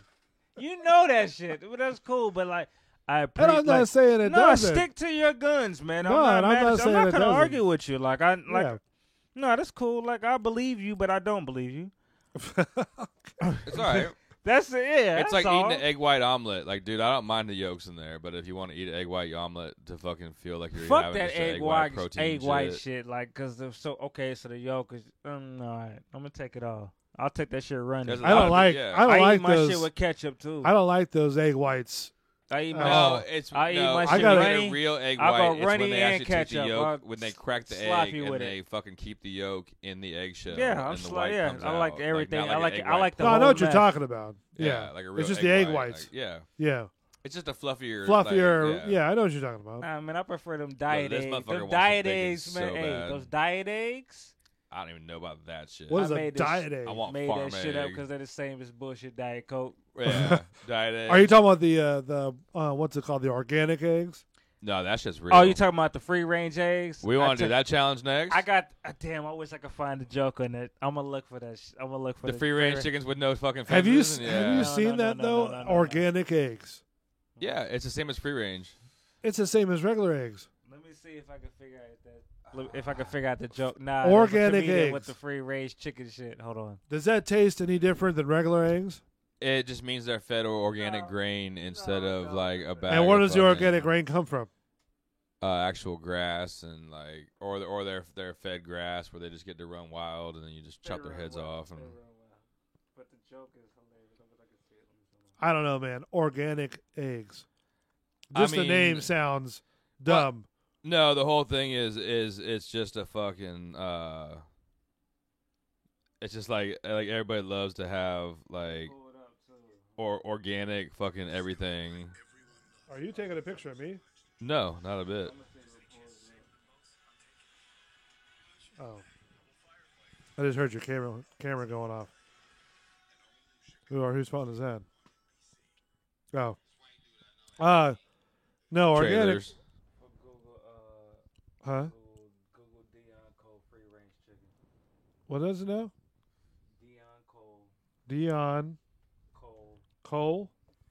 You know that shit. But that's cool. But like. And I'm not saying it doesn't. Stick to your guns, man. No, I'm not saying I'm not it gonna doesn't. argue with you. Like Yeah. no, that's cool. Like I believe you, but I don't believe you. It's all right. That's it. Yeah, It's that's like all. eating an egg white omelet. Like, dude, I don't mind the yolks in there, but if you want to eat an egg white omelet to fucking feel like you're Fuck having that just egg white white protein shit. Like, cause so the yolk is. All right, I'm gonna take it all. I'll take that shit running. I don't like. yeah. I don't like eat my those. shit with ketchup too. I don't like those egg whites. I eat my No, it's I eat no. my I shit got runny. a real egg I'll go white. It's runny when they and actually take the ketchup. yolk, I'll when they crack the slap egg you and with they it. fucking keep the yolk in the eggshell. Yeah, and I'm the white yeah. comes I like out. everything. Not I like like an I egg like the No, I whole know what you're mess. talking about. Yeah, like a real it's just egg the egg white. whites. Like, yeah, Yeah, it's just a fluffier. fluffier. Like, yeah, I know what you're talking about. Nah, man, I prefer them diet this eggs. motherfucker Them wants diet some bacon eggs, so man. Hey, bad. those diet eggs. I don't even know about that shit. What is I a made this- diet egg? I want Made farm that shit up egg. because they're the same as bullshit Diet Coke. Yeah, diet egg. Are you talking about the what's it called? The organic eggs? No, that's just real. Oh, you talking about the free range eggs? We want to do that challenge next. I got. Damn, I wish I could find a joke on it. I'm gonna look for that. I'm gonna look for the free range chickens with no fucking Have you fences. have you seen that though? Organic eggs. Yeah, it's the same as free range. It's the same as regular eggs. Let me see if I can figure out that. If I can figure out the joke. Nah, organic eggs with the free range chicken shit. Hold on. Does that taste any different than regular eggs? It just means they're fed organic grain instead of like a bag. And where does the organic grain come from? Actual grass and like, or they're fed grass where they just get to run wild and then you just chop their heads off. And but the joke is hilarious. I don't know, man. Organic eggs. Just the name sounds dumb. No, the whole thing is it's just a fucking. It's just like everybody loves to have like or organic fucking everything. Are you taking a picture of me? No, not a bit. Oh. I just heard your camera going off. Whose phone is that? Oh. No, organic. Trailers. Huh? Google Dion Cole free range chicken. What does it know? Dion Cole. Dion Cole.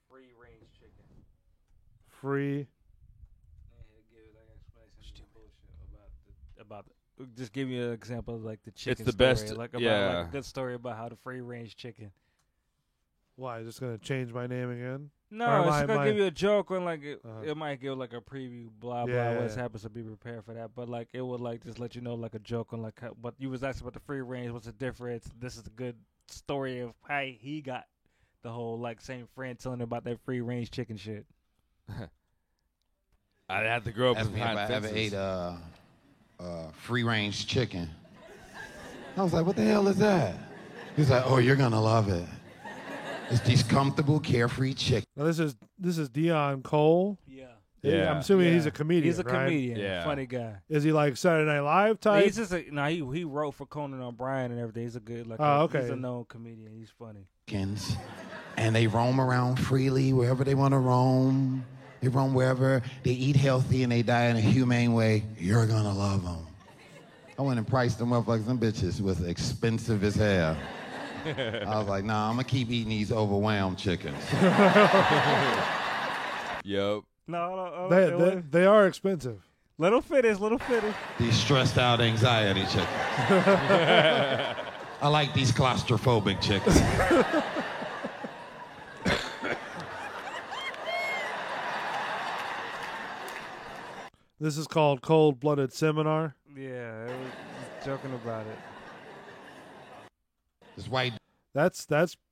Free range chicken. Free. Just give you an example of like the chicken. It's the story, best. Like about like a good story about how the free range chicken. Why? Just gonna change my name again? No, it's gonna give you a joke on like it might give like a preview, blah blah. What happens to be prepared for that, but like it would like just let you know like a joke on like what you was asking about the free range. What's the difference? This is a good story of how he got the whole like same friend telling him about that free range chicken shit. I'd have to grow up. Ask me if I ever ate free range chicken. I was like, what the hell is that? He's like, oh, you're gonna love it. It's these comfortable, carefree chicken. Now this is Dion Cole. Yeah. I'm assuming he's a comedian. He's a right? comedian. Yeah. Funny guy. Is he like Saturday Night Live type? He's just he wrote for Conan O'Brien and everything. He's a good he's a known comedian. He's funny. And they roam around freely wherever they want to roam. They roam wherever. They eat healthy and they die in a humane way. You're gonna love them. I went and priced them motherfuckers. Them bitches was expensive as hell. I was like, nah, I'm gonna keep eating these overwhelmed chickens. Yup. No. They are expensive. Little fitties. These stressed out anxiety chickens. I like these claustrophobic chickens. This is called Cold Blooded Seminar. Yeah, I was joking about it. This white. That's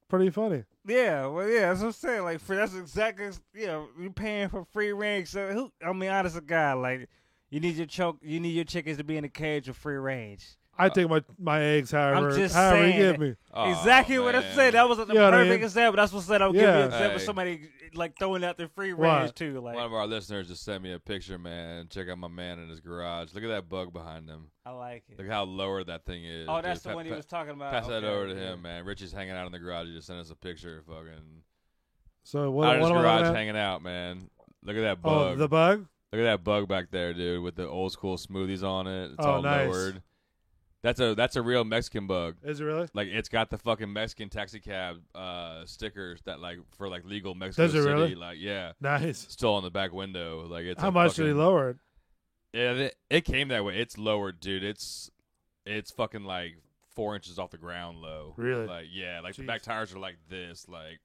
pretty funny. Yeah, well, yeah, that's what I'm saying. Like, that's exactly, you're paying for free range. So, honest to God, like, you need your chickens to be in a cage with free range. I take my eggs however I'm just you saying give me. Exactly what I'm saying. That was the perfect example. That's what I said. I'll give you an example of somebody like throwing out their free range too. Like one of our listeners just sent me a picture, man. Check out my man in his garage. Look at that bug behind him. I like it. Look how lower that thing is. Oh, that's the one he was talking about. Pass that over to him, man. Richie's hanging out in the garage. He just sent us a picture of fucking. So what? Out of his garage am hanging out, man. Look at that bug. Oh, the bug. Look at that bug back there, dude, with the old school smoothies on it. It's all nice. lowered. That's a real Mexican bug. Is it really? Like it's got the fucking Mexican taxi cab stickers that like for like legal Mexico Does it City. really? Like yeah, nice. Still on the back window. Like it's how much did he lower it? Yeah, it came that way. It's lowered, dude. It's fucking like 4 inches off the ground low. Really? Like yeah, like Jeez. the back tires are like this, like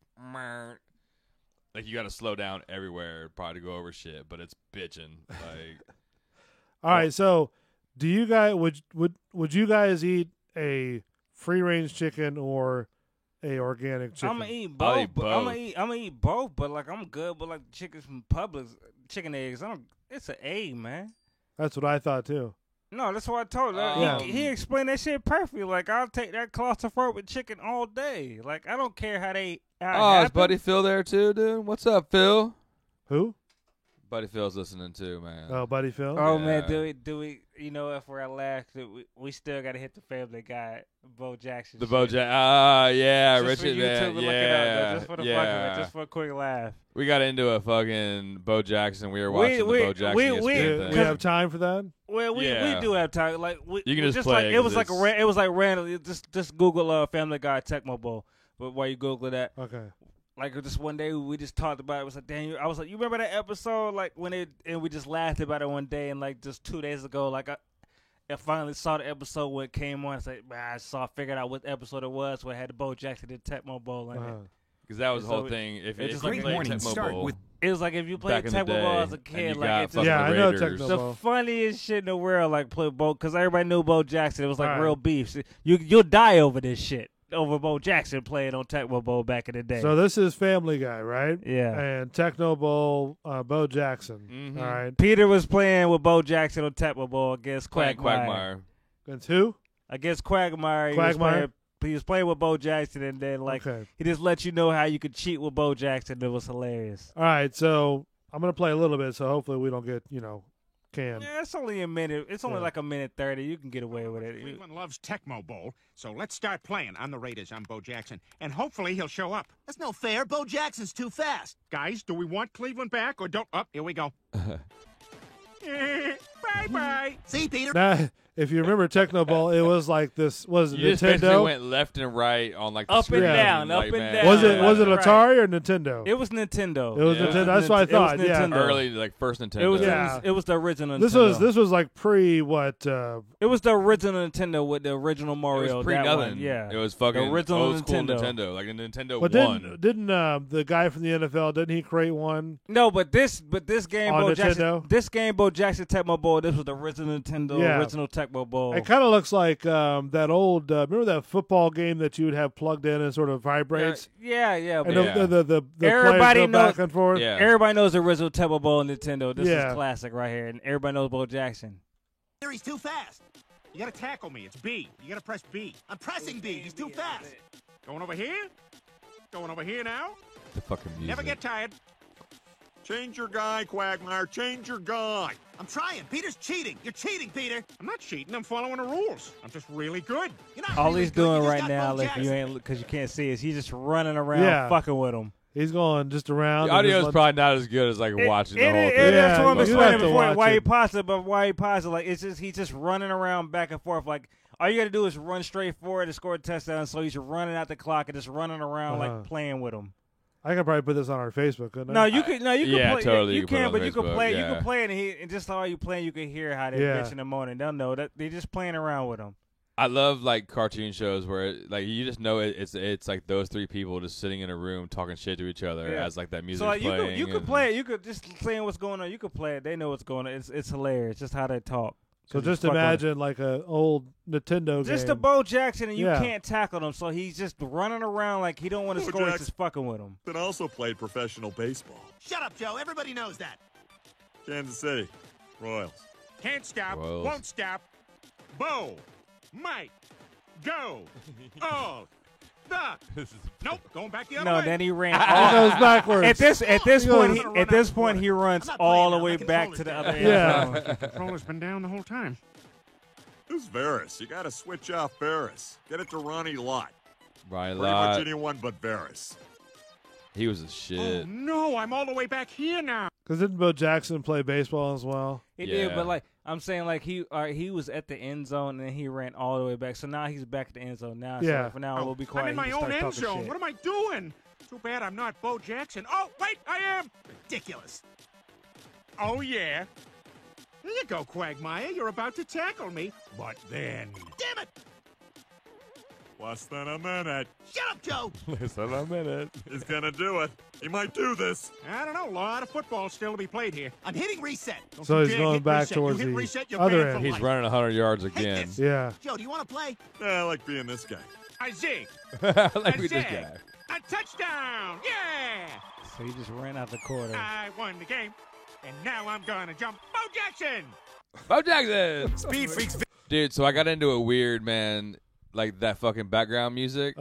you got to slow down everywhere probably to go over shit, but it's bitching. Like all right, so. Do you guys would you guys eat a free range chicken or a organic chicken? I'm gonna eat both. I'm gonna eat both, but like I'm good. But like chickens from Publix, chicken eggs, it's an A, man. That's what I thought too. No, that's what I told him. He explained that shit perfectly. Like I'll take that claustrophobic chicken all day. Like I don't care how they. Is Buddy Phil there too, dude? What's up, Phil? Who? Buddy Phil's listening too, man. Oh, Buddy Phil. Oh Yeah. man, do we? You know, if we're at last, we still got to hit the Family Guy, Bo Jackson. The shit. Bo Jackson. Yeah, Just Richard. for YouTube Man. and look it up, Yeah, though, just for the yeah. fuck of it, just for a quick laugh. We got into a fucking Bo Jackson. We were watching the Bo Jackson ESPN We thing. have time for that. Well, we do have time. Like You can just like play it it was 'cause like it was like random. Just Google Family Guy Tecmo Bowl. But while you Google that, Okay. like just one day we just talked about it. It was like, damn, I was like, you remember that episode? Like and we just laughed about it one day. And like just 2 days ago, like I finally saw the episode when it came on. It's like, man, figured out what episode it was. Where it had the Bo Jackson and Tecmo Bowl in it. Because that was the So whole thing. If it's you just like played morning Tecmo start Bowl, with- It was like if you played back in the Tecmo Bowl as a day, kid, and you like got it's just Yeah, I know Raiders. Tecmo the Bowl. funniest shit in the world. Like play Bo, because everybody knew Bo Jackson. It was like Right. real beef. So you'll die over this shit. Over Bo Jackson playing on Tecmo Bowl back in the day. So this is Family Guy, right? Yeah. And Techno Bowl, Bo Jackson. Mhm. All right. Peter was playing with Bo Jackson on Tecmo Bowl against playing Quagmire. Against who? Against Quagmire. Quagmire? He was playing with Bo Jackson, and then like Okay. he just let you know how you could cheat with Bo Jackson. It was hilarious. All right. So I'm gonna play a little bit. So hopefully we don't get canned. Yeah, it's only a minute. It's only Yeah. like a minute 30. You can get away with it. Cleveland loves Tecmo Bowl, so let's start playing. I'm the Raiders. I'm Bo Jackson, and hopefully he'll show up. That's no fair. Bo Jackson's too fast. Guys, do we want Cleveland back or don't? Oh, here we go. Bye-bye. See, Peter? Now, if you remember Techno Bowl, it was like this. Was it You just basically Nintendo? went left and right on like the Up and screen, down, up like, and man. down. Was it Right. Atari or Nintendo? It was Nintendo. It was Yeah. Nintendo. That's what I thought. It was Yeah. Nintendo. Early, like first Nintendo. It was Yeah. it was the original. This Nintendo. was like pre what? It was the original Nintendo with the original It Mario. was pre that nothing. one, yeah. It was fucking The original old school Nintendo. Nintendo, like a Nintendo But 1. didn't the guy from the NFL didn't he create one? No, but this game On Bo Nintendo? Jackson, this game Bo Jackson Tecmo Bowl. This was the original Nintendo, Yeah. original Tecmo Bowl. It kind of looks like that old. Remember that football game that you would have plugged in and sort of vibrates, Yeah. and But Yeah. the Everybody players go knows- back and forth. Yeah. everybody knows the original Tecmo Bowl and Nintendo. This Yeah. is classic right here, and everybody knows Bo Jackson. He's too fast. You gotta tackle me. It's B. You gotta press B. I'm pressing B. He's too fast. Going over here? Going over here now? The fucking music. Never get tired. Change your guy, Quagmire. Change your guy. I'm trying. Peter's cheating. You're cheating, Peter. I'm not cheating. I'm following the rules. I'm just really good. You're not All really he's good. You doing just right got now, Bo if you Jackson. ain't because you can't see, is he's just running around Yeah. fucking with him. He's going just around. The and audio just is probably not as good as like watching the whole It thing. is what I'm you explaining have to before watch why he it. paused it, but why he paused it, like it's just he's just running around back and forth. Like all you got to do is run straight forward and score a touchdown. So he's running out the clock and just running around Uh-huh. like playing with him. I can probably put this on our Facebook, couldn't I? No, you could. No, you can yeah, play. totally, You you can put it can, on but you can Facebook, play. You yeah. can play it, and just while you playing, you can hear how they're Yeah. bitching and moaning. They'll know that they're just playing around with him. I love like cartoon shows where like you just know it's like those three people just sitting in a room talking shit to each other Yeah. as like that music So like, playing. you could and- play it. You could just saying what's going on. You could play it. They know what's going on. It's hilarious. Just how they talk. So 'Cause just fuck with imagine like a old Nintendo Just game. a Bo Jackson, and you Yeah. can't tackle him, so he's just running around like he don't want to Bo score. He's Jackson. just fucking with him. Then also played professional baseball. Shut up, Joe. Everybody knows that. Kansas City Royals. Can't stop. Well. Won't stop. Bo. Mike. Go. All. The. Nope. Going back the other No, way. then he ran. He all, goes backwards. at this He point, goes- at this point, he runs I'm not all playing the now. way My back to the controller's other down. end Yeah. zone. Controller's been down the whole time. Who's Varys? You got to switch off Varys. Get it to Ronnie Lott. Right, Pretty much lot. anyone but Varys. He was a Oh shit. no! I'm all the way back here now. Because didn't Bo Jackson play baseball as well? He did, Yeah. but like I'm saying, like he was at the end zone and then he ran all the way back. So now he's back at the end zone. Now, Yeah. so for now we'll be quiet. I'm in my He can own start end talking zone. shit. What am I doing? Too bad I'm not Bo Jackson. Oh wait, I am. Ridiculous. Oh yeah. There you go, Quagmire. You're about to tackle me, but then. Damn it. Less than a minute. Shut up, Joe. Listen a minute. He's going to do it. He might do this. I don't know. A lot of football still to be played here. I'm hitting reset. Don't So you he's dare going hit back reset. towards you hit the reset, you're other banned end. for He's life. running 100 yards again. this. Yeah. Joe, do you want to play? Yeah, I like being this guy. I zig. like A we this zag. guy. A touchdown. Yeah. So he just ran out the quarter. I won the game, and now I'm gonna jump. Bo Jackson. Bo Jackson. Speed Freaks. Dude, so I got into it weird, man. Like that fucking background music.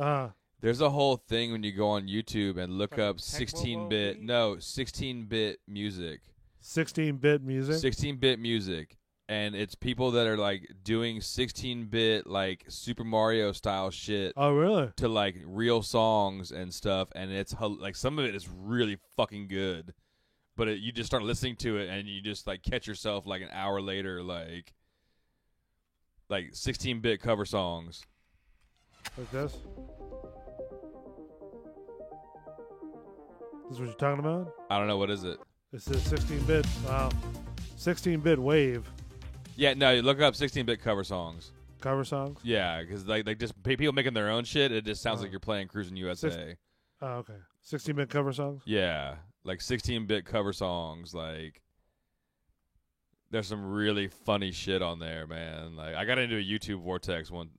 There's a whole thing when you go on YouTube and look up Tecmo 16-bit. beat? No, 16-bit music. 16-bit music. 16-bit music, and it's people that are like doing 16-bit like Super Mario style shit. Oh, really? To like real songs and stuff, and it's like some of it is really fucking good, but you just start listening to it and you just like catch yourself like an hour later like 16-bit cover songs. Like this? This is what you're talking about? I don't know, what is it? This is 16-bit. Wow. 16-bit wave. Yeah, no, you look up 16-bit cover songs. Cover songs? Yeah, because like just people making their own shit. It just sounds like you're playing Cruising USA. Oh, okay. 16-bit cover songs? Yeah, like 16-bit cover songs. Like, there's some really funny shit on there, man. Like, I got into a YouTube vortex one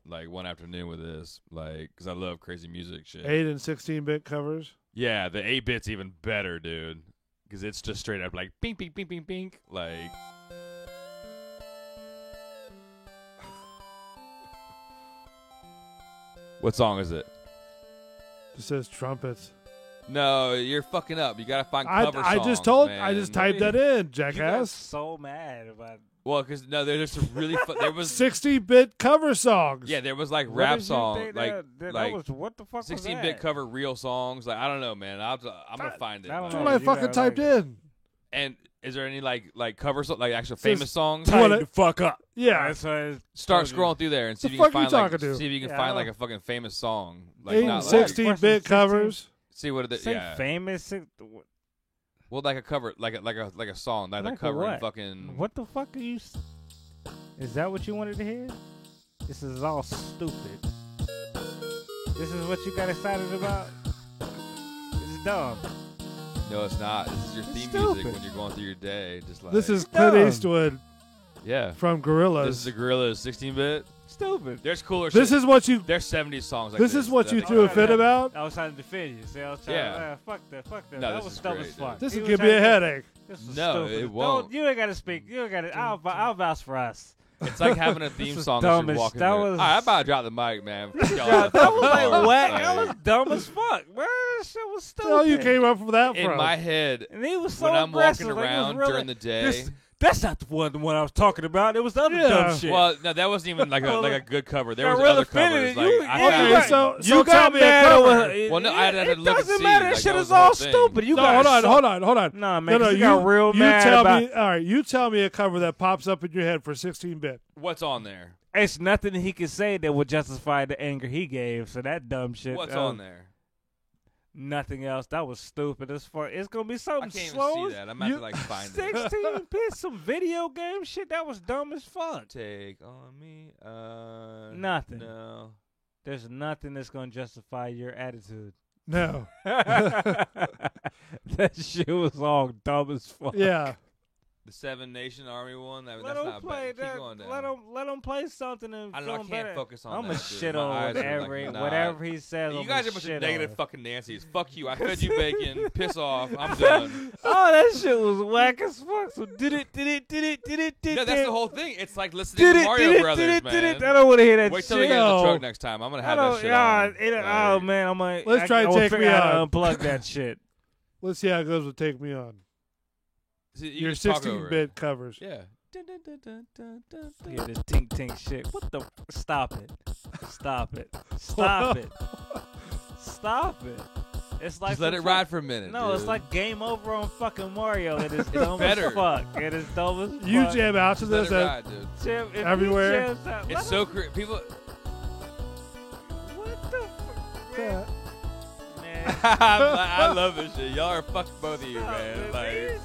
afternoon with this, like, because I love crazy music shit. 8 and 16-bit covers? Yeah, the 8-bit's even better, dude. Because it's just straight up like bing, bing, bing, bing, bing. Like. What song is it? It says trumpets. No, you're fucking up. You gotta find cover songs. I just typed that in, jackass. You got so mad about. Well, because there's some really there was 60-bit cover songs. Yeah, there was like rap songs, that was, what the fuck 16-bit cover real songs. Like, I don't know, man. I'm gonna find it. That's what I fucking typed in. And is there any like cover like actual famous songs? Time to fuck up. Yeah. Start scrolling through there and see if you can find like a fucking famous song. Like 8 and 16-bit covers. See what it is. Famous. Well, like a cover, like a song, like a cover what? Fucking. What the fuck are you? Is that what you wanted to hear? This is all stupid. This is what you got excited about. This is dumb. No, it's not. This is your theme music when you're going through your day. Just like this is Clint Eastwood. Yeah. From Gorillaz. This is the Gorillaz 16-bit. Stupid. There's cooler this shit. is what you. There's 70s songs like this. This is what you threw a fit about? I was trying to defend you. See, I was trying to, fuck that. No, that was dumb as fuck. This will give me a headache. No, stupid. it won't. You ain't got to speak. You ain't got to. I'll vouch for us. It's like having a theme song as you're walking there. Was, I'm about to drop the mic, man. that was like whack. That was dumb as fuck, man. That shit was stupid. Hell, you came up from that in my head. And he was so when I'm walking aggressive, around really, during the day. That's not the one I was talking about. It was the other dumb shit. Well, no, that wasn't even like a good cover. There was other covers. So tell me a cover. Well, no, I had to look and see. It doesn't matter. That shit is all stupid. You hold on. Nah, man, you got real mad about. All right, you tell me a cover that pops up in your head for 16-bit. What's on there? It's nothing he could say that would justify the anger he gave. So that dumb shit. What's on there? Nothing else. That was stupid. It's gonna be something slow. I can't even see that. I'm about to find 16-bit, some video game shit. That was dumb as fuck. Take on me. Nothing. No. There's nothing that's gonna justify your attitude. No. That shit was all dumb as fuck. Yeah. The Seven Nation Army one. That's let not play bad. that. Keep going down. Let him play something and I can't better. focus on I'm that. I'm a shit on whatever he says. You guys are a bunch of negative fucking Nancy's. Fuck you. I fed you bacon. Piss off. I'm done. Oh, that shit was whack as fuck. So did it. No, that's the whole thing. It's like listening to Mario Brothers, man. I don't want to hear that. Wait till we get in the truck next time. I'm gonna have that shit on. Oh man, I'm gonna. Let's try to take me on. Unplug that shit. Let's see how it goes with Take Me On. Your 16-bit covers. Yeah. Yeah, this tink tink shit. What the? Stop it. It's like just let it ride for a minute. No, dude. It's like Game Over on fucking Mario. It is dumb as fuck. It is dumb as fuck. You jam out to just this let it ride, dude. everywhere. It's so crazy. People. What the fuck, man? I love this shit. Y'all are fuck both of you, man. Like.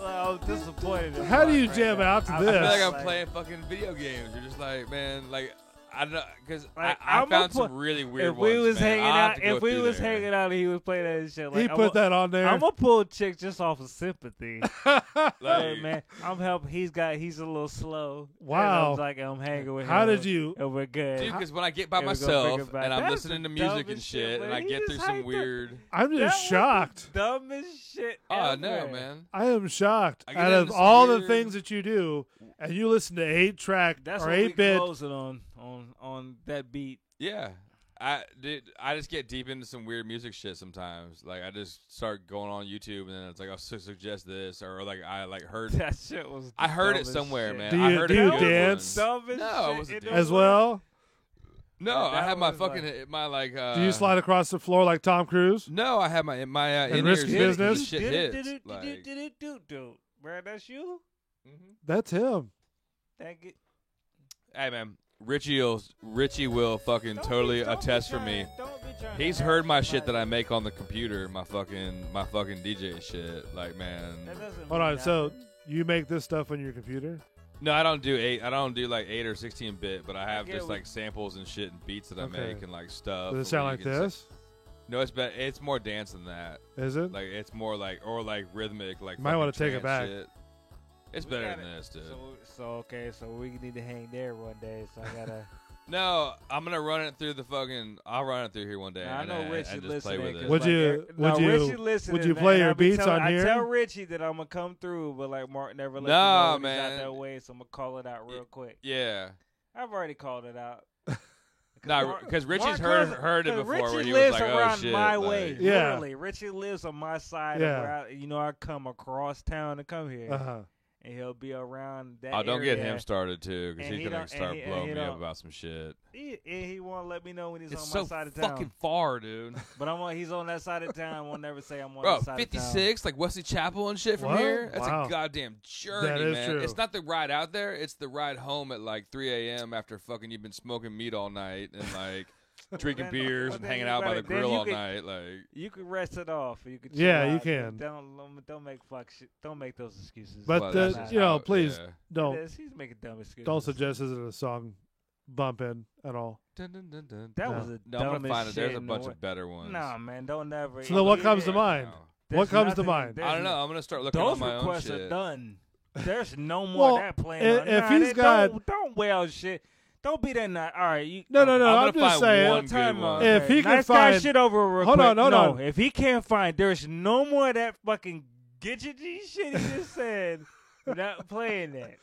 I'm disappointed. How do you jam out to this? I feel like I'm playing fucking video games. You're just like, man, like I don't know, because I found some really weird ones. If we was hanging out, and he was playing that shit. Like, he put that on there. I'm gonna pull chicks just off of sympathy. Like, man, I'm helping. He's a little slow. Wow. I'm hanging with him. How did you? And we're good. Dude, because when I get by myself and I'm listening to music and shit, and I get through some weird. I'm just shocked. Dumbest shit. Oh no, man! I am shocked. Out of all the things that you do, and you listen to 8-track or 8-bit. That's what we closing on that beat. Yeah. I just get deep into some weird music shit sometimes. Like I just start going on YouTube and then it's like I'll suggest this or like I like heard that shit was. I heard it somewhere, shit. man. Do you, I heard do you it dance? No, I wasn't dancing. As well. No, I have my fucking my like. Do you slide across the floor like Tom Cruise? No, I have my and Risky Business. Shit hits. Bro, that's you. That's him. Thank you. Hey man, Richie will fucking totally attest for me. He's heard my shit that I make on the computer, my fucking DJ shit. Like man. Hold on, so you make this stuff on your computer? No, I don't do 8 or 16-bit, but I have just like samples and shit and beats that I make and like stuff. Does it sound like this? No, it's more dance than that. Is it? Like it's more like like rhythmic, like. Might want to take it back. Shit. It's better than this, dude. So we need to hang there one day. So I gotta. No, I'm gonna run it through the fucking. I'll run it through here one day. I know Richie just play with it. Would you play your beats on here? I tell Richie that I'm gonna come through, but like Mark never let me know he's out that way, so I'm gonna call it out real quick. Yeah, I've already called it out. No, because Richie's heard it before. Richie where he lives was like, around oh, shit, my like, way. Yeah. Literally, Richie lives on my side. Yeah. Of where I come across town to come here. Uh-huh. And he'll be around that. Oh, don't area. get him started too, because he's gonna start blowing me up don't. about some shit. He won't let me know when he's It's on my side of town. so fucking far, dude. But he's on that side of town. I won't never say I'm on Bro, that side 56, of town. like Wesley Chapel and shit from What? here. That's Wow. a goddamn journey, That is man. true. It's not the ride out there. It's the ride home at like 3 a.m. after fucking you've been smoking meat all night and like drinking beers and hanging out by the grill all night. Like you can rest it off. You can. Yeah, chill you out. can. Don't make fuck shit. Don't make those excuses. But please don't. He's making dumb excuses. Don't suggest this as a song bumping at all. That was the I'm dumbest gonna find it. shit There's a in bunch the of better ones. Nah, man, don't never. So then what comes to mind? What comes to mind? I don't know. I'm gonna start looking Those on my own requests shit. are done. There's no more Well, that playing. if he's got, don't wail shit. Don't be that night. All right, no. I'm just find saying. one good one. If he can nice find, guy shit over real hold quick. on. No, if he can't find, there's no more of that fucking gadgety shit he just said. Without playing that.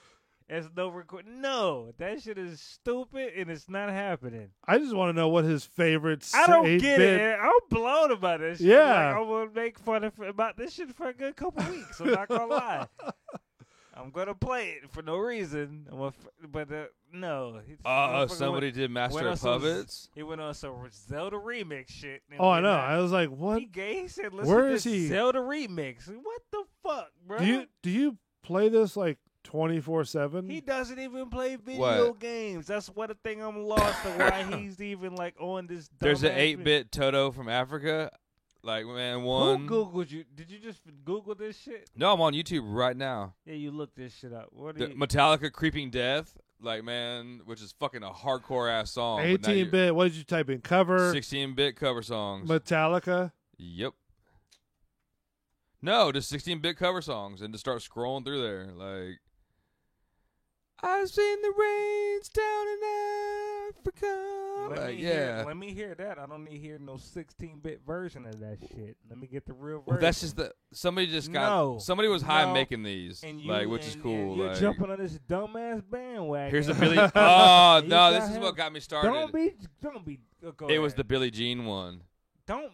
There's no record. No, that shit is stupid and it's not happening. I just want to know what his favorite. I don't get it. I'm blown about this shit. Yeah. Like, I'm going to make fun about this shit for a good couple weeks. I'm not going to lie. I'm going to play it for no reason. But no. Somebody did Master of Puppets? He went on some Zelda remix shit. Oh, I know. I was like, what? He gay. He said, listen Where to is this he? Zelda remix. What the fuck, bro? Do you play this like 24/7? He doesn't even play video games. That's one thing I'm lost of why he's even like on this. There's an 8-bit Toto from Africa. Like, man, one. Who Googled you? Did you just Google this shit? No, I'm on YouTube right now. Yeah, you look this shit up. What Metallica Creeping Death. Like, man, which is fucking a hardcore ass song. 18-bit. What did you type in? Cover. 16-bit cover songs. Metallica. Yep. No, just 16-bit cover songs, and to start scrolling through there, like, I've seen the rains down in Africa. Let me hear that. I don't need to hear no 16-bit version of that shit. Let me get the real version. Well, that's just somebody was high making these, which is cool. And you're jumping on this dumbass bandwagon. Here's a Billy. Oh no, this is what got me started. Don't be. It was the Billie Jean one. Don't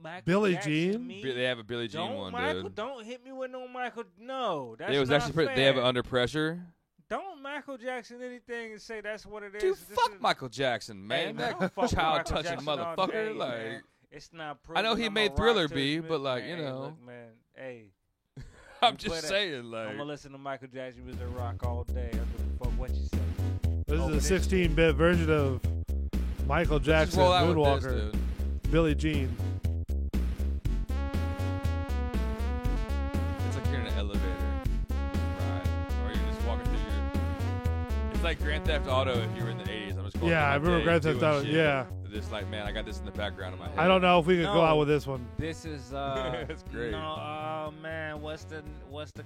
Michael Billie Jackson Jean? me. They have a Billie Jean one, dude. Don't hit me with no Michael. No, that's it was not actually fair. They have it Under Pressure. Don't Michael Jackson anything and say that's what it is. Dude, fuck Michael Jackson, man. Hey, that child touching motherfucker. Like, man. It's not proven. I know he made Thriller B, but like, you know. Look, man, hey. I'm just saying, like. I'm gonna listen to Michael Jackson music rock all day. I don't give a fuck what you say. This is a 16-bit version of Michael Jackson Moonwalker. Billie Jean. It's like you're in an elevator, right? Or you're just walking through it's like Grand Theft Auto if you were in the 80s. I'm just going I remember Grand Theft Auto. Yeah. Just like, man, I got this in the background of my head. I don't know if we could go out with this one. This is it's great. No, oh man, what's the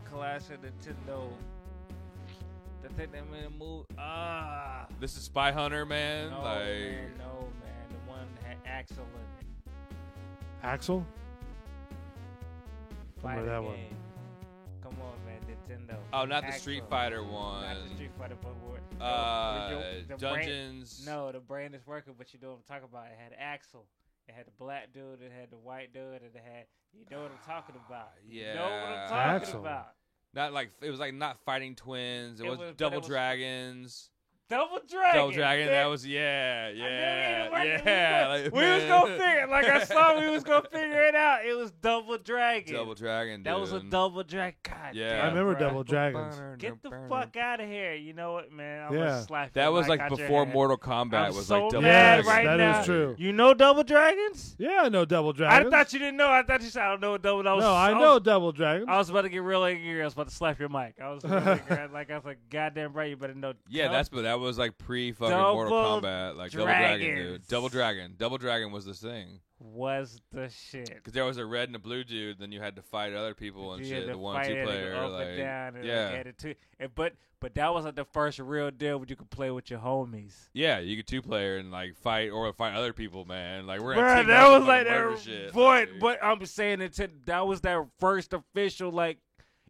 classic Nintendo? The thing that made a move. This is Spy Hunter, man. No, like, man, no, man. The one that had Axel in it. Axel? Remember that one. Come on, man, Nintendo. Oh, not the Street Fighter one. Not the Street Fighter, but the Dungeons. The brain is working, but you know what I'm talking about. It had Axel. It had the black dude. It had the white dude. And it had, you know what I'm talking about. You know what I'm talking about. Not like, it was like not Fighting Twins. It was Double Dragons. Double Dragon. Man. That was, yeah. Like, we was going to figure it. Like I saw we was going to figure it out. It was Double Dragon. Double Dragon, dude. That was a Double Dragon. God damn, I remember Double Dragons. Get the fuck out of here. You know what, man? I'm gonna slap that was like before Mortal Kombat was like Double Dragons. Right that now. is true. You know Double Dragons? Yeah, I know Double Dragons. I thought you didn't know. I thought you said I don't know what Double Dragons. No, I know Double Dragons. I was about to get real angry. I was about to slap your mic. I was really angry. Like, I was like, goddamn right, you better know. Yeah, that was like pre-fucking Mortal Kombat. Like Double Dragon, dude. Double Dragon was this thing. Was the shit. Because there was a red and a blue dude, then you had to fight other people and shit. The 1-2 player. Up like, and down and yeah. But that was like the first real deal where you could play with your homies. Yeah, you could 2-player and like fight other people, man. Like we're gonna that was like that shit. But I'm saying that was that first official, like,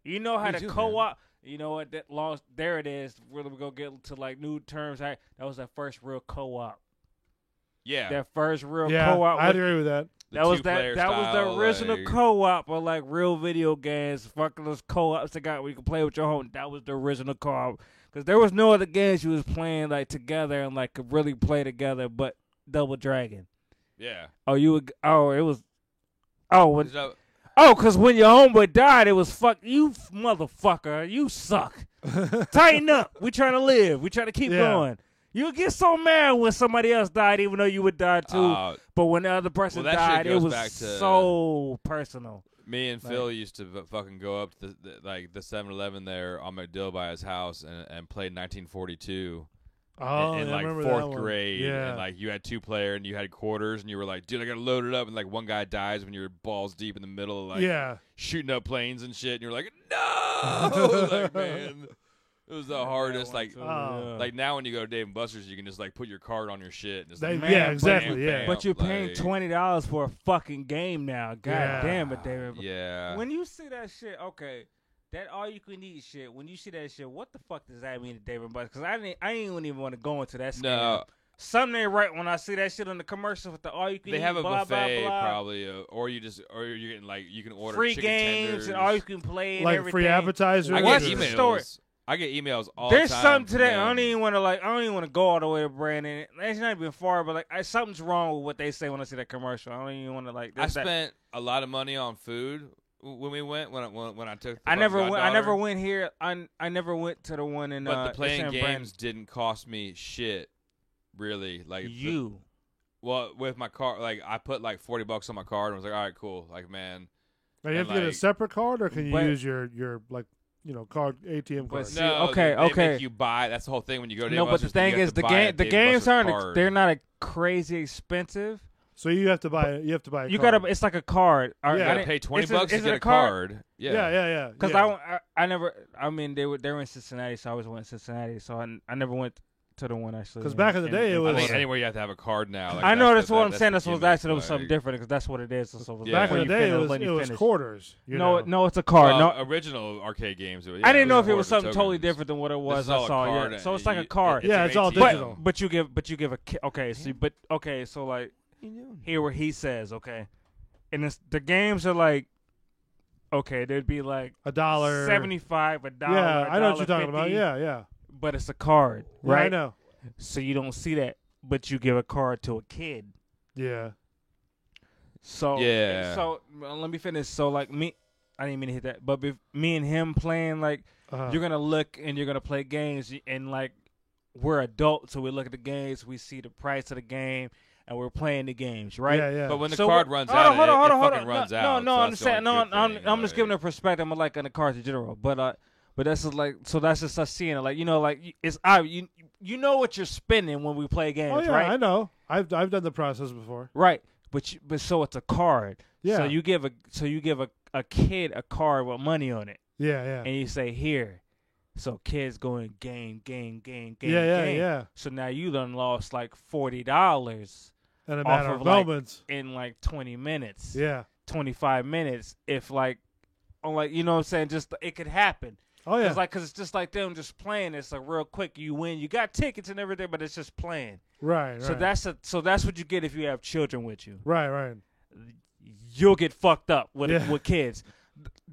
you know how to co-op. You know what? That lost. There it is. We're gonna get to like new terms. That was that first real co-op. Yeah, that first real co-op. I agree with that. That was the original co-op of like real video games. Fucking those co-ops they got where you can play with your home. That was the original co-op because there was no other games you was playing like together and like could really play together. But Double Dragon. Yeah. Because when your homeboy died, it was fuck you, motherfucker. You suck. Tighten up. We trying to live. We trying to keep going. You get so mad when somebody else died, even though you would die too. But when the other person died, it was so personal. Me and Phil used to fucking go up to the 7-Eleven there on McDill by his house and play 1942. In like fourth grade, and like you had 2-player and you had quarters, and you were like, dude, I gotta load it up, and like one guy dies when you're balls deep in the middle of like shooting up planes and shit, and you're like, no, like, man. It was the hardest, like now when you go to Dave & Buster's, you can just like put your card on your shit. And just, exactly. But you're paying $20 for a fucking game now. God damn it, David. Yeah. When you see that shit, okay, that all-you-can-eat shit, when you see that shit, what the fuck does that mean to Dave & Buster's? Because I ain't even want to go into that scam. No. Something ain't right when I see that shit on the commercials with the all-you-can-eat. They have a blah, buffet blah, blah. probably, or you're getting like you can order free chicken games tenders. and all you can play and like everything. Free appetizers. I get emails. I get emails all There's the time. There's something to that. I don't even want to go all the way to Brandon. It's not even far, but like something's wrong with what they say when I see that commercial. I don't even want to like. I spent a lot of money on food when we went. When I took. I never went here. I never went to the one in. But the playing games didn't cost me shit. Really, like well, with my card, like I put like $40 on my card and was like, all right, cool. Like, man. Now you have to get a separate card, or can you use your like card ATM card? No, they make you buy. That's the whole thing when you go to. No, but the thing is, the games aren't. They're not crazy expensive. So you have to buy. You have to buy. You gotta. It's like a card. You gotta pay $20 to get a card. Yeah. Because I never. I mean, they were in Cincinnati, so I always went to Cincinnati. So I never went to the one actually. Because back in the day, it was. I think anywhere you have to have a card now. Like I know that's what I'm saying. That's what actually was something different because that's what it is. So back in the day, it was quarters. No, it's a card. No, original arcade games. I didn't know if it was something totally different than what it was. I saw. So it's like a card. Yeah, it's all digital. But you give a so like here where he says and the games are like. Okay, there'd be like $1.75, $1. Yeah, I know what you're talking about. Yeah. But it's a card, right? Yeah, I know. So you don't see that, but you give a card to a kid. Yeah. So let me finish. So like me, I didn't mean to hit that, but me and him playing like you're gonna look and you're gonna play games and like we're adults, so we look at the games, we see the price of the game. And we're playing the games, right? Yeah. But when the card runs out, it fucking runs out. No, I'm saying, I'm just giving a perspective. I'm like in the cards in general, but that's just like, so that's just us seeing it. Like, like it's you know what you're spending when we play games, oh, yeah, right? I know. I've done the process before. Right, but so it's a card. Yeah. So you give a kid a card with money on it. Yeah. And you say here. So kids going game. Yeah. So now you done lost like $40 in a matter of moments in like 20 minutes. Yeah. 25 minutes. If like on like, you know what I'm saying? Just it could happen. Oh yeah. Cause it's just like them just playing. It's like real quick. You win. You got tickets and everything, but it's just playing. Right. So that's what you get if you have children with you. Right. You'll get fucked up with kids.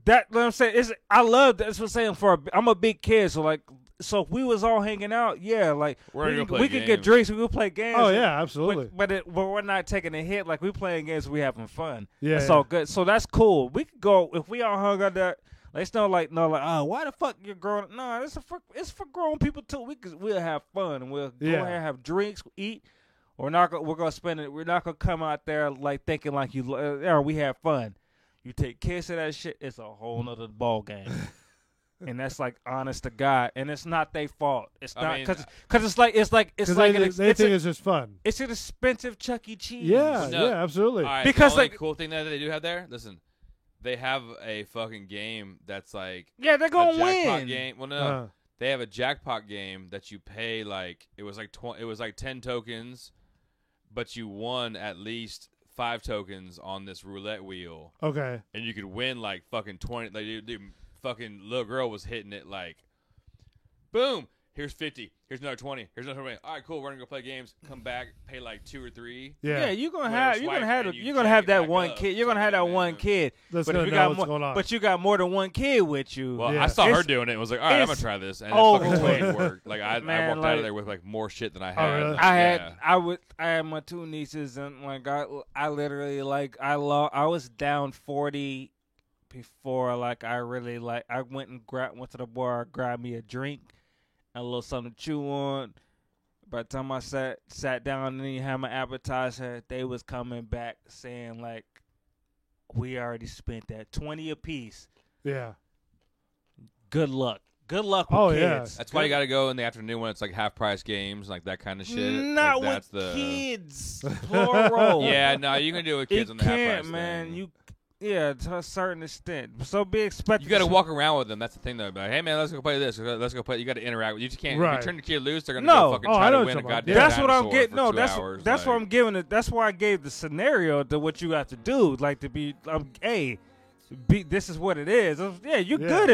That what I'm saying I love that's what I'm saying. I'm a big kid, so like. So if we was all hanging out, yeah, like we could get drinks, we could play games. Oh yeah, absolutely. But we're not taking a hit. Like we playing games, we having fun. Yeah, it's all good. So that's cool. We could go if we all hung out there. It's not like oh, why the fuck you're grown? No, it's for grown people too. We'll have fun and we'll go ahead and have drinks, eat. We're gonna spend it. We're not gonna come out there like thinking like we have fun. You take kids to that shit, it's a whole nother ball game. And that's like honest to God, and it's not their fault. It's not because it's like they think it's just fun. It's an expensive Chuck E. Cheese. Yeah, absolutely. Right, because the only cool thing that they do have there, listen, they have a fucking game that's like they're gonna win. Game. Well, no, they have a jackpot game that you pay like it was like 10 tokens, but you won at least 5 tokens on this roulette wheel. Okay, and you could win like fucking 20. Like, fucking little girl was hitting it like, boom, here's 50, here's another 20, here's another 20. All right, cool, we're gonna go play games, come back, pay like 2 or 3. Yeah, you're gonna have that one kid. You're gonna have that one kid. That's gonna know what's going on. But you got more than one kid with you. Well, I saw her doing it and was like, all right, I'm gonna try this, and it fucking totally worked. Like I walked out of there with like more shit than I had. Oh, really? I had my 2 nieces and like I literally like I was down 40. Before I went to the bar, grabbed me a drink, and a little something to chew on. By the time I sat down and had my appetizer, they was coming back saying like, "We already spent that 20 apiece." Yeah. Good luck with kids. Yeah. That's why you got to go in the afternoon when it's like half price games, like that kind of shit. Not like, with kids, plural. Yeah, no, you can do it with kids on the half price man. thing. Yeah, to a certain extent. So be expected. You got to walk around with them. That's the thing, though. Like, hey, man, let's go play this. Let's go play. You got to interact with. You just can't. If you turn the kid loose, they're gonna go fucking try to win a goddamn That's what I'm dinosaur getting. for No, 2 that's hours, that's what I'm giving it. That's why I gave the scenario to what you have to do. Like to be, this is what it is. You're good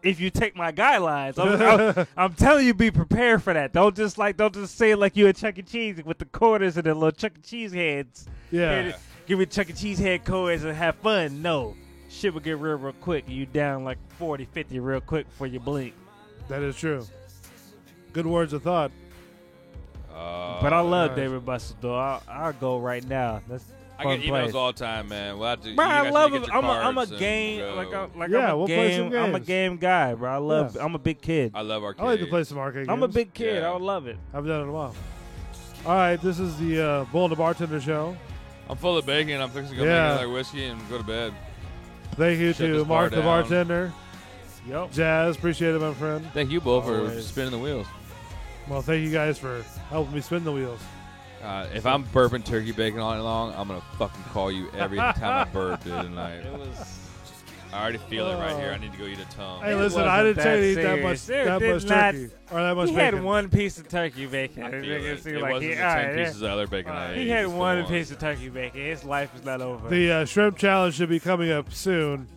if you take my guidelines. I'm telling you, be prepared for that. Don't just say it like you at Chuck E. Cheese with the quarters and the little Chuck E. Cheese heads. Yeah. Give me Chuck E. Cheese head coins and have fun. No. Shit will get real quick. You down like 40, 50 real quick before you blink. That is true. Good words of thought. But I love David Buster, though. I'll go right now. I get emails all the time, man. We'll have to, bro, I love it. I'm a game. Play some games. I'm a game guy, bro. I love. I'm a big kid. I love arcade. I like to play some arcade games. I'm a big kid. I would love it. I've done it in a while. All right, this is the Bull and the Bartender show. I'm full of bacon. I'm fixing to go make another whiskey and go to bed. Thank you to Mark the Bartender. Yep. Jazz, appreciate it, my friend. Thank you, Bull, for spinning the wheels. Well, thank you guys for helping me spin the wheels. If I'm burping turkey bacon all night long, I'm going to fucking call you every time I burp, dude. Tonight. I already feel it right here. I need to go eat a tongue. Hey, listen, I didn't tell you to eat that much turkey. Or that much bacon. He had one piece of turkey bacon. It wasn't the 10 pieces of other bacon I ate. He had one piece of turkey bacon. His life is not over. The shrimp challenge should be coming up soon.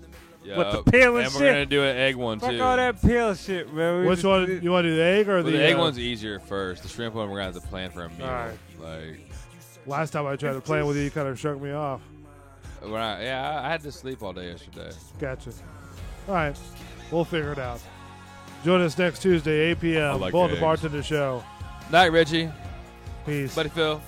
Yep. With the peel and shit. And we're going to do an egg one, too. Fuck all that peel shit, man. Which one? You want to do the egg or the egg one's easier first. The shrimp one, we're going to have to plan for a meal. Right. Last time I tried to plan with you kind of shook me off. I had to sleep all day yesterday. Gotcha. All right. We'll figure it out. Join us next Tuesday, 8 p.m. Bull the Bartender Show. Night, Richie. Peace. Buddy Phil.